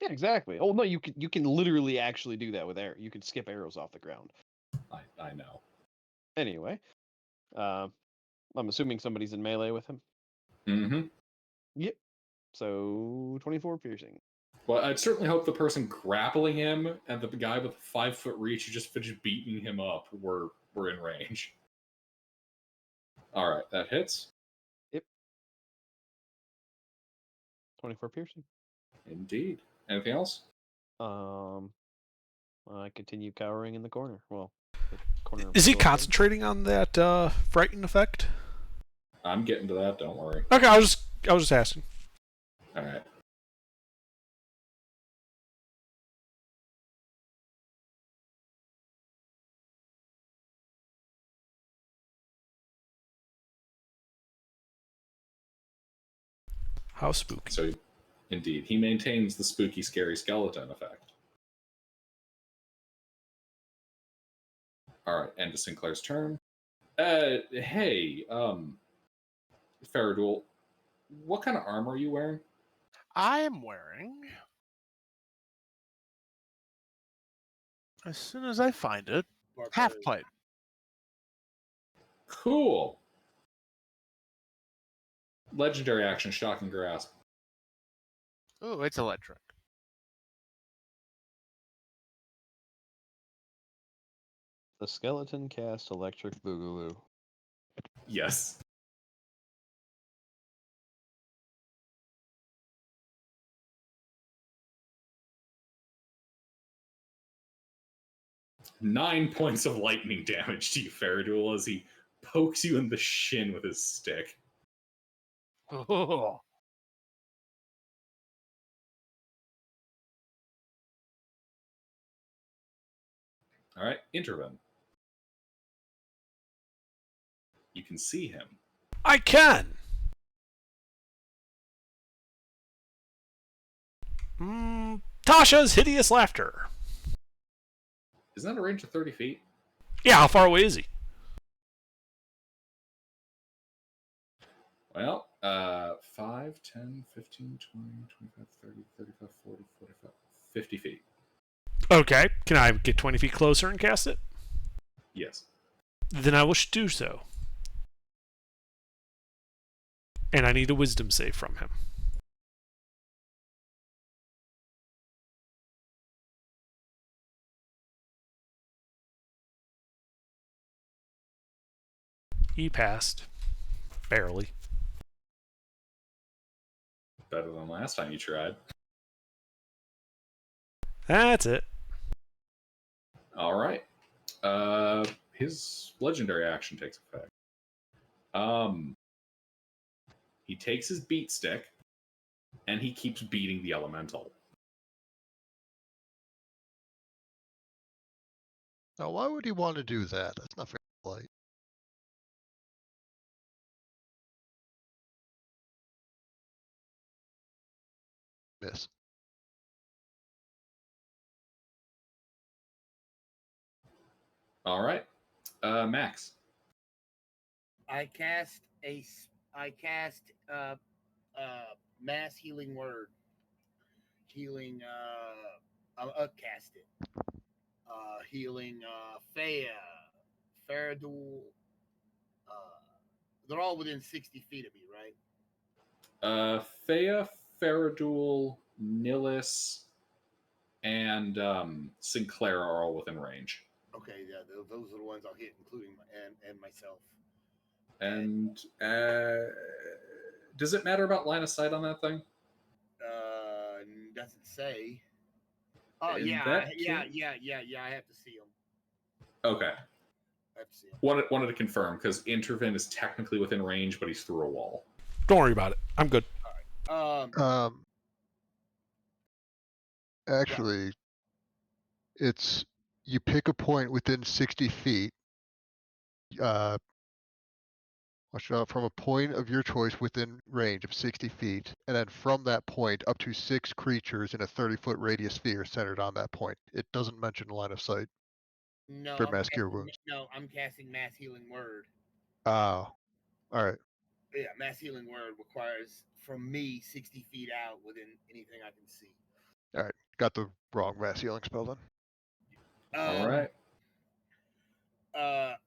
Yeah, exactly. Oh no, you can literally actually do that with air. You can skip arrows off the ground. I know. Anyway, I'm assuming somebody's in melee with him. Mm-hmm. Yep. So 24 piercing. Well, I'd certainly hope the person grappling him and the guy with 5-foot reach who just finished beating him up were in range. All right, that hits. Yep. 24 piercing. Indeed. Anything else? I continue cowering in the corner. Well, the corner. Is he concentrating on that frightened effect? I'm getting to that. Don't worry. Okay, I was just asking. All right. How spooky. So, indeed, he maintains the spooky, scary skeleton effect. All right, end of Sinclair's turn. Hey, Faradul, what kind of armor are you wearing? I am wearing, as soon as I find it, half plate. Cool. Legendary action, Shocking Grasp. Ooh, it's electric. The skeleton cast electric boogaloo. Yes. 9 points of lightning damage to you, Faradul, as he pokes you in the shin with his stick. Oh. All right, Intervin. You can see him. I can. Tasha's hideous laughter. Isn't that a range of 30 feet? Yeah, how far away is he? Well, 5, 10, 15, 20, 25, 30, 35, 40, 45, 50 feet. Okay, can I get 20 feet closer and cast it? Yes. Then I will do so. And I need a wisdom save from him. He passed. Barely. Better than last time you tried. That's it. All right. His legendary action takes effect. He takes his beat stick, and he keeps beating the elemental. Now, why would he want to do that? That's not very polite. Miss. All right. Max. I cast mass healing word. Healing I'll upcast it. Healing Faya, Faradul. They're all within 60 feet of me, right? Thea, Faradul, Nillis, and Sinclair are all within range. Okay, yeah, those are the ones I'll hit, including and myself. And does it matter about line of sight on that thing? Doesn't say. Oh In yeah, that yeah. case- I have to see them. Okay. I have to see them. Wanted to confirm because Intervin is technically within range, but he's through a wall. Don't worry about it. I'm good. All right. Actually, it's you pick a point within 60 feet. Watch out from a point of your choice within range of 60 feet, and then from that point up to 6 creatures in a 30-foot radius sphere centered on that point. It doesn't mention line of sight No, for mass cure wounds. No, I'm casting mass healing word. Oh, all right. Yeah, mass healing word requires from me 60 feet out within anything I can see. All right, got the wrong mass healing spell then. All right.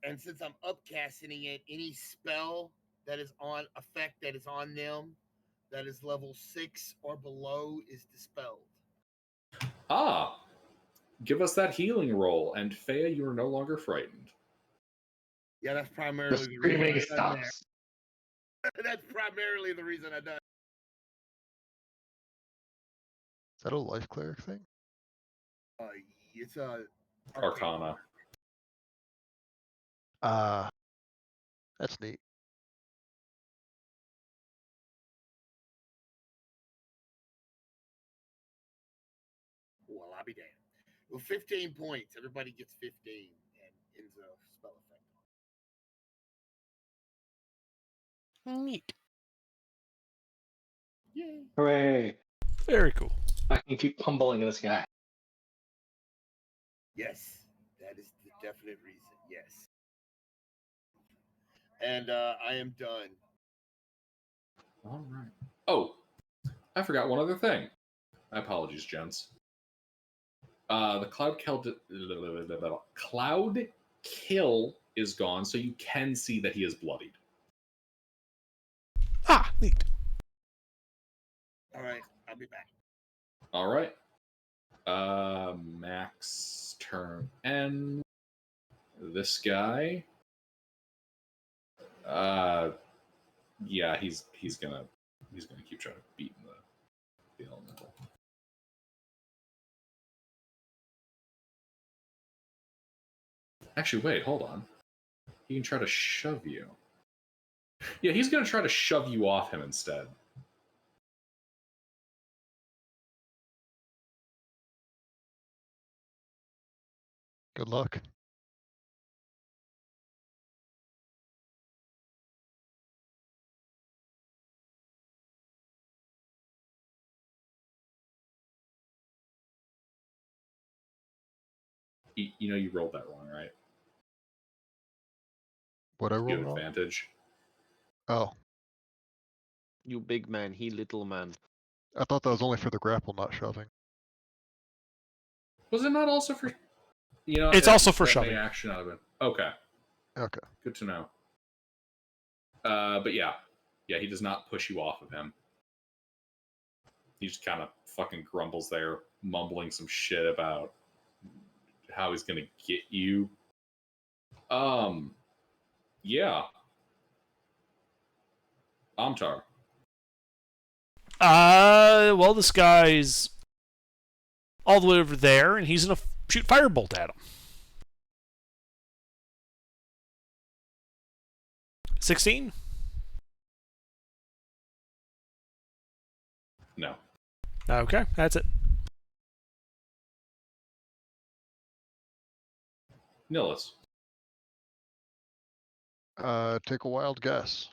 And since I'm upcasting it, any spell that is on effect that is on them that is level 6 or below is dispelled. Ah, give us that healing roll, and Fea, you are no longer frightened. Yeah, that's The primarily the screaming reason I done stops. that. That's primarily the reason I done. Is that a life cleric thing? It's a Arcana. That's neat. Well, I'll be damned. Well, 15 points. Everybody gets 15 and ends a spell effect. Neat. Yay. Hooray! Very cool. I can keep pummeling this guy. Yes, that is the definite reason. Yes. And I am done. All right. Oh, I forgot one other thing. My apologies, gents. The cloud kill is gone, so you can see that he is bloodied. Ah, neat. All right, I'll be back. All right. Max turn end. This guy. Yeah, he's gonna keep trying to beat the elemental. Actually, wait, hold on. He can try to shove you. Yeah, he's going to try to shove you off him instead. Good luck. You know you rolled that wrong, right? What I You roll have wrong? advantage. Oh, You big man, he little man. I thought that was only for the grapple, not shoving. Was it not also for... You know, It's also for that shoving. may actually not have been. Okay. Okay. Good to know. But yeah. Yeah, he does not push you off of him. He just kind of fucking grumbles there, mumbling some shit about how he's going to get you. Yeah. Amtar. Well, this guy's all the way over there, and he's gonna shoot firebolt at him. 16? No. Okay, that's it. Nillis. Take a wild guess.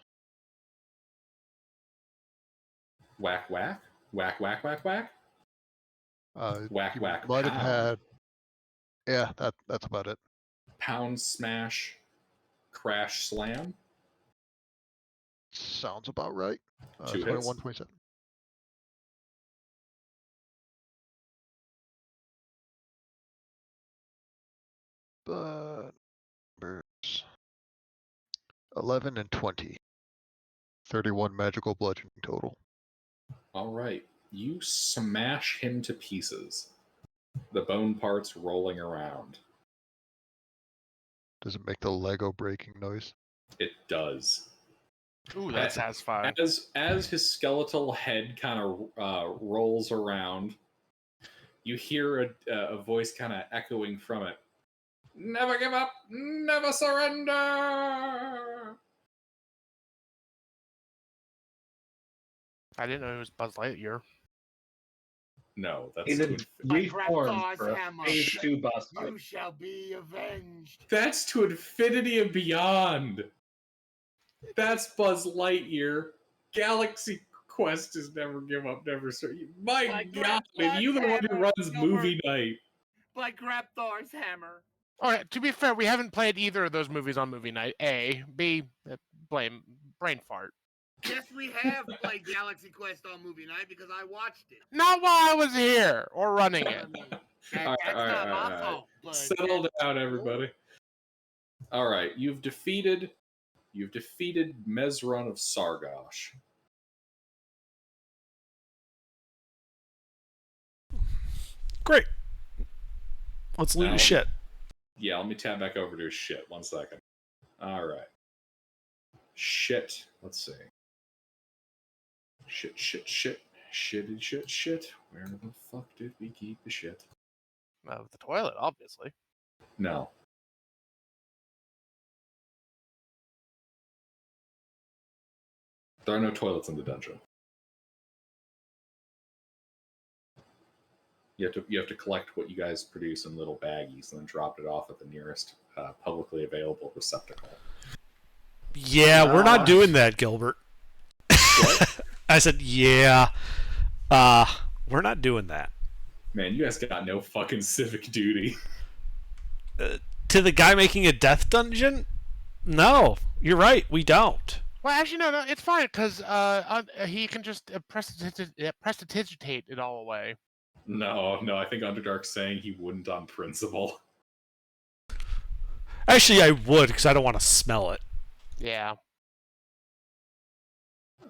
Whack, whack. Whack, whack, whack, whack. Whack, You whack, might have pound. had. Yeah, that's about it. Pound, smash, crash, slam. Sounds about right. 2 hits. 21, 27. But numbers 11 and 20. 31 magical bludgeoning total. All right. You smash him to pieces. The bone parts rolling around. Does it make the Lego breaking noise? It does. Ooh, that's satisfying. As his skeletal head kind of rolls around, you hear a voice kind of echoing from it. Never give up, never surrender. I didn't know it was Buzz Lightyear. No, that's He's to reformed for a hammer. phase 2 boss fight. You shall be avenged. That's to infinity and beyond. That's Buzz Lightyear. Galaxy Quest is never give up, never surrender. My God, and you the one who runs movie night. Like Grabthar's hammer. All right. To be fair, we haven't played either of those movies on movie night. A, B, blame brain fart. Yes, we have played Galaxy Quest on movie night because I watched it. Not while I was here or running it. That's not my fault. But settle down, everybody. All right, you've defeated Mezrun of Sargosh. Great. Let's loot his shit. Yeah, let me tap back over to his shit. 1 second. All right. Shit. Let's see. Shit. Shitty shit. Where the fuck did we keep the shit? The toilet, obviously. No. There are no toilets in the dungeon. You have to collect what you guys produce in little baggies and then drop it off at the nearest publicly available receptacle. Yeah, we're not doing that, Gilbert. What? I said, yeah. We're not doing that. Man, you guys got no fucking civic duty. To the guy making a death dungeon? No, you're right. We don't. Well, actually, no, it's fine because he can just prestidigitate it all away. No, I think Underdark's saying he wouldn't on principle. Actually, I would because I don't want to smell it. Yeah.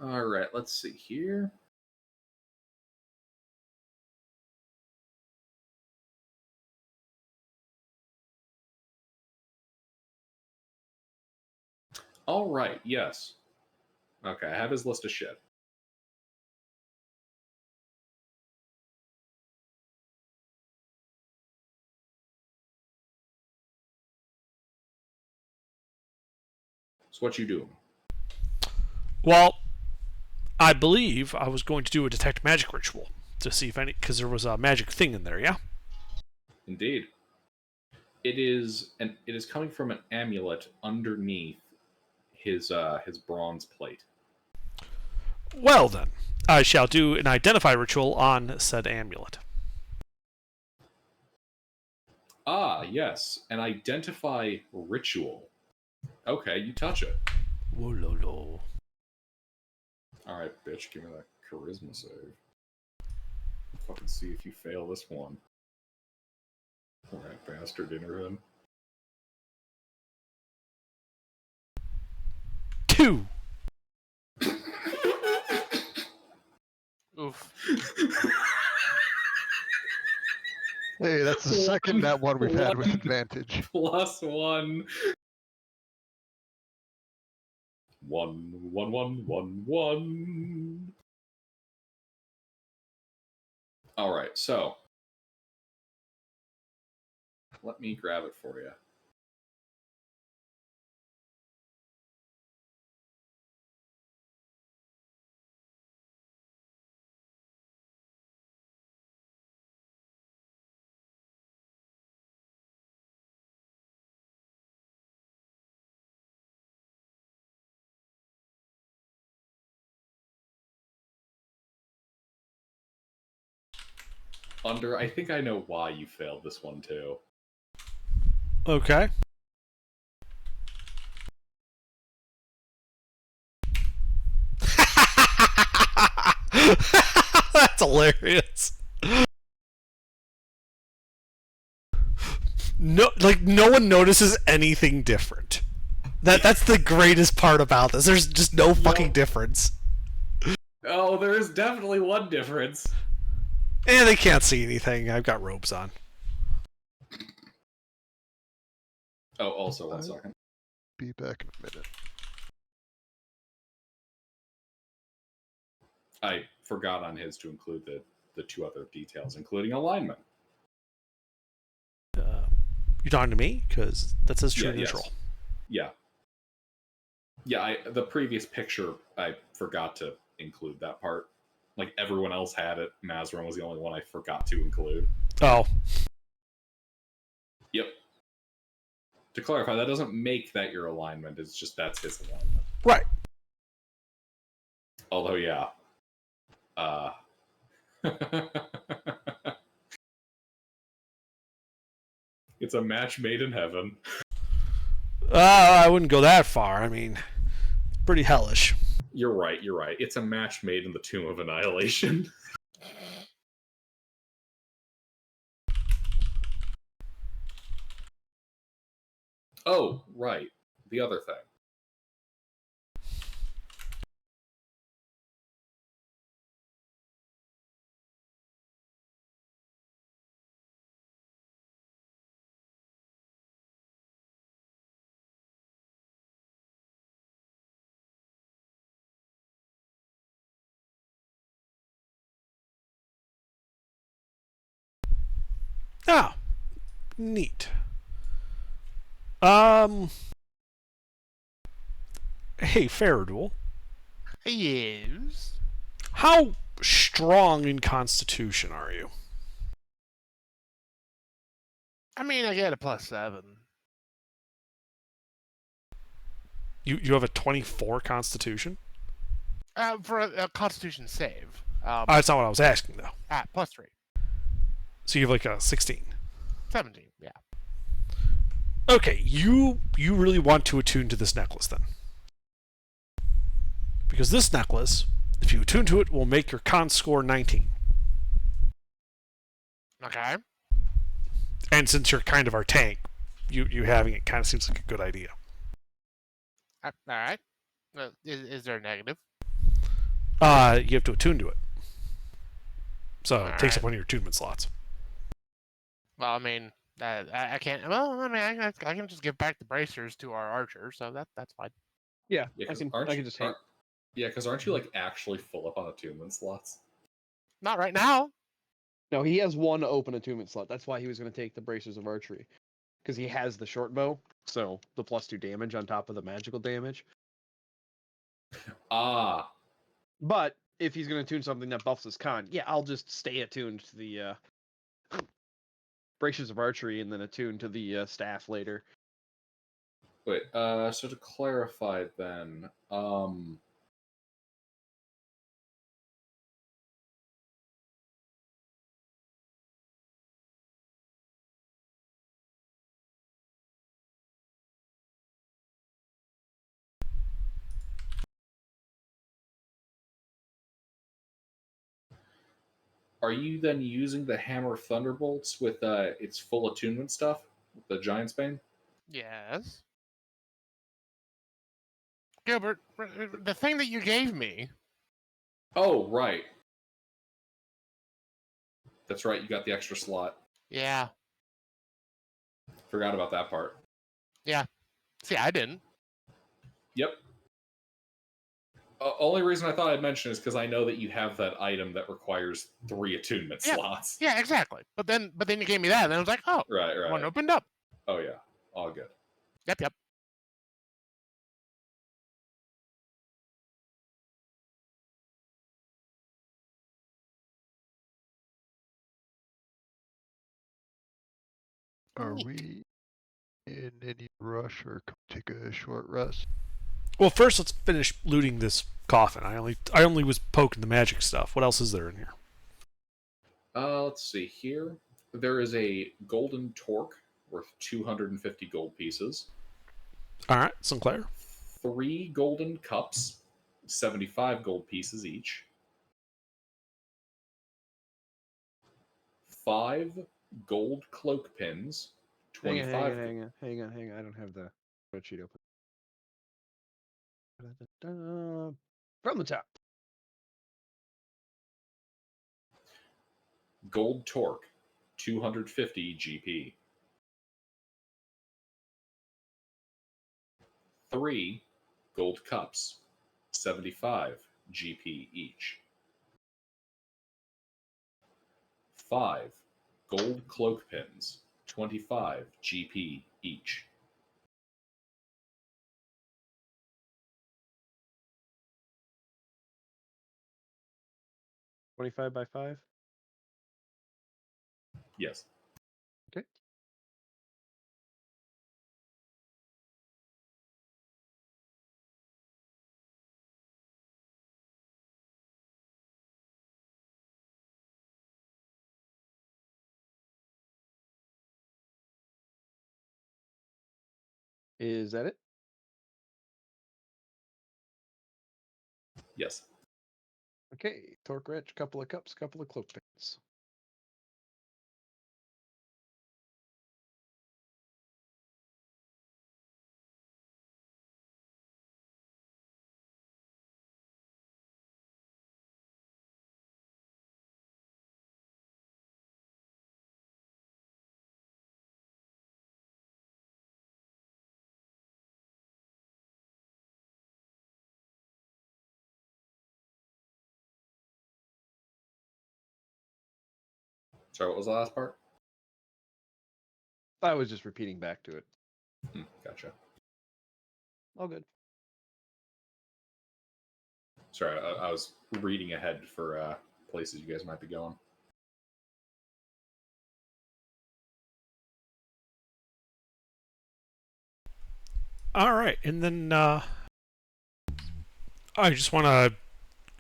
All right, let's see here. All right, yes. Okay, I have his list of shit. So what you doing? Well, I believe I was going to do a detect magic ritual to see if any, because there was a magic thing in there. Yeah. Indeed. It is coming from an amulet underneath his bronze plate. Well then, I shall do an identify ritual on said amulet. Ah, yes, an identify ritual. Okay, you touch it. Whoa. All right, bitch, give me that charisma save. Fucking see if you fail this one. Rat bastard innerhead. 2. Oof. Hey, that's the second net one we've had with advantage. +1. 1. All right, so let me grab it for you. I think I know why you failed this one too. Okay. That's hilarious. No one notices anything different. That's the greatest part about this. There's just no fucking difference. Oh, there is definitely one difference. And they can't see anything. I've got robes on. Oh, also 1 second. Be back in a minute. I forgot on his to include the 2 other details, including alignment. You talking to me? Because that says true neutral. Yes. Yeah, the previous picture, I forgot to include that part. Like, everyone else had it. Mazron was the only one I forgot to include. Oh. Yep. To clarify, that doesn't make that your alignment. It's just that's his alignment. Right. Although, yeah. It's a match made in heaven. I wouldn't go that far. I mean, pretty hellish. You're right. It's a match made in the Tomb of Annihilation. Oh, right. The other thing. Ah. Neat. Hey, Faradul. Yes. How strong in Constitution are you? I mean, I get a +7. You have a 24 Constitution? For a Constitution save. That's not what I was asking, though. +3. So you have like a 16. 17, yeah. Okay, you really want to attune to this necklace, then. Because this necklace, if you attune to it, will make your con score 19. Okay. And since you're kind of our tank, you having it kind of seems like a good idea. All right. Is there a negative? You have to attune to it. So it takes up one of your attunement slots. Well, I mean, I can't. Well, I mean, I can just give back the bracers to our archer, so that's fine. Yeah, Yeah, I can just hang. Yeah, because aren't you like actually full up on attunement slots? Not right now. No, he has 1 open attunement slot. That's why he was going to take the bracers of archery. because he has the short bow, so the +2 damage on top of the magical damage. Ah. But if he's going to tune something that buffs his con, yeah, I'll just stay attuned to the Braces of Archery and then attune to the staff later. Wait, so to clarify then, are you then using the Hammer Thunderbolts with its full attunement stuff? With the Giant's Bane? Yes. Gilbert, the thing that you gave me. Oh, right. That's right, you got the extra slot. Yeah. Forgot about that part. Yeah. See, I didn't. Yep. Only reason I thought I'd mention is because I know that you have that item that requires 3 attunement slots. Yeah, exactly. But then you gave me that, and I was like, oh, Right. one opened up. Oh yeah, all good. Yep. Are we in any rush or take a short rest? Well, first let's finish looting this coffin. I only was poking the magic stuff. What else is there in here? Let's see here. There is a golden torque worth 250 gold pieces. All right, Sinclair. 3 golden cups, 75 gold pieces each. 5 gold cloak pins, 25. Hang on. I don't have the spreadsheet open. From the top. Gold torque, 250 GP. 3 gold cups, 75 GP each. 5 gold cloak pins, 25 GP each. $25 by 5? Yes. Okay. Is that it? Yes. Okay. Torque wrench, couple of cups, couple of cloak pins. Sorry, what was the last part? I was just repeating back to it. Gotcha. All good. Sorry, I was reading ahead for places you guys might be going. All right, and then I just want to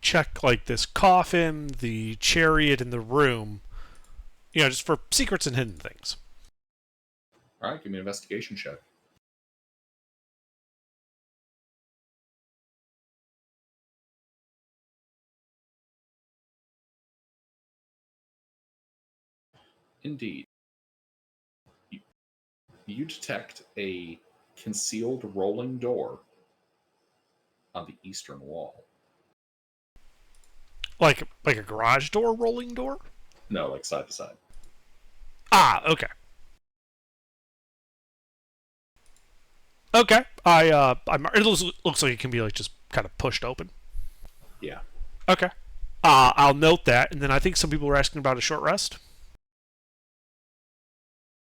check like this coffin, the chariot, and the room. You know, just for secrets and hidden things. All right, give me an investigation check. Indeed. You detect a concealed rolling door on the eastern wall. Like a garage door, rolling door? No, like side to side. Ah, okay. Okay. It looks like it can be like just kind of pushed open. Yeah. Okay. I'll note that, and then I think some people were asking about a short rest.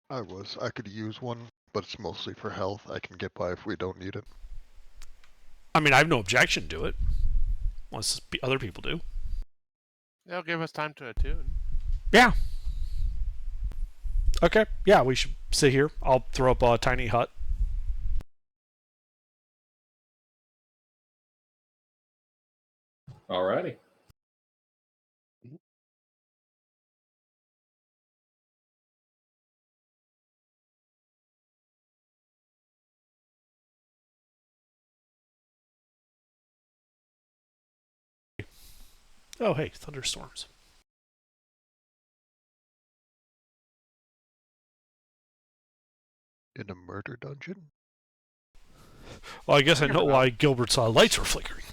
I was. I could use one, but it's mostly for health. I can get by if we don't need it. I mean, I have no objection to it. Unless other people do. It'll give us time to attune. Yeah. Okay. Yeah, we should sit here. I'll throw up a tiny hut. Alrighty. Oh, hey, thunderstorms. In a murder dungeon? Well, I guess I know why Gilbert's lights were flickering.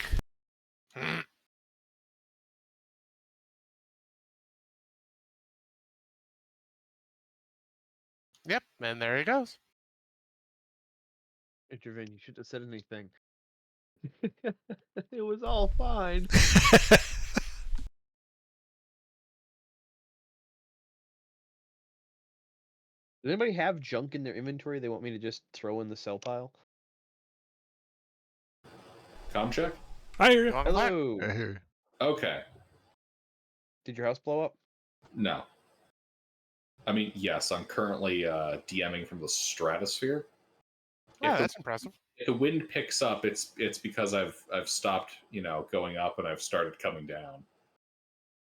Yep, and there he goes. Intervene. You shouldn't have said anything. It was all fine. Does anybody have junk in their inventory they want me to just throw in the sell pile? Com check? I hear you. Hello. I hear Okay. Did your house blow up? No. I mean, yes, I'm currently DMing from the stratosphere. Oh, that's impressive. If the wind picks up, it's because I've stopped, going up and I've started coming down.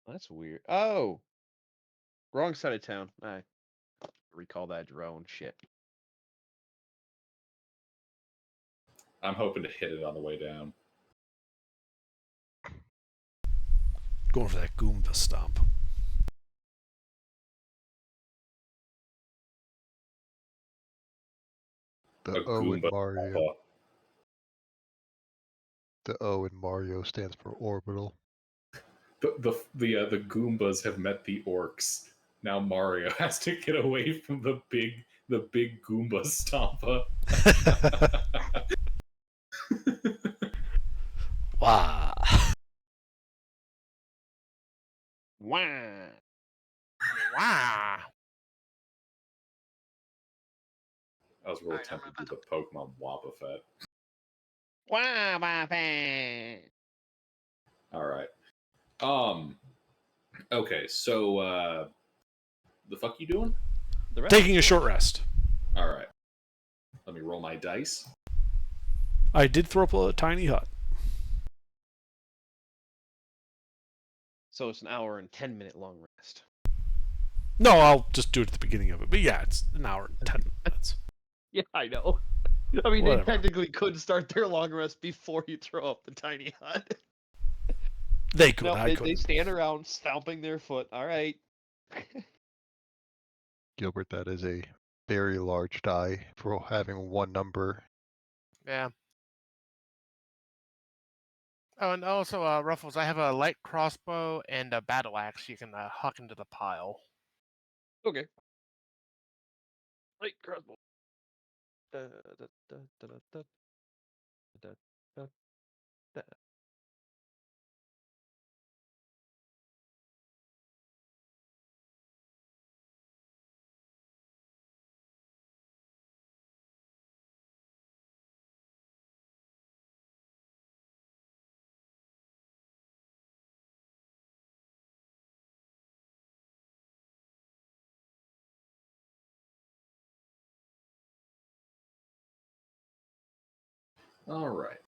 That's weird. Oh, wrong side of town. I recall that drone. Shit. I'm hoping to hit it on the way down. Going for that Goomba stomp. The A O in Goomba Mario. Alpha. The O in Mario stands for orbital. The Goombas have met the orcs. Now Mario has to get away from the big Goomba Stompa. Wow. Wow. Wow. I was really tempted to do the Pokemon Wobbuffet. Wow, Buffet. All right. Okay, so the fuck you doing? Taking a short rest. All right. Let me roll my dice. I did throw up a tiny hut. So it's an hour and 10-minute long rest. No, I'll just do it at the beginning of it. But yeah, it's an hour and 10 minutes. Yeah, I know. I mean, Whatever. they technically could start their long rest before you throw up the tiny hut. They could. No, I they couldn't. stand around stomping their foot. All right. Gilbert, that is a very large die for having one number. Yeah. Oh, and also, Ruffles, I have a light crossbow and a battle axe you can huck into the pile. Okay. Light crossbow. Da, da, da, da, da, da, da, da. All right.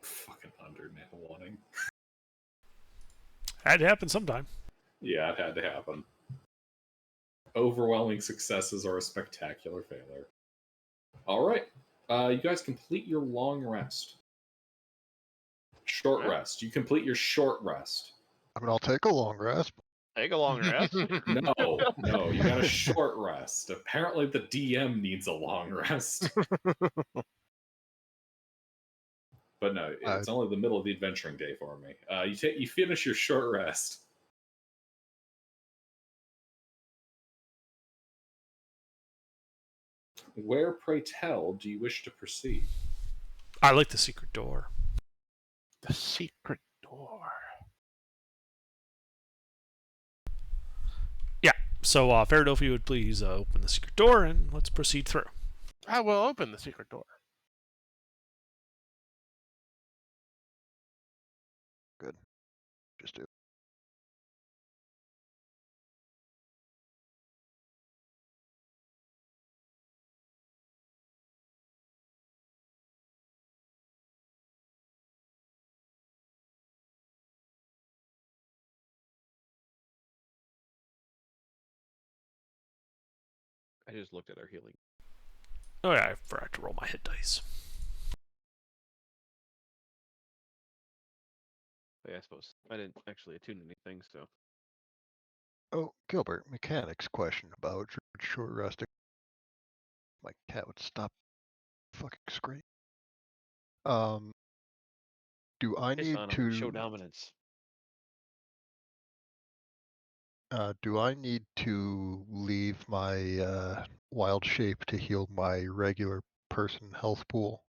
Fucking undernet wanting. Had to happen sometime. Yeah, it had to happen. Overwhelming successes or a spectacular failure. All right. You guys complete your long rest. Short rest. You complete your short rest. I mean, I'll take a long rest. Take a long rest. No, you got a short rest. Apparently, the DM needs a long rest. But no, it's only the middle of the adventuring day for me. You finish your short rest. Where, pray tell, do you wish to proceed? I like the secret door. The secret door. So, Faradol, if you would please open the secret door and let's proceed through. I will open the secret door. Good. Just do. I just looked at our healing. Oh yeah, I forgot to roll my hit dice. Yeah, I suppose I didn't actually attune anything, so. Oh, Gilbert, mechanics question about short resting. My cat would stop fucking screaming. Do I Piss need on 'em and show to dominance. do I need to leave my wild shape to heal my regular person health pool?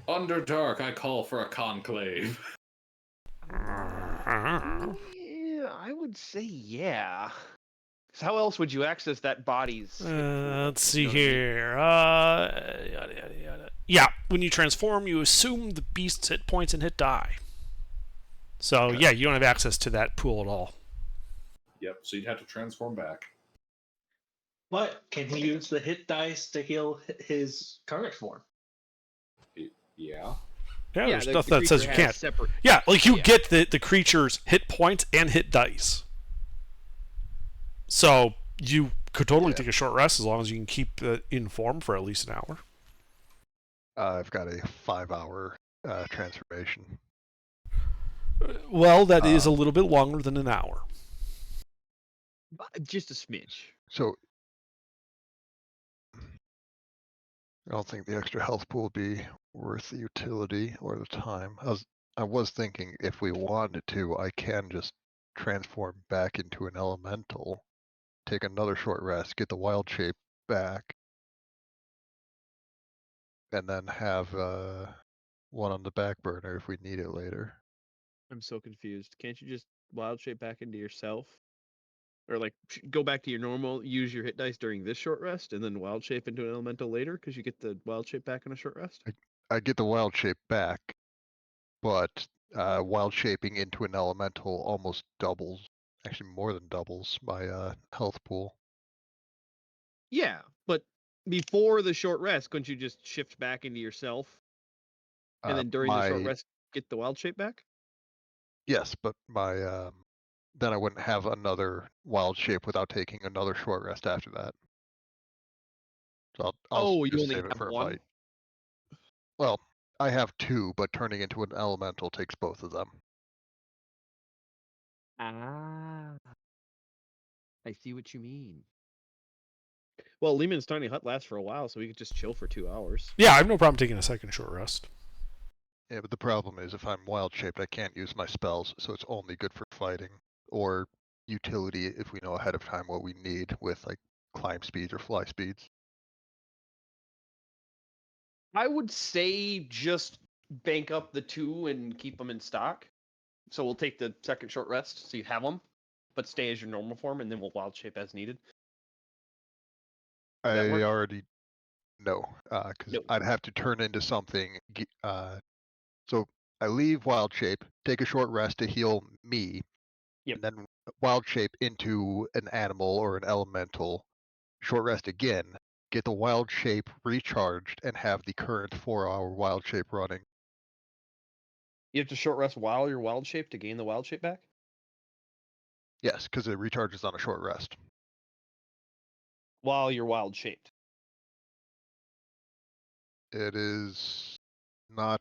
Underdark, I call for a conclave. Yeah, I would say yeah. 'Cause how else would you access that body's hit pool? Let's see You know what I mean? here. Yada, yada, yada. Yeah, when you transform, you assume the beast's hit points and hit die. So, Okay. yeah, you don't have access to that pool at all. Yep, so you'd have to transform back. But can he use the hit dice to heal his current form? Yeah. Yeah, there's the stuff that says you creature has can't. Separate. Yeah, like you Yeah. get the creature's hit points and hit dice. So you could totally take a short rest as long as you can keep in form for at least an hour. I've got a 5-hour transformation. Well, that is a little bit longer than an hour. Just a smidge. So I don't think the extra health pool would be worth the utility or the time. I was thinking if we wanted to, I can just transform back into an elemental, take another short rest, get the wild shape back, and then have one on the back burner if we need it later. I'm so confused. Can't you just wild shape back into yourself? Or like go back to your normal, use your hit dice during this short rest, and then wild shape into an elemental later because you get the wild shape back in a short rest? I get the wild shape back, but wild shaping into an elemental almost doubles, actually more than doubles my health pool. Yeah, but before the short rest, couldn't you just shift back into yourself? And then during the short rest, get the wild shape back? Yes, but my then I wouldn't have another wild shape without taking another short rest after that. So I'll You just only save it have for a one? fight. Well, I have two, but turning into an elemental takes both of them. Ah. I see what you mean. Well, Lehman's tiny hut lasts for a while, so we could just chill for 2 hours. Yeah, I have no problem taking a second short rest. Yeah, but the problem is if I'm wild shaped, I can't use my spells, so it's only good for fighting or utility if we know ahead of time what we need with like climb speeds or fly speeds. I would say just bank up the two and keep them in stock. So we'll take the second short rest, so you have them, but stay as your normal form, and then we'll wild shape as needed. Does that I work? already know, because No. I'd have to turn into something. So I leave wild shape, take a short rest to heal me, Yep. and then wild shape into an animal or an elemental, short rest again, get the wild shape recharged, and have the current 4-hour wild shape running. You have to short rest while you're wild shape to gain the wild shape back? Yes, because it recharges on a short rest. While you're wild shaped. It is not.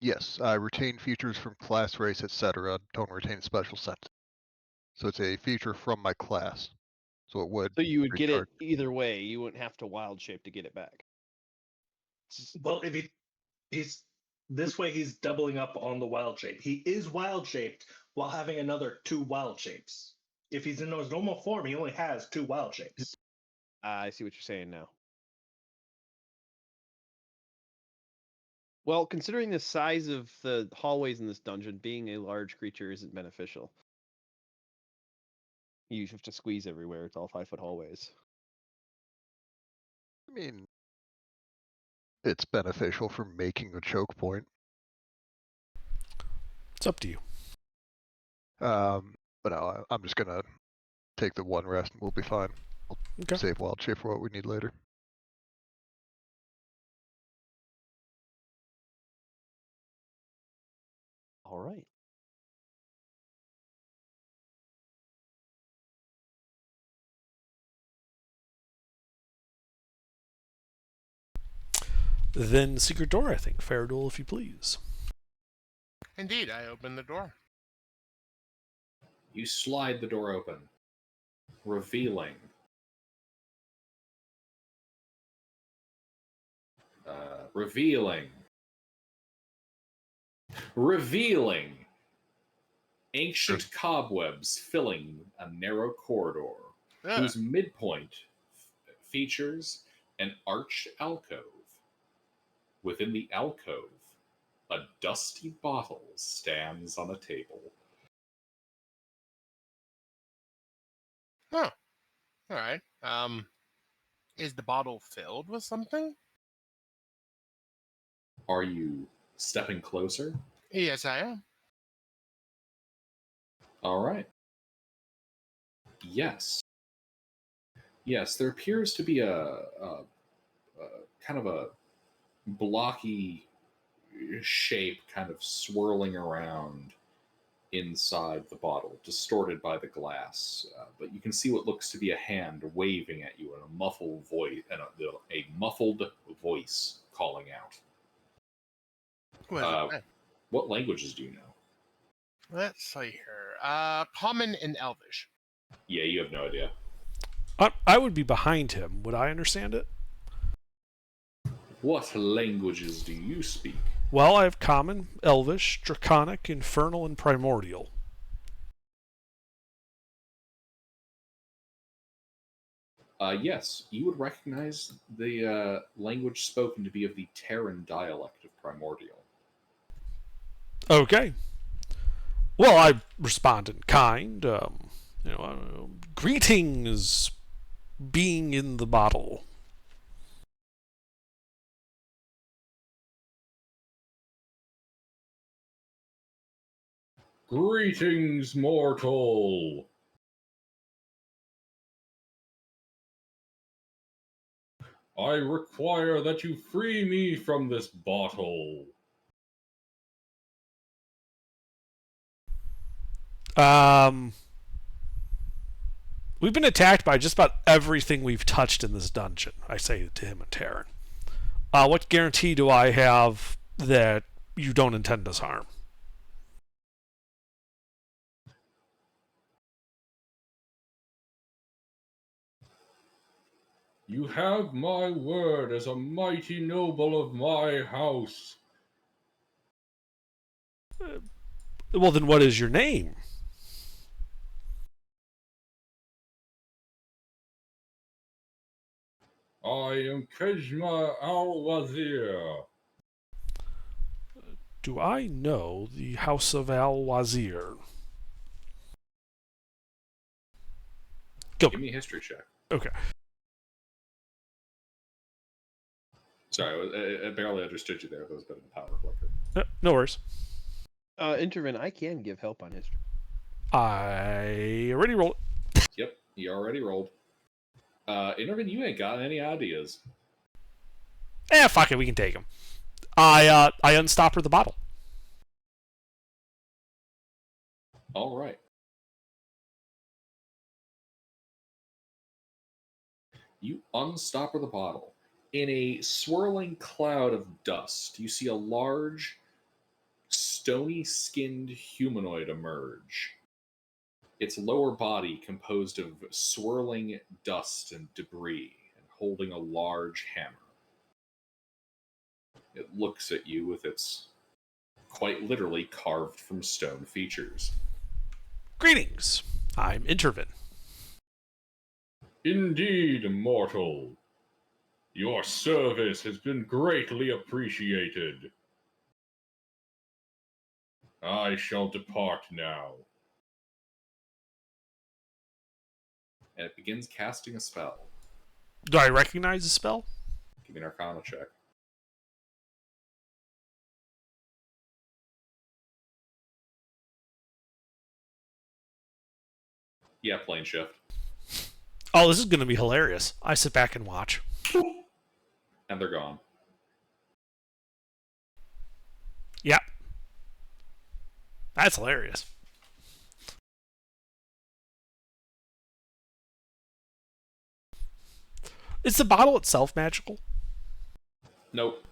Yes, I retain features from class, race, etc. Don't retain special sense. So it's a feature from my class. So it would So you would get recharge. it either way. You wouldn't have to wild shape to get it back. Well, if he's this way, he's doubling up on the wild shape. He is wild shaped while having another 2 wild shapes. If he's in his normal form, he only has 2 wild shapes. I see what you're saying now. Well, considering the size of the hallways in this dungeon, being a large creature isn't beneficial. You have to squeeze everywhere. It's all 5-foot hallways. I mean, it's beneficial for making a choke point. It's up to you. But no, I'm just gonna take the one rest and we'll be fine. We'll save wild shape for what we need later. All right. Then secret door, I think. Fair duel, if you please. Indeed, I open the door. You slide the door open, revealing revealing ancient cobwebs filling a narrow corridor whose midpoint features an arched alcove. Within the alcove, a dusty bottle stands on a table. Huh. All right. Is the bottle filled with something? Are you stepping closer? Yes, I am. All right. Yes. Yes, there appears to be a kind of a blocky shape kind of swirling around inside the bottle, distorted by the glass. But you can see what looks to be a hand waving at you in a muffled voice, and a muffled voice calling out. What languages do you know? Let's see here. Common and Elvish. Yeah, you have no idea. I would be behind him. Would I understand it? What languages do you speak? Well, I have Common, Elvish, Draconic, Infernal, and Primordial. Yes, you would recognize the language spoken to be of the Terran dialect of Primordial. Okay. Well, I respond in kind. Greetings, being in the bottle. Greetings, mortal. I require that you free me from this bottle. We've been attacked by just about everything we've touched in this dungeon, I say to him and Terran. What guarantee do I have that you don't intend us harm? You have my word as a mighty noble of my house. Well, then what is your name? I am Kejma al-Wazir. Do I know the House of Al-Wazir? Go. Give me a history check. Okay. Sorry, I barely understood you there. That was a bit of a power clicker. No worries. Intervin, I can give help on history. I already rolled. Yep, you already rolled. Intervin, you ain't got any ideas. Fuck it, we can take him. I unstopper the bottle. All right. You unstopper the bottle. In a swirling cloud of dust, you see a large, stony-skinned humanoid emerge. Its lower body composed of swirling dust and debris, and holding a large hammer. It looks at you with its quite literally carved from stone features. Greetings. I'm Intervin. Indeed, mortal. Your service has been greatly appreciated. I shall depart now. And it begins casting a spell. Do I recognize the spell? Give me an Arcana check. Yeah, plane shift. Oh, this is going to be hilarious. I sit back and watch. And they're gone. Yeah. That's hilarious. Is the bottle itself magical? Nope.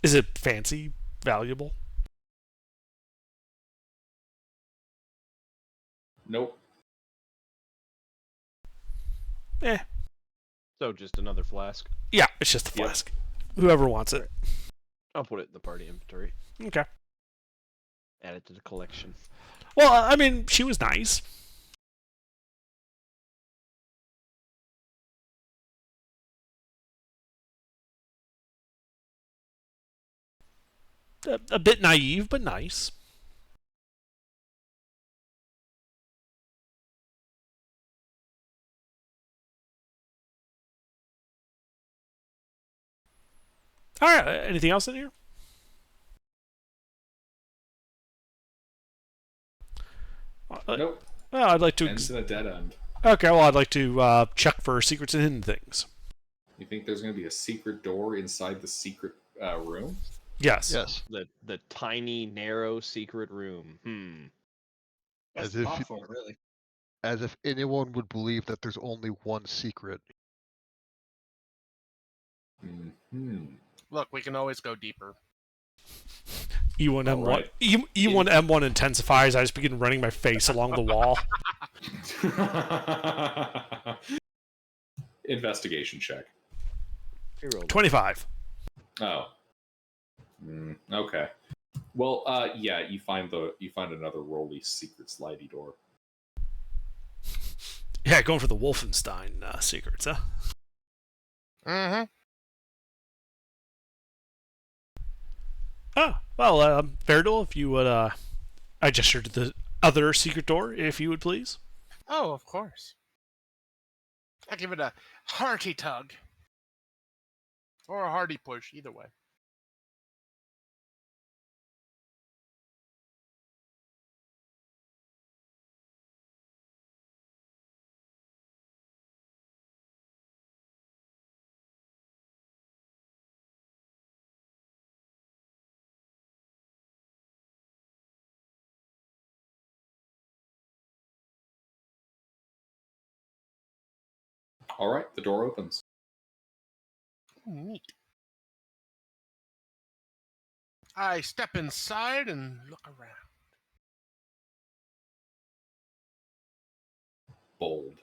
Is it fancy, valuable? Nope. Eh. So just another flask. Yeah, it's just a flask. Yep. Whoever wants it. I'll put it in the party inventory. Okay. Add it to the collection. Well, I mean, she was nice. A bit naive, but nice. All right. Anything else in here? Nope. Well, I'd like to. Ends in a dead end. Okay. Well, I'd like to check for secrets and hidden things. You think there's going to be a secret door inside the secret room? Yes. Yes. The tiny, narrow, secret room. That's As if thoughtful, really. As if anyone would believe that there's only one secret. Mm-hmm. Look, we can always go deeper. E1M1. Right. E1M1 intensifies. I just begin running my face along the wall. Investigation check. 25. Oh. Okay. Well, yeah, you find another rolly secret slidey door. Yeah, going for the Wolfenstein secrets, huh? Mm-hmm. Oh, well, Fairduel, if you would, I gesture to the other secret door, if you would please. Oh, of course. I give it a hearty tug. Or a hearty push, either way. All right, the door opens. Neat. I step inside and look around. Bold.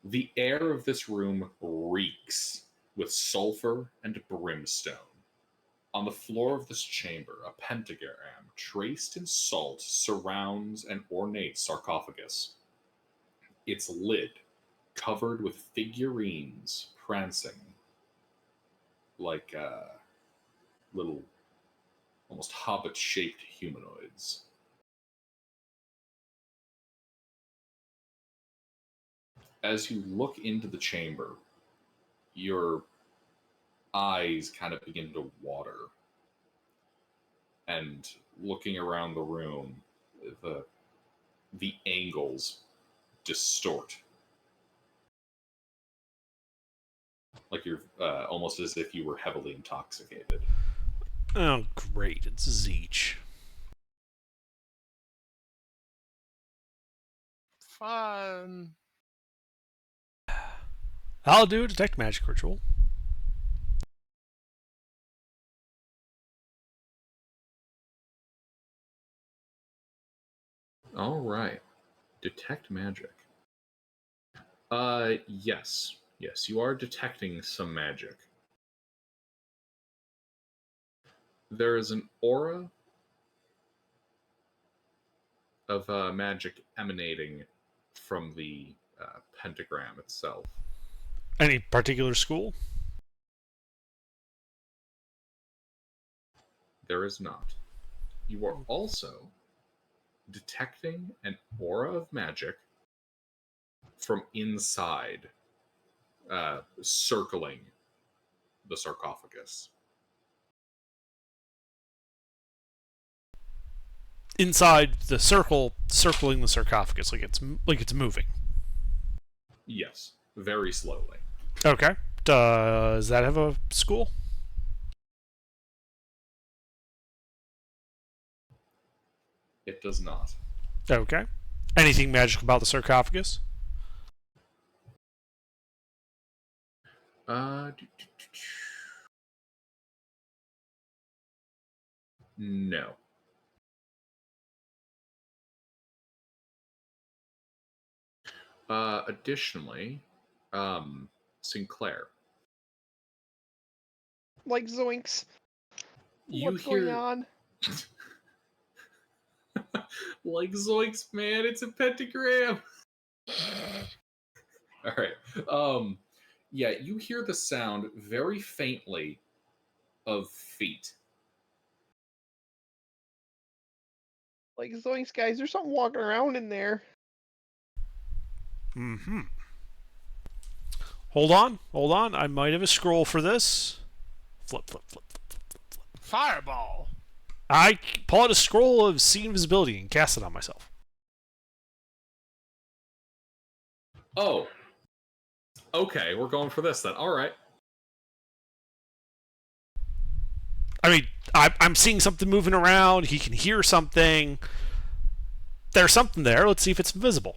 The air of this room reeks with sulfur and brimstone. On the floor of this chamber, a pentagram traced in salt surrounds an ornate sarcophagus. Its lid covered with figurines prancing like little, almost hobbit-shaped humanoids. As you look into the chamber, your eyes kind of begin to water. And looking around the room, the angles distort. Like you're almost as if you were heavily intoxicated. Oh, great. It's Zeech. Fun. I'll do a detect magic ritual. All right. Detect magic. Yes. Yes, you are detecting some magic. There is an aura of magic emanating from the pentagram itself. Any particular school? There is not. You are also detecting an aura of magic from inside, circling the sarcophagus. Inside the circle, circling the sarcophagus, like it's moving. Yes, very slowly. Okay. Does that have a school? It does not. Okay. Anything magic about the sarcophagus? No. Additionally, Sinclair. Like zoinks. What's going on? Like zoinks, man, it's a pentagram. All right. Yeah, you hear the sound very faintly of feet. Like zoinks, guys. There's something walking around in there. Mm-hmm. Hold on. I might have a scroll for this. Flip. Fireball. I pull out a scroll of see invisibility and cast it on myself. Oh. Okay, we're going for this then. All right. I mean, I'm seeing something moving around. He can hear something. There's something there. Let's see if it's invisible.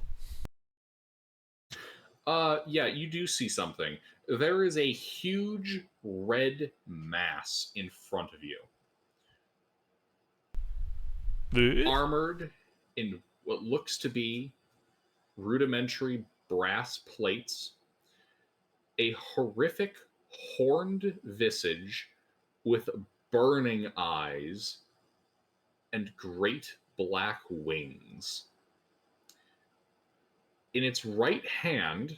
Yeah, you do see something. There is a huge red mass in front of you. Armored in what looks to be rudimentary brass plates, a horrific horned visage with burning eyes and great black wings. In its right hand,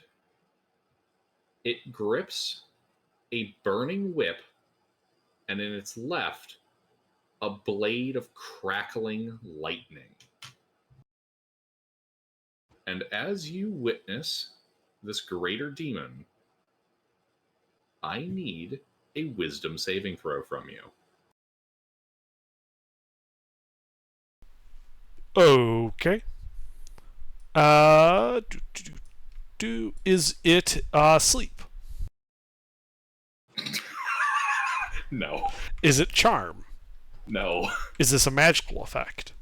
it grips a burning whip, and in its left, a blade of crackling lightning. And as you witness this greater demon, I need a wisdom saving throw from you. Okay. Is it sleep? No. Is it charm? No. Is this a magical effect?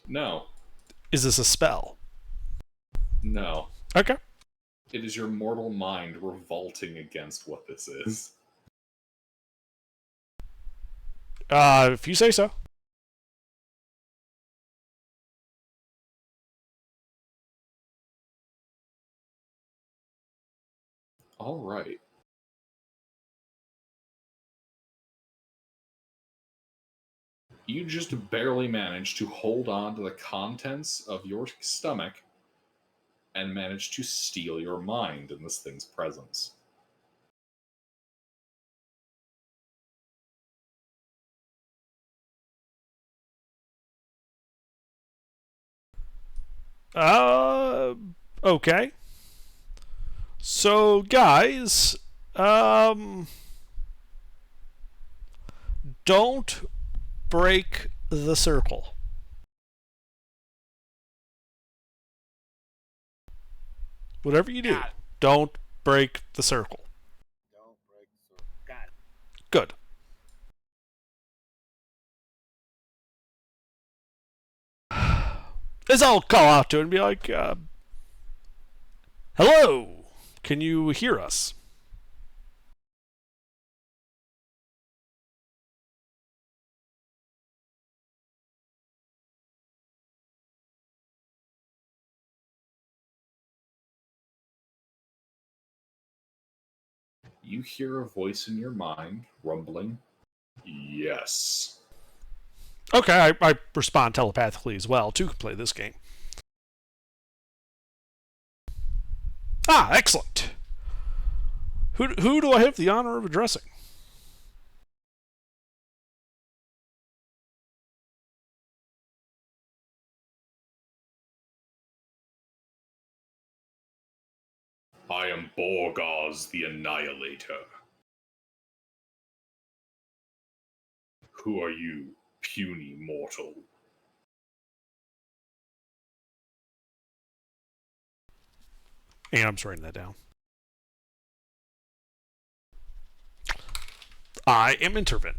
No. Is this a spell? No. Okay. It is your mortal mind revolting against what this is. If you say so. All right. You just barely managed to hold on to the contents of your stomach and managed to steal your mind in this thing's presence. Okay. So, guys, don't break the circle. Whatever you do, don't break the circle. Don't break the circle. Got it. Good. As I'll call out to it and be like, hello, can you hear us? You hear a voice in your mind rumbling, yes. Okay, I respond telepathically as well to play this game. Ah, excellent. Who do I have the honor of addressing? I am Borgaz the Annihilator. Who are you, puny mortal? And I'm just writing that down. I am Intervin.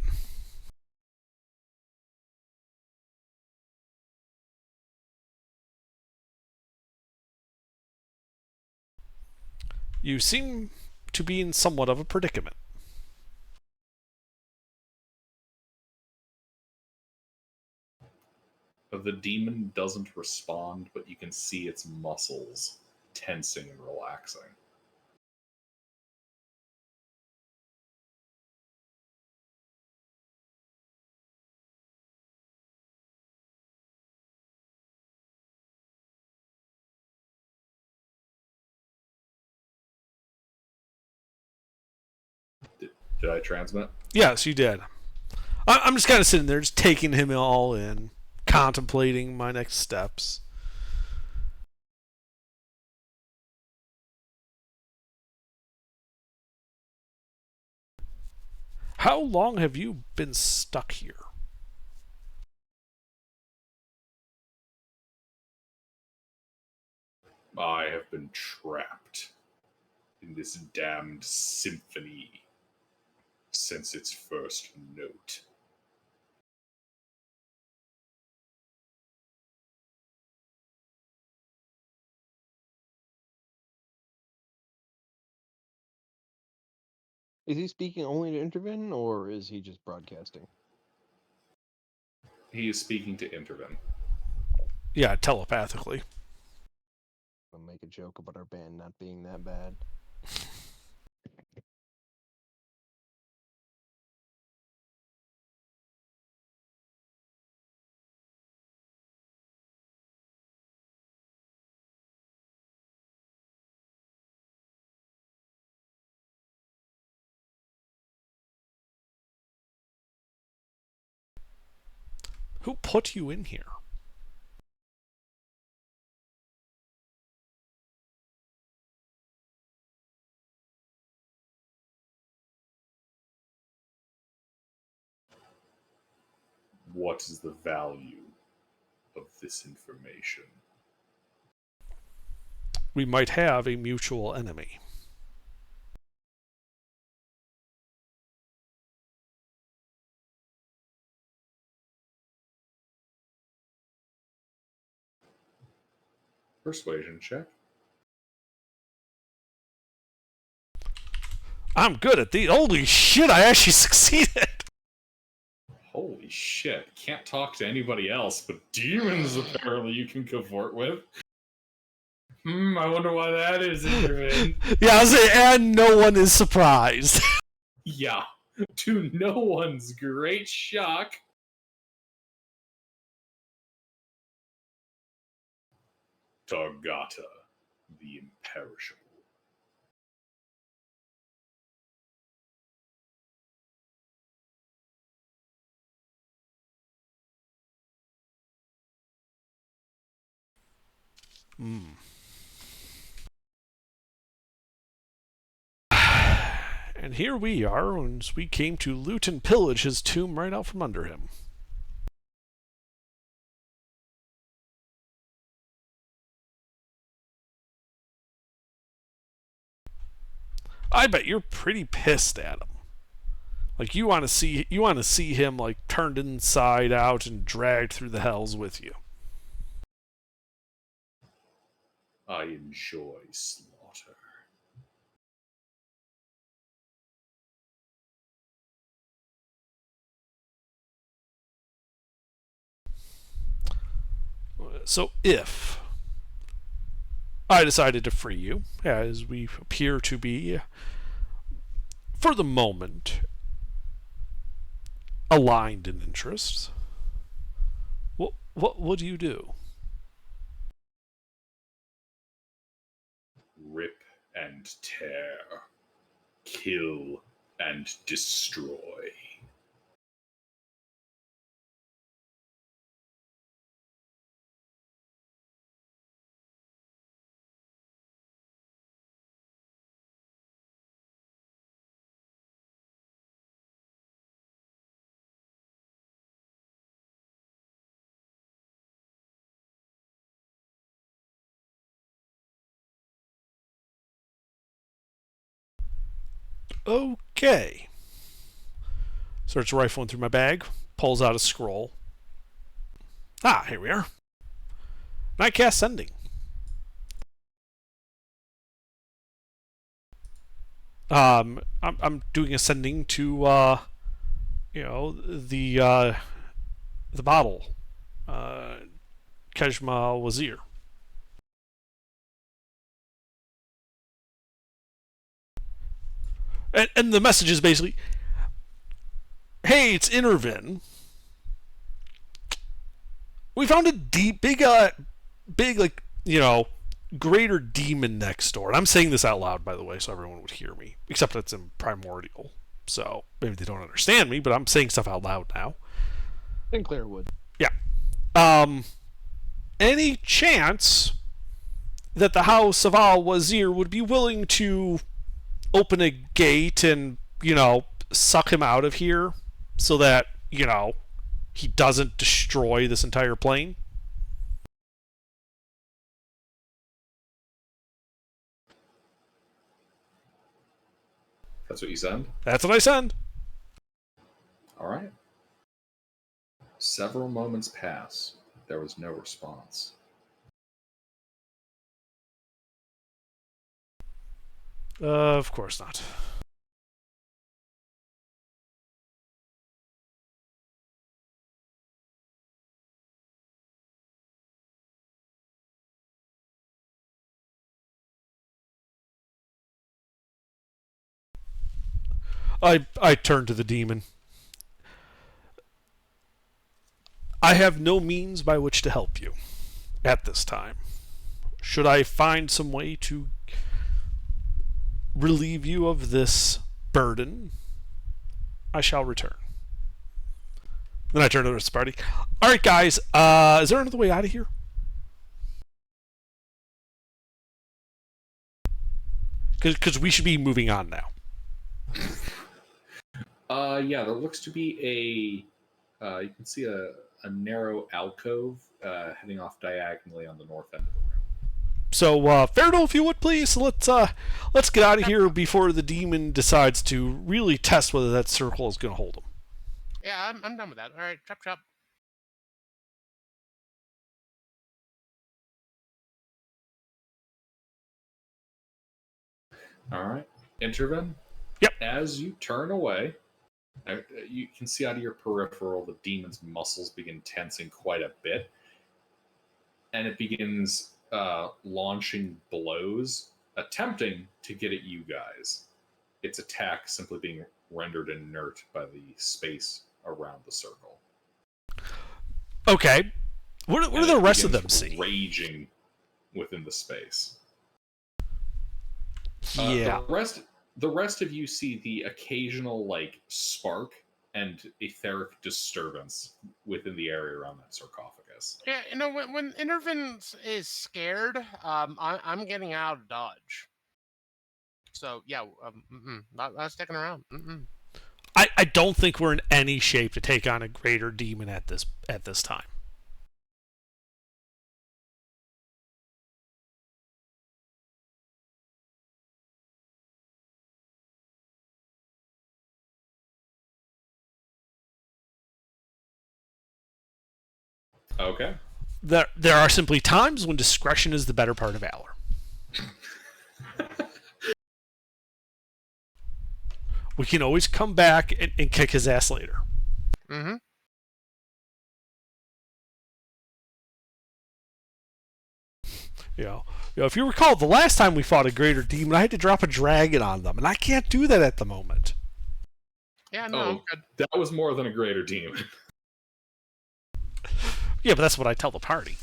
You seem to be in somewhat of a predicament. The demon doesn't respond, but you can see its muscles tensing and relaxing. Did I transmit? Yes, you did. I'm just kind of sitting there, just taking him all in, contemplating my next steps. How long have you been stuck here? I have been trapped in this damned symphony since its first note. Is he speaking only to Intervin, or is he just broadcasting? He is speaking to Intervin. Yeah, telepathically. I'll make a joke about our band not being that bad. Who put you in here? What is the value of this information? We might have a mutual enemy. Persuasion check. I'm good at these. Holy shit, I actually succeeded. Holy shit. Can't talk to anybody else, but demons apparently you can cavort with. I wonder why that is, Intervin. Yeah, I was saying, and no one is surprised. Yeah. To no one's great shock. Targata, the imperishable. And here we are, as we came to loot and pillage his tomb right out from under him. I bet you're pretty pissed at him. Like you want to see him like turned inside out and dragged through the hells with you. I enjoy slaughter. So if I decided to free you, as we appear to be, for the moment, aligned in interests, what would you do? Rip and tear. Kill and destroy. Okay. Starts rifling through my bag, pulls out a scroll. Ah, here we are. And I cast Sending. I'm doing a sending to the bottle, Kejma Wazir. And the message is basically, hey, it's Intervin. We found a big like, greater demon next door. And I'm saying this out loud, by the way, so everyone would hear me. Except it's in Primordial. So maybe they don't understand me, but I'm saying stuff out loud now. Sinclair would. Yeah. Any chance that the House of Al Wazir would be willing to open a gate and, suck him out of here so that, he doesn't destroy this entire plane? That's what you send? That's what I send. All right. Several moments pass. There was no response. Of course not. I turn to the demon. I have no means by which to help you at this time. Should I find some way to relieve you of this burden, I shall return. Then I turn to the rest of the party. All right, guys. Is there another way out of here? Because we should be moving on now. Yeah, there looks to be you can see a narrow alcove heading off diagonally on the north end of the room. So, Faradol, if you would, please, let's get out of here before the demon decides to really test whether that circle is going to hold him. Yeah, I'm done with that. All right, chop. All right. Intervin? Yep. As you turn away, you can see out of your peripheral the demon's muscles begin tensing quite a bit. And it begins launching blows, attempting to get at you guys. Its attack simply being rendered inert by the space around the circle. Okay. What do the rest of them see? Raging within the space. Yeah. The rest of you see the occasional spark and etheric disturbance within the area around that sarcophagus. Yeah, when Intervin is scared, I'm getting out of dodge. So yeah, not sticking around. I don't think we're in any shape to take on a greater demon at this time. Okay. There are simply times when discretion is the better part of valor. We can always come back and kick his ass later. Mm-hmm. If you recall, the last time we fought a greater demon, I had to drop a dragon on them, and I can't do that at the moment. Yeah, no, I'm good. That was more than a greater demon. Yeah, but that's what I tell the party.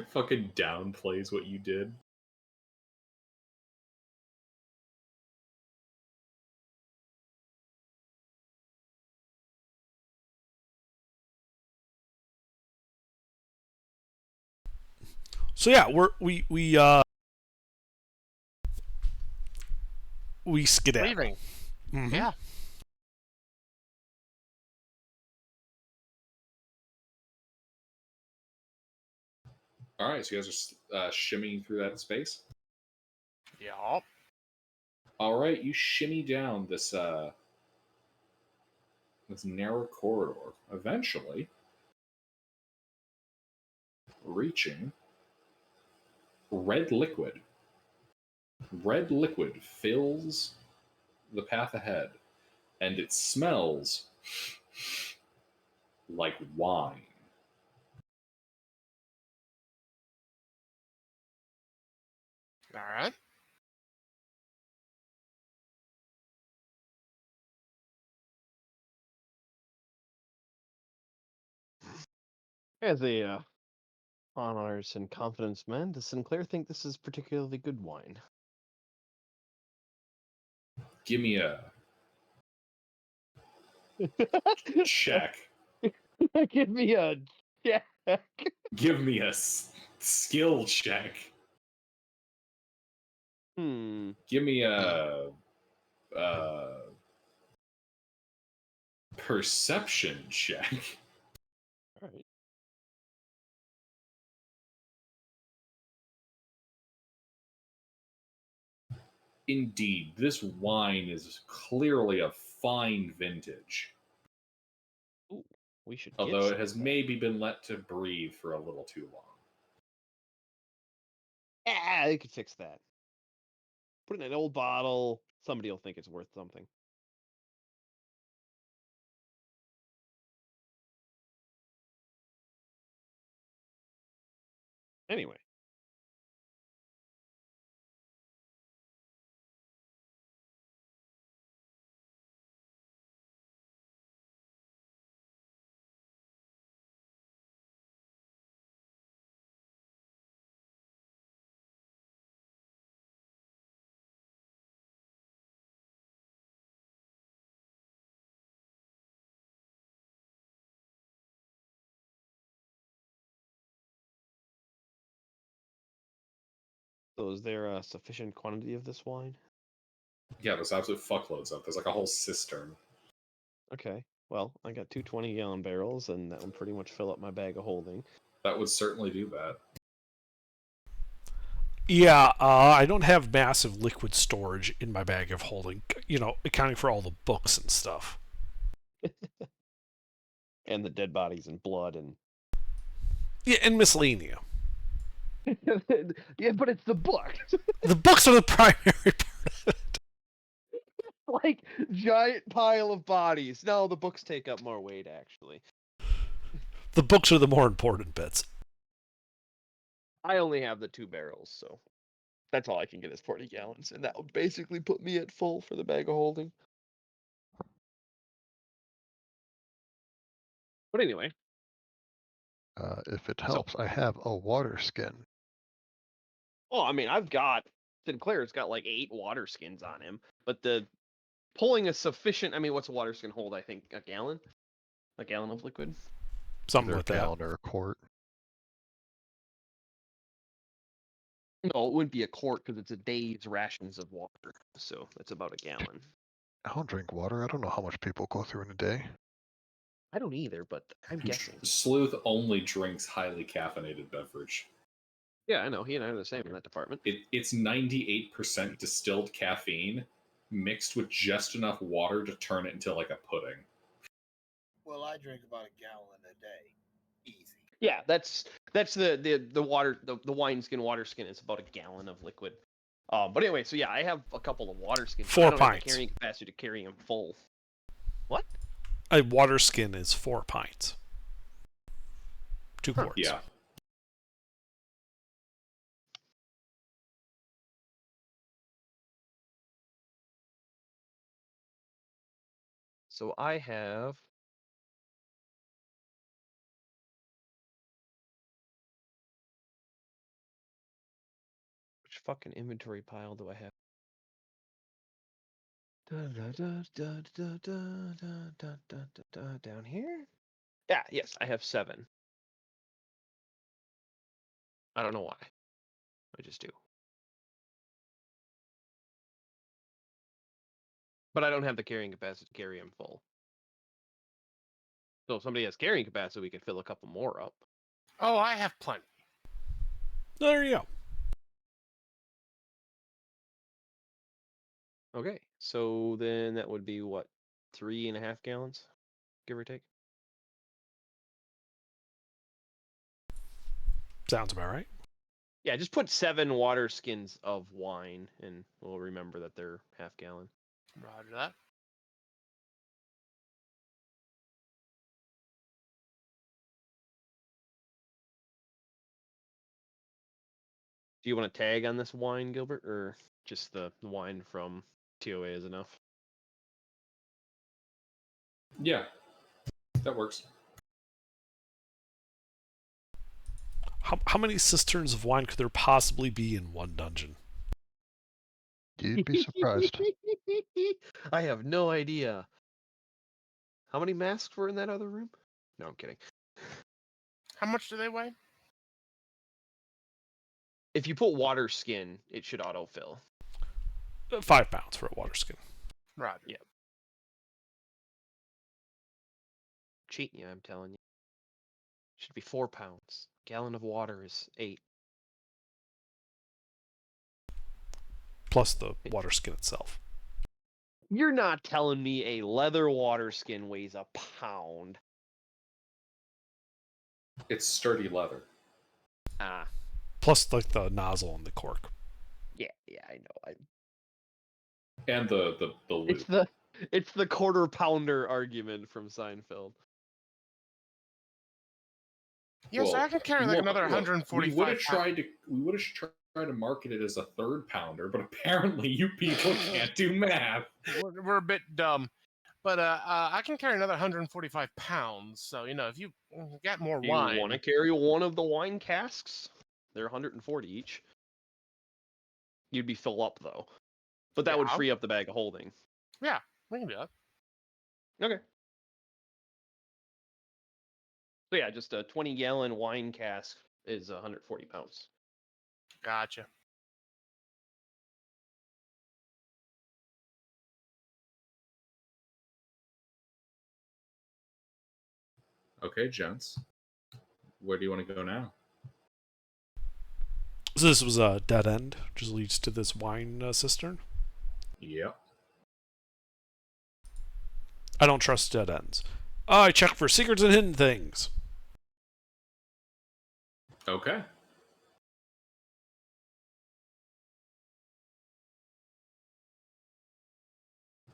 Fucking downplays what you did. So yeah, we skedaddle. Leaving. Mm-hmm. Yeah. All right, so you guys are shimmying through that space. Yup. All right, you shimmy down this this narrow corridor, eventually reaching red liquid. Red liquid fills the path ahead, and it smells like wine. All right. As a honors and confidence man, does Sinclair think this is particularly good wine? Give me a check. Give me a check. Give me a skill check. Give me a perception check. All right. Indeed, this wine is clearly a fine vintage. Ooh, we should. Although it has maybe been let to breathe for a little too long. Ah, they could fix that. Put it in an old bottle. Somebody will think it's worth something. Anyway. So is there a sufficient quantity of this wine? Yeah, there's absolute fuckloads of. There's like a whole cistern. Okay. Well, I got two 20-gallon barrels, and that will pretty much fill up my bag of holding. That would certainly do that. Yeah, I don't have massive liquid storage in my bag of holding, accounting for all the books and stuff. And the dead bodies and blood and... Yeah, and miscellanea. Yeah, but it's the book. The books are the primary part of it. Like, giant pile of bodies. No, the books take up more weight, actually. The books are the more important bits. I only have the 2 barrels, so that's all I can get is 40 gallons, and that would basically put me at full for the bag of holding. But anyway. If it helps, I have a water skin. Well, I mean, Sinclair's got like 8 water skins on him, but the pulling a sufficient, I mean, what's a water skin hold? I think a gallon? A gallon of liquid? Something Either like a that. gallon or a quart. No, it wouldn't be a quart because it's a day's rations of water. So that's about a gallon. I don't drink water. I don't know how much people go through in a day. I don't either, but I'm guessing. Sleuth only drinks highly caffeinated beverage. Yeah, I know. He and I are the same in that department. It's 98% distilled caffeine mixed with just enough water to turn it into like a pudding. Well, I drink about a gallon a day. Easy. Yeah, that's the water the wineskin water skin is about a gallon of liquid. But anyway, so yeah, I have a couple of water skins. 4 I don't pints. have the carrying capacity to carry them full. What? A water skin is 4 pints. 2 quarts. Yeah. So I have which fucking inventory pile do I have? Down here? Yeah, yes, I have 7. I don't know why. I just do. But I don't have the carrying capacity to carry them full. So if somebody has carrying capacity, we could fill a couple more up. Oh, I have plenty. There you go. Okay, so then that would be what, 3.5 gallons, give or take. Sounds about right. Yeah, just put 7 water skins of wine, and we'll remember that they're half gallon. Roger that. Do you want to tag on this wine, Gilbert, or just the wine from TOA is enough? Yeah, that works. How many cisterns of wine could there possibly be in one dungeon? You'd be surprised. I have no idea. How many masks were in that other room? No, I'm kidding. How much do they weigh? If you put water skin, it should autofill. 5 pounds for a water skin. Roger. Yeah. Cheating you, I'm telling you. Should be 4 pounds. Gallon of water is 8. Plus the water skin itself. You're not telling me a leather water skin weighs a pound. It's sturdy leather. Ah. Plus like the nozzle and the cork. Yeah, I know. And the loop. It's the quarter pounder argument from Seinfeld. Yeah, so I can carry like another 145 We would have tried to market it as a 3rd pounder, but apparently you people can't do math. We're a bit dumb. But I can carry another 145 pounds. So, if you got more Do wine. you want to carry one of the wine casks? They're 140 each. You'd be full up, though. But that would free up the bag of holding. Yeah, we can do that. Okay. So yeah, just a 20-gallon wine cask is 140 pounds. Gotcha. Okay, gents. Where do you want to go now? So this was a dead end, just leads to this wine cistern. Yep. I don't trust dead ends. I check for secrets and hidden things. Okay.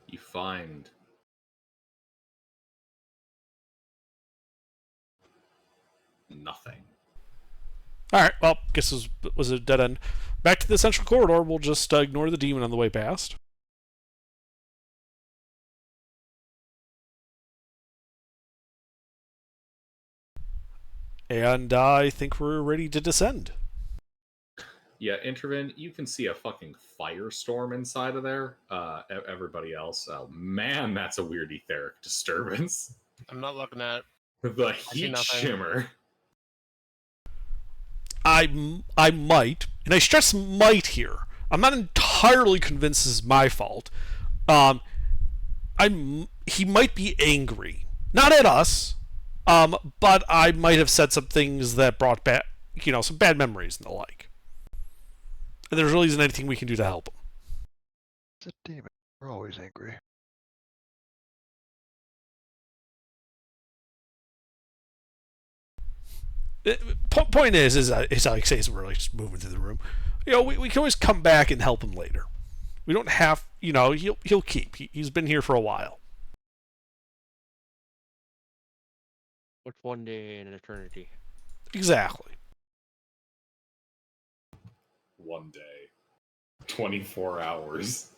You find nothing. Alright, well, guess this was a dead end. Back to the central corridor, we'll just ignore the demon on the way past. And I think we're ready to descend. Yeah, Intervin, you can see a fucking firestorm inside of there. Everybody else, oh man, that's a weird etheric disturbance. I'm not looking at it. The heat shimmer. I might, and I stress might here. I'm not entirely convinced this is my fault. He might be angry, not at us, but I might have said some things that brought back, some bad memories and the like. And there really isn't anything we can do to help him. It's a demon. We're always angry. Point is like I say, we're like just moving through the room. We can always come back and help him later. We don't have, he'll keep. He's been here for a while. What's one day in an eternity? Exactly. One day. 24 hours.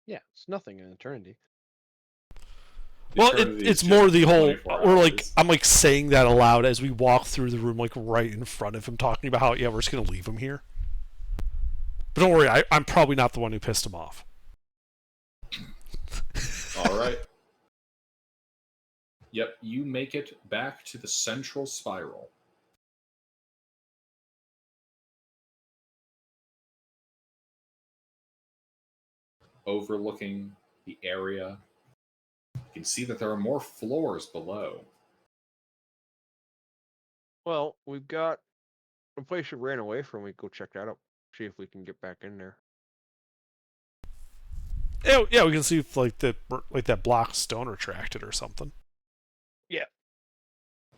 Yeah, it's nothing in eternity. Well, it's more the whole, I'm like saying that aloud as we walk through the room, like right in front of him, talking about how, we're just going to leave him here. But don't worry, I'm probably not the one who pissed him off. All right. Yep, you make it back to the central spiral. Overlooking the area. You can see that there are more floors below. Well, we've got a place we ran away from. We go check that out. See if we can get back in there. Yeah, we can see if that block stone retracted or something. Yeah.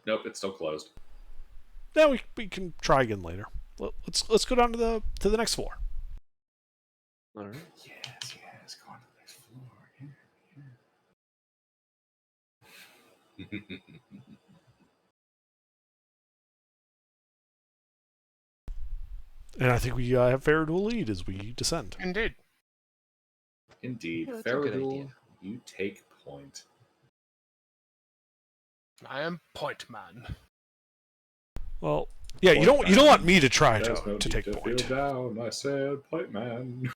Nope, it's still closed. Yeah, we can try again later. Let's go down to the next floor. All right. Yes, go on to the next floor. And I think we have Faradul lead as we descend. Indeed. Indeed. Yeah, that's a good Faradul, idea. you take point. I am point man. Well, yeah, you don't want me to try There's no to need take to point. feel down, I said, point man.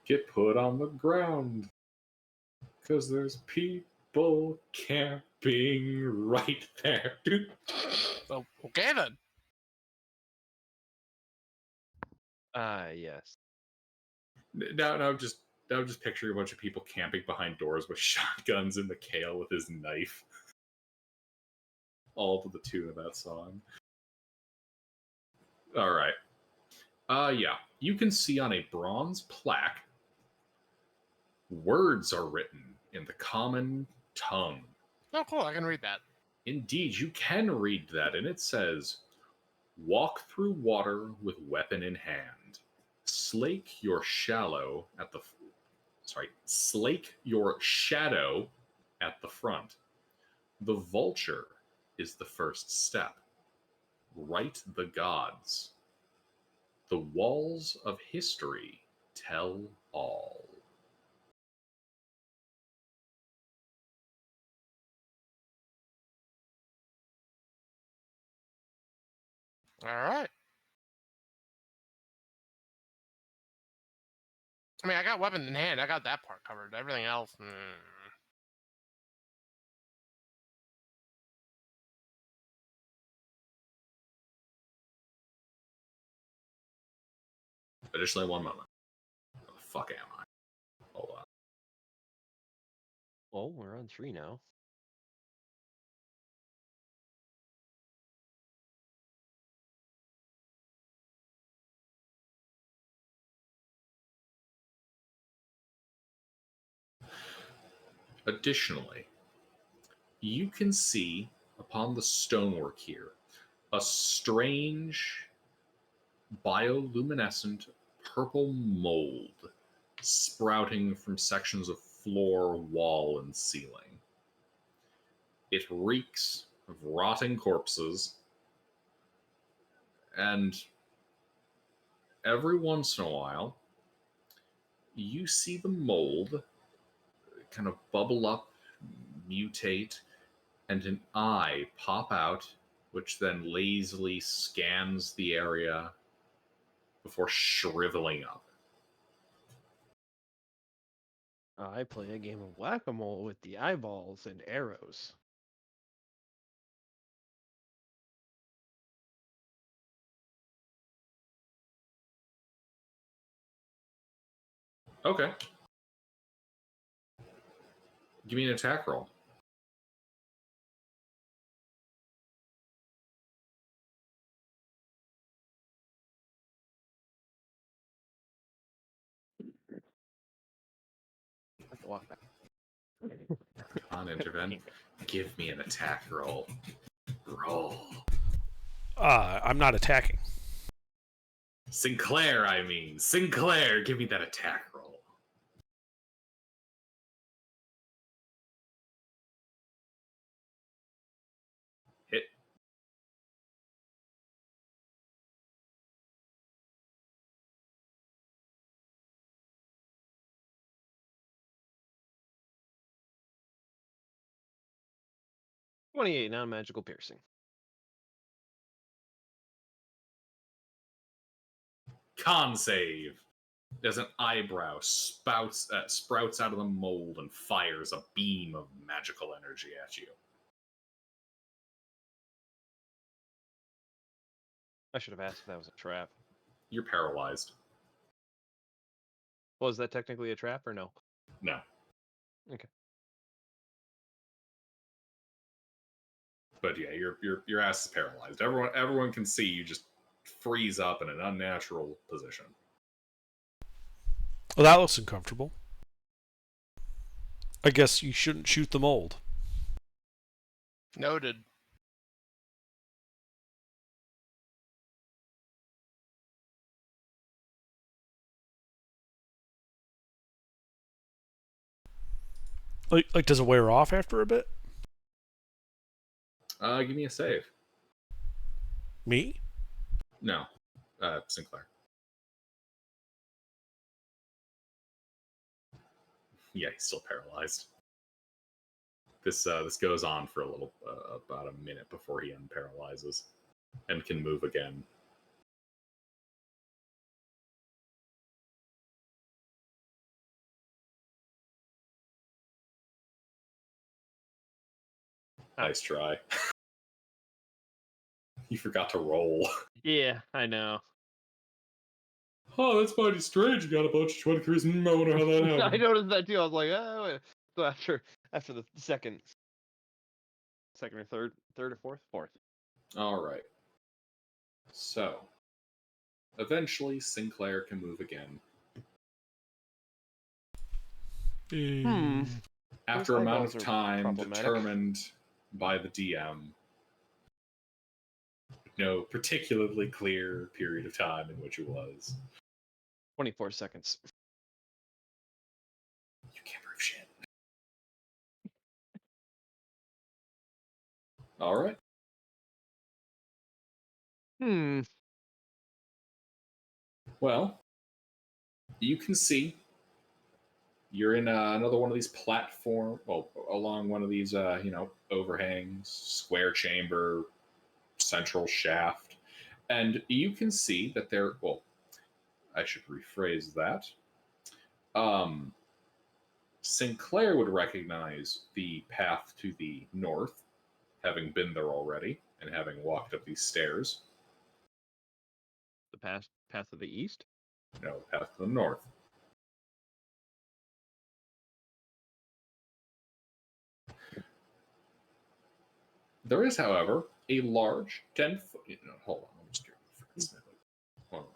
Get put on the ground. Because there's people camping right there. So, okay then. Yes. Now I'm just picturing a bunch of people camping behind doors with shotguns and Mikhail with his knife. All to the tune of that song. Alright. Yeah. You can see on a bronze plaque, words are written in the common tongue. Oh, cool. I can read that. Indeed, you can read that, and it says, "Walk through water with weapon in hand. Slake your shallow at the slake your shadow at the front. The vulture is the first step. Write the gods. The walls of history tell all." All right. I mean, I got weapon in hand. I got that part covered. Everything else. Additionally, one moment. Where the fuck am I? Hold on. Well, we're on 3 now. Additionally, you can see upon the stonework here a strange bioluminescent purple mold sprouting from sections of floor, wall, and ceiling. It reeks of rotting corpses, and every once in a while, you see the mold kind of bubble up, mutate, and an eye pop out, which then lazily scans the area before shriveling up. I play a game of whack-a-mole with the eyeballs and arrows. Okay. Give me an attack roll. Let's walk back. On Interven. Give me an attack roll. Roll. I'm not attacking. Sinclair, I mean. Sinclair, give me that attack roll. Hit. $28 non-magical piercing. Con save. There's an eyebrow sprouts out of the mold and fires a beam of magical energy at you. I should have asked if that was a trap. You're paralyzed. Was that technically a trap or no? No. Okay. But yeah, your ass is paralyzed. Everyone can see you just freeze up in an unnatural position. Well, that looks uncomfortable. I guess you shouldn't shoot the mold. Noted. Like, does it wear off after a bit? Give me a save. Me? No, Sinclair. Yeah, he's still paralyzed. This goes on for a little, about a minute before he unparalyzes and can move again. Nice try. You forgot to roll. Yeah, I know. Oh, that's mighty strange. You got a bunch of 23s. I wonder how that happened. I noticed that too. I was like, oh, wait. So after the second or third or fourth. All right. So, eventually, Sinclair can move again. After Those amount eyeballs of are time problematic. determined by the DM, no particularly clear period of time in which it was. 24 seconds. You can't prove shit. All right. Well, you can see you're in another one of these along one of these, overhangs, square chamber, central shaft. And you can see that I should rephrase that. Sinclair would recognize the path to the north, having been there already and having walked up these stairs. The path of the east? No, path to the north. There is, however, a large 10-foot. Hold on, I'm just getting the freaking snippet. Hold on.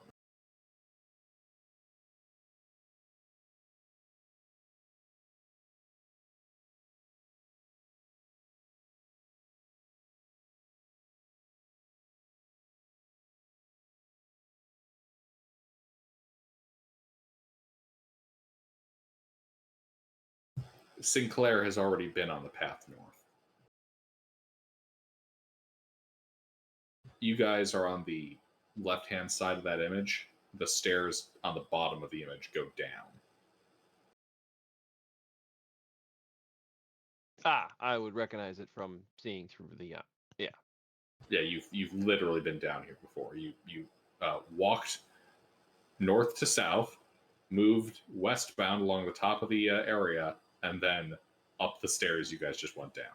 Sinclair has already been on the path north. You guys are on the left-hand side of that image. The stairs on the bottom of the image go down. I would recognize it from seeing through the yeah. Yeah, you've literally been down here before. You walked north to south, moved westbound along the top of the area, and then up the stairs you guys just went down.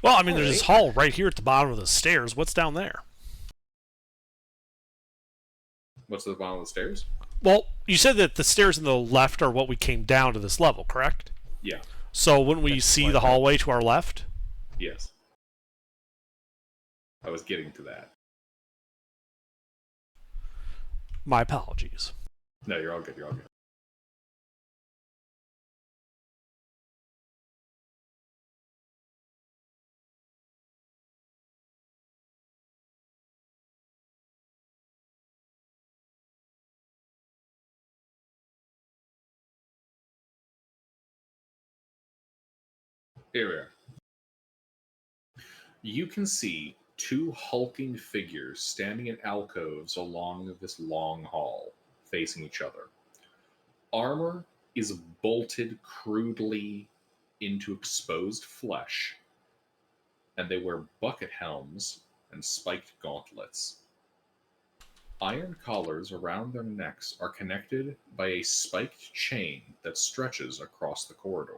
Well, I mean, there's this hall right here at the bottom of the stairs. What's down there? What's at the bottom of the stairs? Well, you said that the stairs on the left are what we came down to this level, correct? Yeah. So wouldn't we see the hallway to our left? Yes. I was getting to that. My apologies. No, you're all good. You're all good. Here we are. You can see two hulking figures standing in alcoves along this long hall, facing each other. Armor is bolted crudely into exposed flesh, and they wear bucket helms and spiked gauntlets. Iron collars around their necks are connected by a spiked chain that stretches across the corridor.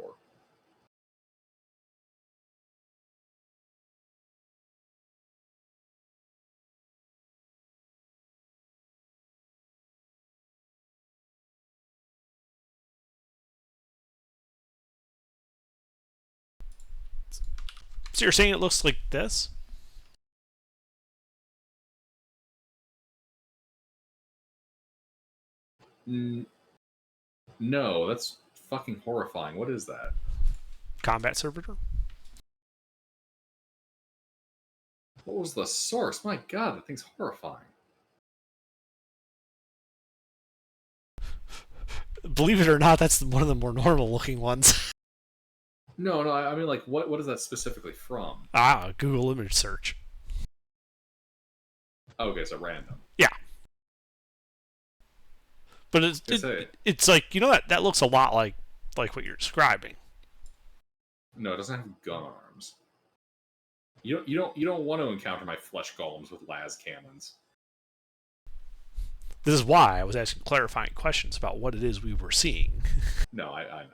So you're saying it looks like this? No, that's fucking horrifying. What is that? Combat servitor? What was the source? My god, that thing's horrifying. Believe it or not, that's one of the more normal looking ones. No, I mean, like, what is that specifically from? Google image search. Okay, so random. Yeah. But it's like, that looks a lot like what you're describing. No, it doesn't have gun arms. You don't want to encounter my flesh golems with las cannons. This is why I was asking clarifying questions about what it is we were seeing. No, I know.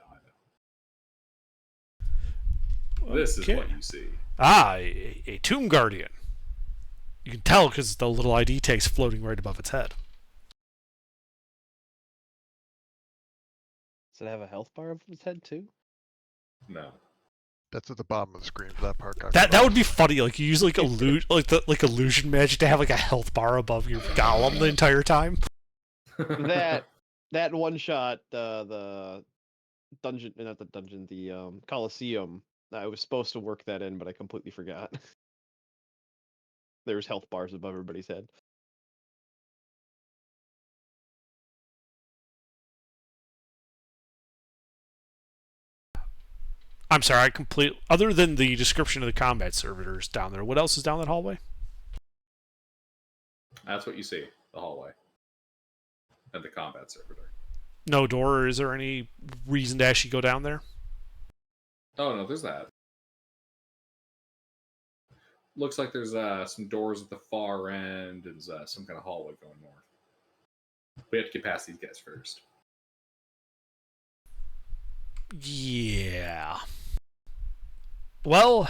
This is what you see. A Tomb Guardian. You can tell because the little ID tag's floating right above its head. Does it have a health bar above its head too? No. That's at the bottom of the screen. That part. That would be funny. Like you use like illusion magic to have like a health bar above your golem the entire time. that one shot, the dungeon, not the dungeon, the Coliseum. I was supposed to work that in, but I completely forgot. There's health bars above everybody's head. I'm sorry, other than the description of the combat servitors down there, what else is down that hallway? That's what you see, the hallway. And the combat servitor. No door, or is there any reason to actually go down there? Oh, no, there's that. Looks like there's some doors at the far end and some kind of hallway going north. We have to get past these guys first. Yeah. Well,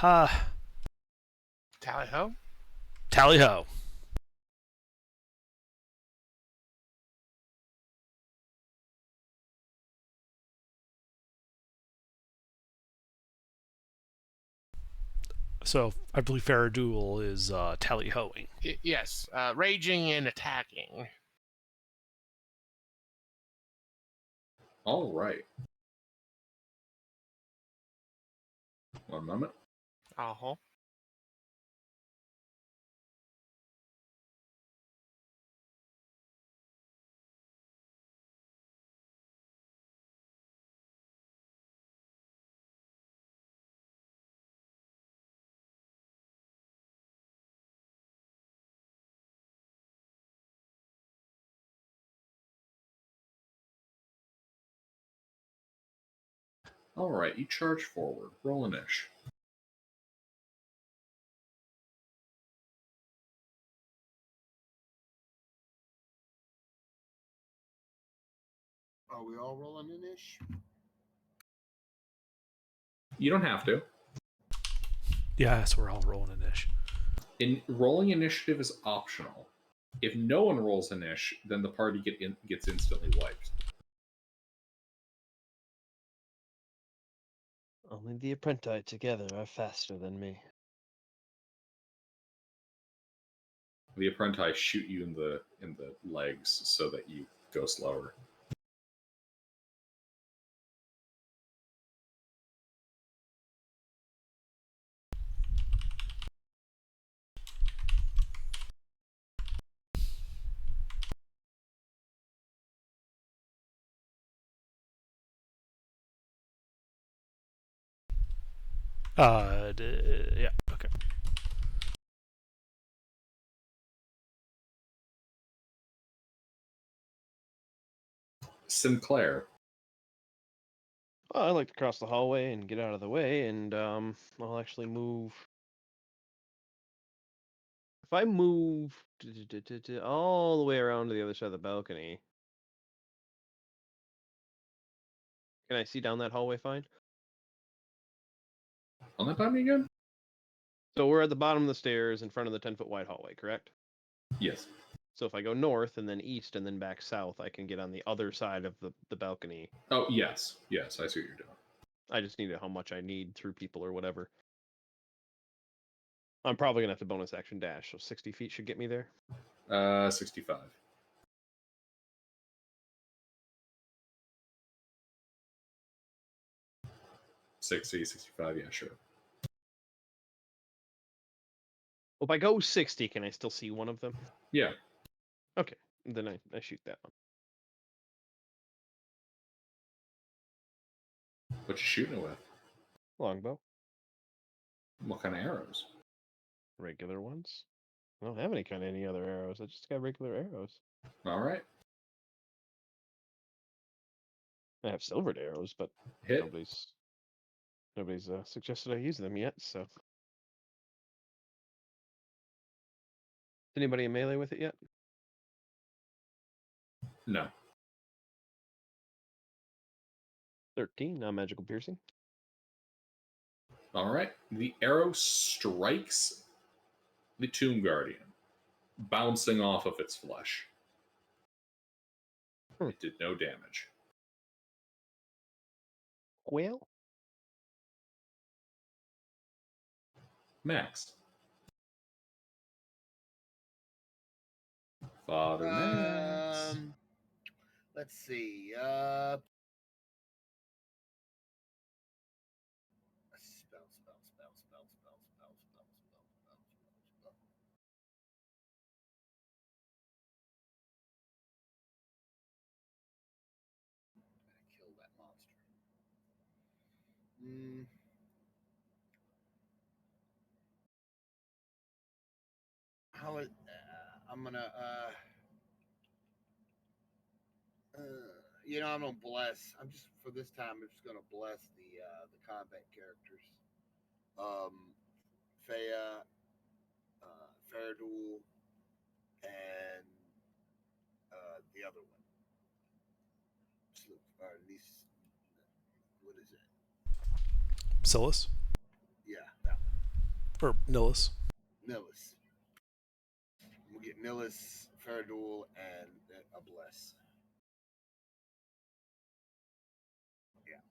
Tally ho. Tally ho. So I believe Faradul is tally-hoing. Yes, raging and attacking. All right. One moment. Uh-huh. All right, you charge forward. Roll an ish. Are we all rolling in ish? You don't have to. Yes, we're all rolling an ish. Rolling initiative is optional. If no one rolls an ish, then the party gets instantly wiped. Only the apprentice together are faster than me. The apprentice shoot you in the legs so that you go slower. Yeah, okay. Sinclair. Well, I like to cross the hallway and get out of the way, and I'll actually move. If I move all the way around to the other side of the balcony, can I see down that hallway fine? On that time again? So we're at the bottom of the stairs in front of the 10-foot wide hallway, correct? Yes. So if I go north and then east and then back south, I can get on the other side of the balcony. Oh, yes. Yes, I see what you're doing. I just need how much I need through people or whatever. I'm probably gonna have to bonus action dash, so 60 feet should get me there. 65. $60, 65, yeah, sure. Well, if I go 60, can I still see one of them? Yeah. Okay, then I shoot that one. What you shooting it with? Longbow. What kind of arrows? Regular ones. I don't have any other arrows. I just got regular arrows. All right. I have silvered arrows, but Hit. nobody's suggested I use them yet. So, anybody in melee with it yet? No. 13, non-magical piercing. All right. The arrow strikes the Tomb Guardian, bouncing off of its flesh. It did no damage. Well, Max. Father Max. Let's see. Spell. Kill that monster. I'm gonna I'm gonna bless. I'm just for this time. I'm just gonna bless the combat characters. Fea, Faradul, and the other one. At least, what is it? Silas? Yeah, that one. Or Nillis? Nillis. We'll get Nillis, Faradul, and a bless. Yeah.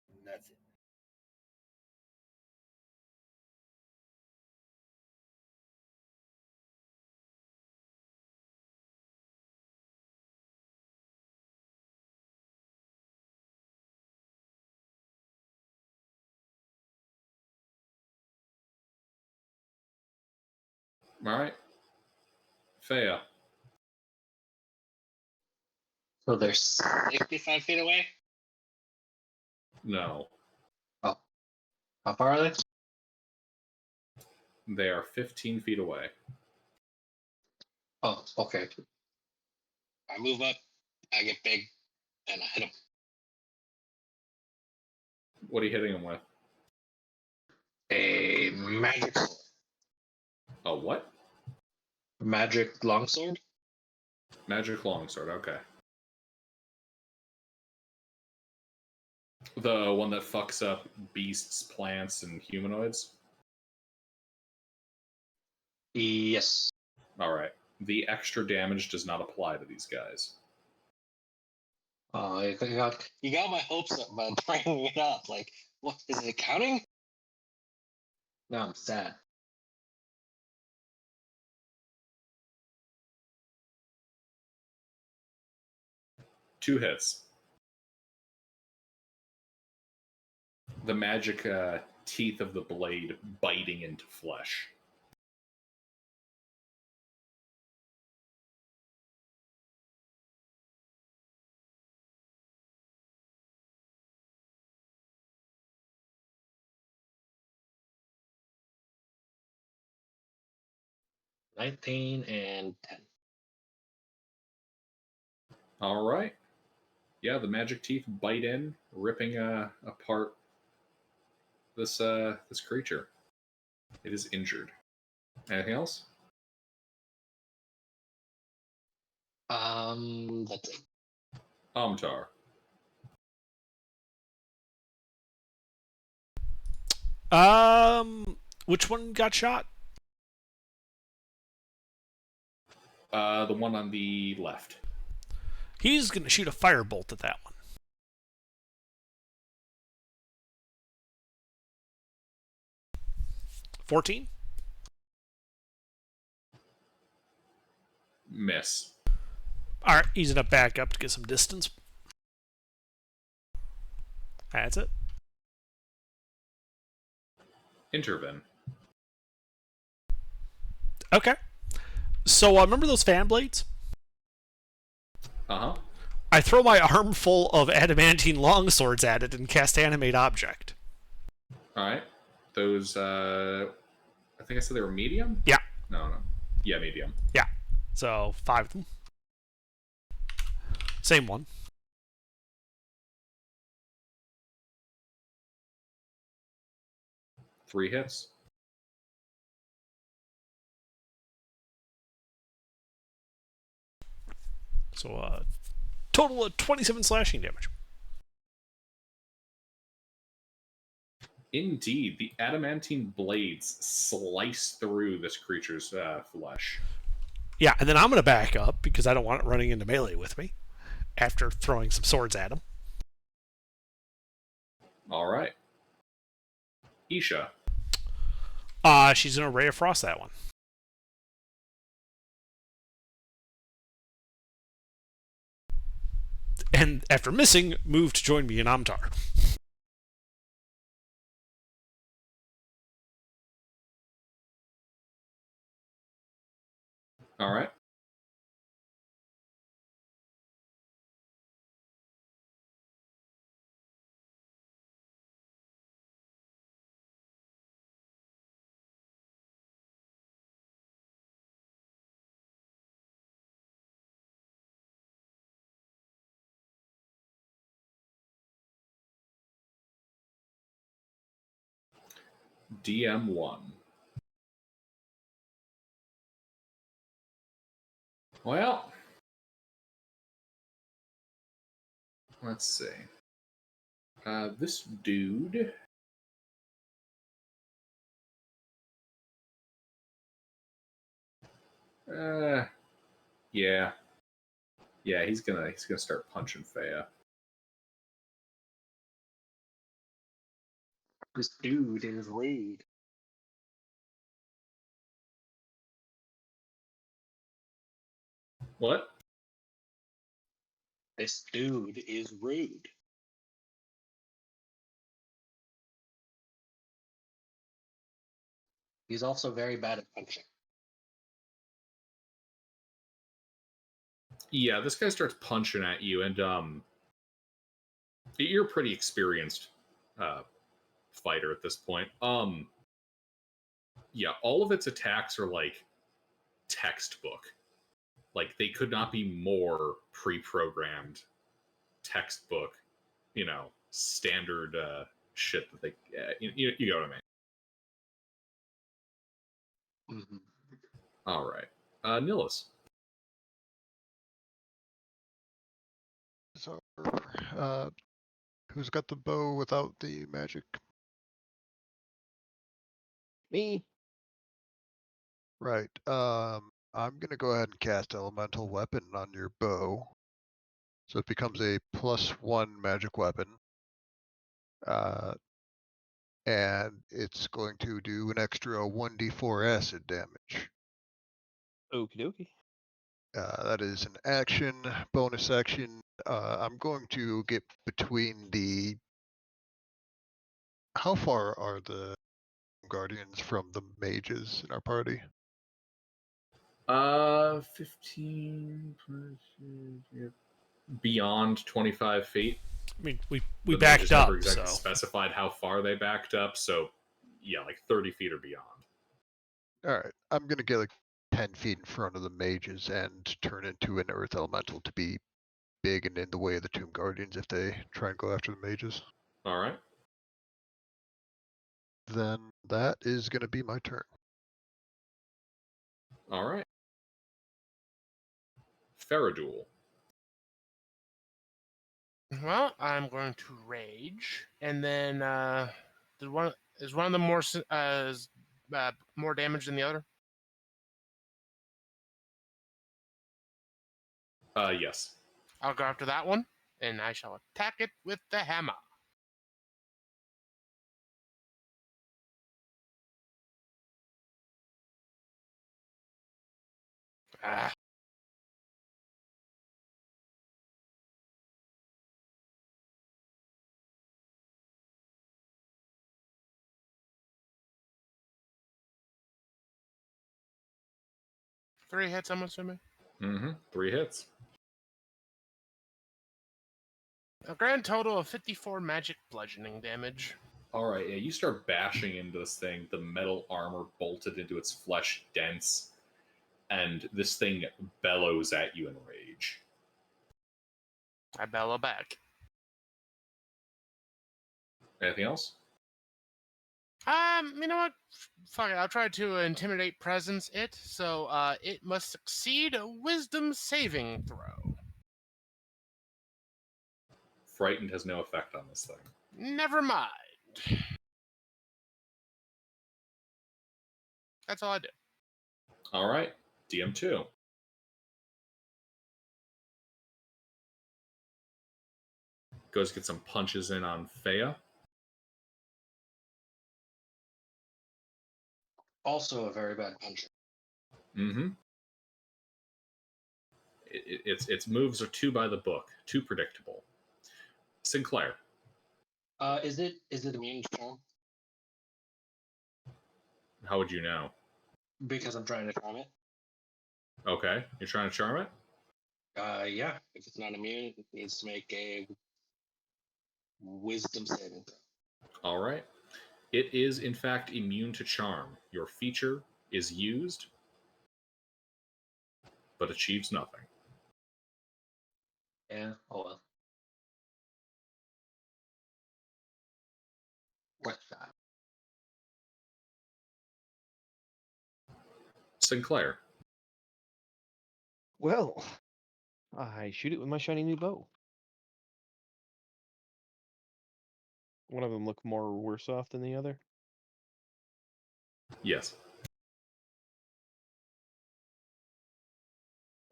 And that's it. All right. Fea. So they're 65 feet away? No. Oh. How far are they? They are 15 feet away. Oh, okay. I move up, I get big, and I hit him. What are you hitting him with? A magic sword. A what? Magic longsword? Magic longsword, okay. The one that fucks up beasts, plants, and humanoids? Yes. Alright. The extra damage does not apply to these guys. Oh, you got my hopes up by bringing it up. Like, what? Is it counting? Now I'm sad. Two hits. The magic teeth of the blade biting into flesh. $19 and $10. All right. Yeah, the magic teeth bite in, ripping apart this creature. It is injured. Anything else? That's it. Amtar. Which one got shot? The one on the left. He's gonna shoot a firebolt at that one. 14? Miss. All right, easing up back up to get some distance. That's it. Intervene. Okay. So remember those fan blades? Uh-huh. I throw my armful of adamantine longswords at it and cast Animate Object. All right. Those, I think I said they were medium? Yeah. No. Yeah, medium. Yeah. So 5 of them. Same one. Three hits. So total of 27 slashing damage. Indeed, the adamantine blades slice through this creature's flesh. Yeah, and then I'm going to back up because I don't want it running into melee with me after throwing some swords at him. All right. Isha. She's going to Ray of Frost that one. And after missing, move to join me in Amtar. All right. DM1. Well, let's see. This dude. Yeah. Yeah, he's gonna start punching Faya. This dude is lead. What? This dude is rude. He's also very bad at punching. Yeah, this guy starts punching at you, and you're a pretty experienced fighter at this point. Yeah, all of its attacks are like textbook. Like they could not be more pre-programmed textbook, standard shit that they you know what I mean. Mm-hmm. All right. Nillis. So, who's got the bow without the magic? Me. Right. I'm gonna go ahead and cast Elemental Weapon on your bow, so it becomes a +1 magic weapon. And it's going to do an extra 1d4 acid damage. Okie dokie. That is an action, bonus action. I'm going to get between the. How far are the guardians from the mages in our party? 15 beyond 25 feet. I mean, we But backed just up, never exactly so specified how far they backed up. So, yeah, like 30 feet or beyond. All right, I'm gonna get like 10 feet in front of the mages and turn into an earth elemental to be big and in the way of the tomb guardians if they try and go after the mages. All right. Then that is gonna be my turn. All right. Faradul. Well, I'm going to rage, and then is one of them more damage than the other? Yes. I'll go after that one, and I shall attack it with the hammer. Ah. Three hits, I'm assuming. Mm-hmm. 3 hits. A grand total of 54 magic bludgeoning damage. All right, yeah, you start bashing into this thing. The metal armor bolted into its flesh dents, and this thing bellows at you in rage. I bellow back. Anything else? You know what? Fuck it. I'll try to intimidate presence it. So, it must succeed a wisdom saving throw. Frightened has no effect on this thing. Never mind. That's all I do. All right, DM2. Goes get some punches in on Fea. Also a very bad puncher. Mm-hmm. Its moves are too by the book, too predictable. Sinclair. Is it immune to charm? How would you know? Because I'm trying to charm it. Okay, you're trying to charm it? Yeah. If it's not immune, it needs to make a wisdom saving throw. All right. It is, in fact, immune to charm. Your feature is used, but achieves nothing. Yeah. Oh well. Worth that. Sinclair. Well, I shoot it with my shiny new bow. One of them look more worse off than the other. Yes.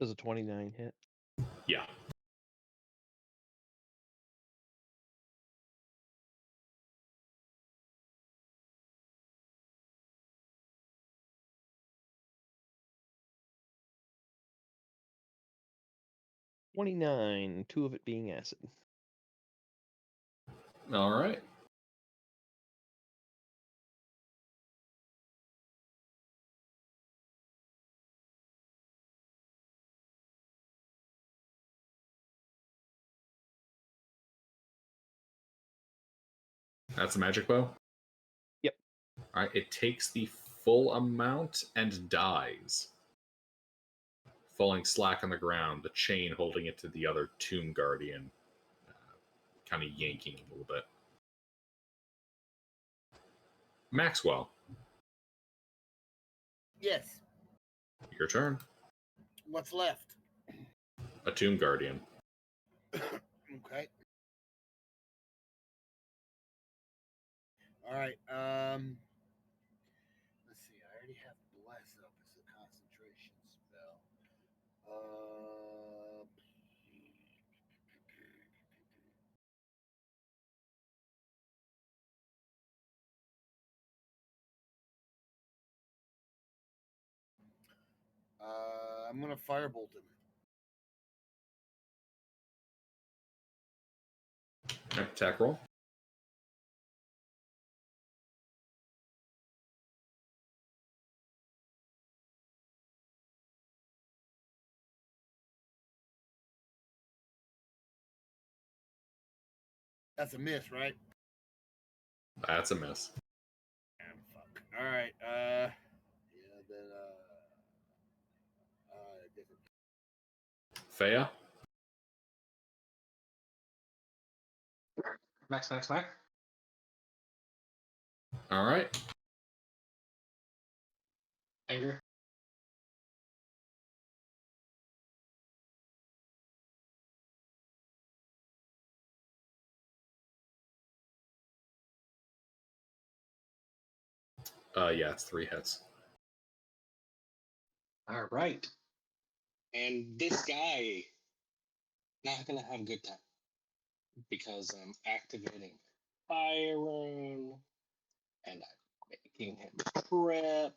Does a 29 hit? Yeah. $29, 2 of it being acid. All right. That's a magic bow? Yep. All right. It takes the full amount and dies, falling slack on the ground, the chain holding it to the other Tomb Guardian, kind of yanking a little bit. Maxwell. Yes. Your turn. What's left? A Tomb Guardian. Okay. All right. Let's see. I already have Bless up as a concentration spell. I'm gonna firebolt him. Attack roll. That's a miss, right? That's a miss. Damn, fuck. All right. Yeah. Then. Different. Fea. Max. All right. Anger. Yeah, it's 3 hits. All right. And this guy not gonna have a good time because I'm activating Fire Rune and I'm making him trip.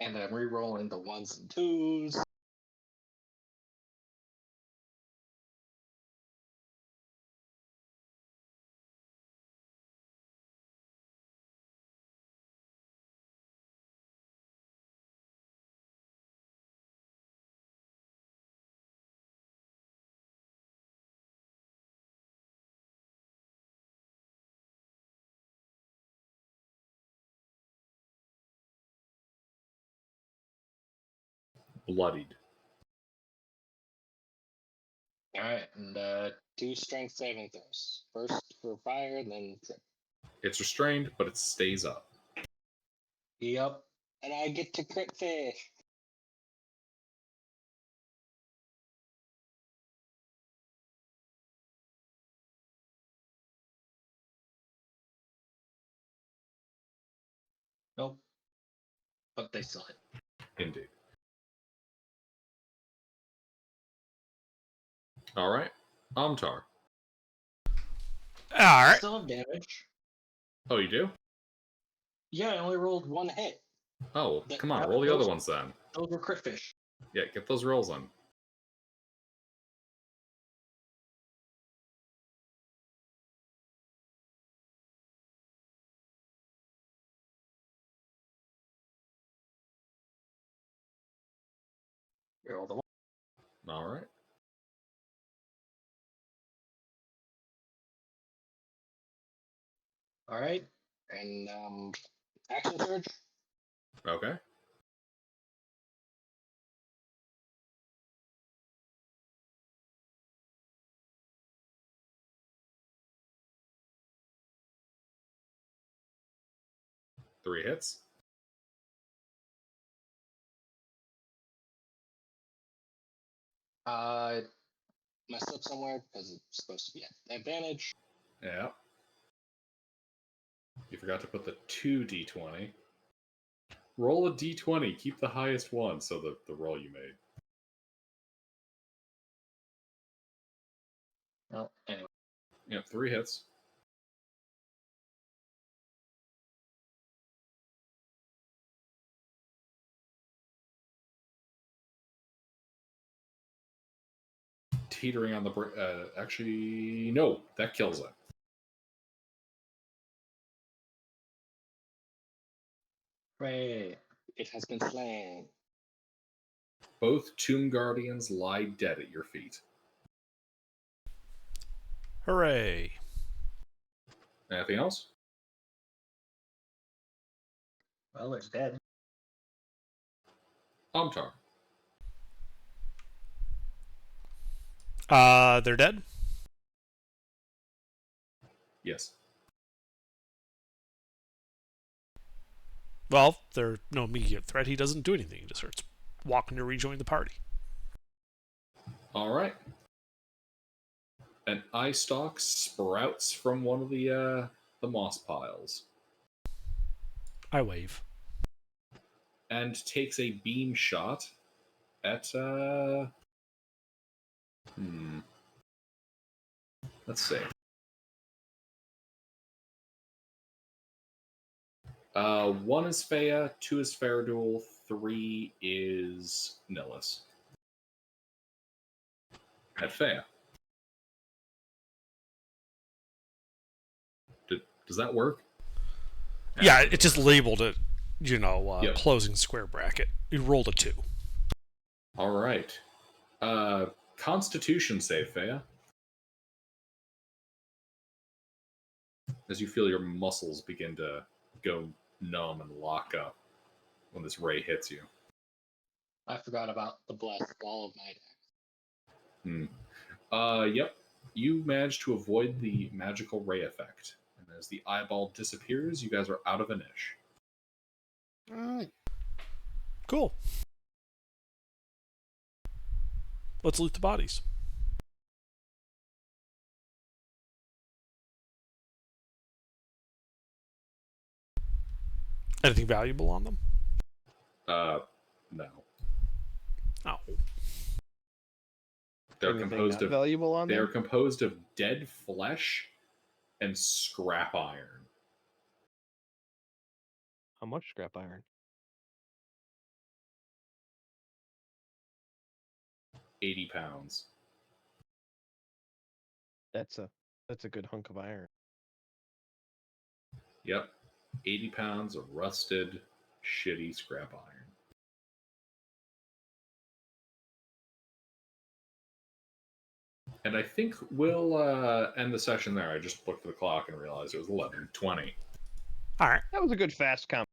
And I'm re-rolling the 1s and 2s. Bloodied. Alright, and 2 strength saving throws. First for fire, then trip. It's restrained, but it stays up. Yep. And I get to crit fish. Nope. But they still hit. Indeed. All right. Amtar. All right. Still have damage. Oh, you do? Yeah, I only rolled 1 hit. Oh, come on. Roll the other ones then. Those were crit fish. Yeah, get those rolls on. Roll the 1. All right. Alright. And action surge. Okay. Three hits. Messed up somewhere because it's supposed to be at advantage. Yeah. You forgot to put the 2d20. Roll a d20. Keep the highest one, so the roll you made. Well, anyway. Yep, 3 hits. Teetering on the actually, no, that kills it. Hooray. It has been slain. Both Tomb Guardians lie dead at your feet. Hooray. Anything else? Well, it's dead. Amtar. They're dead? Yes. Well, they're no immediate threat. He doesn't do anything. He just starts walking to rejoin the party. All right. An eye stalk sprouts from one of the moss piles I wave. and takes a beam shot at let's see. One is Fea, 2 is Faradul, 3 is Nillis. At Fea. Does that work? Yeah, it just labeled it, Yep. closing square bracket. You rolled a 2. All right. Constitution save, Fea. As you feel your muscles begin to go numb and lock up when this ray hits you. I forgot about the blessed ball of night axe. Yep. You managed to avoid the magical ray effect. And as the eyeball disappears, you guys are out of a niche. Alright. Cool. Let's loot the bodies. Anything valuable on them? No. Oh. They're Anything composed not of valuable on they are them? composed of dead flesh and scrap iron. How much scrap iron? 80 pounds. That's a good hunk of iron. Yep. 80 pounds of rusted, shitty scrap iron. And I think we'll end the session there. I just looked at the clock and realized it was 11:20. All right. That was a good fast count.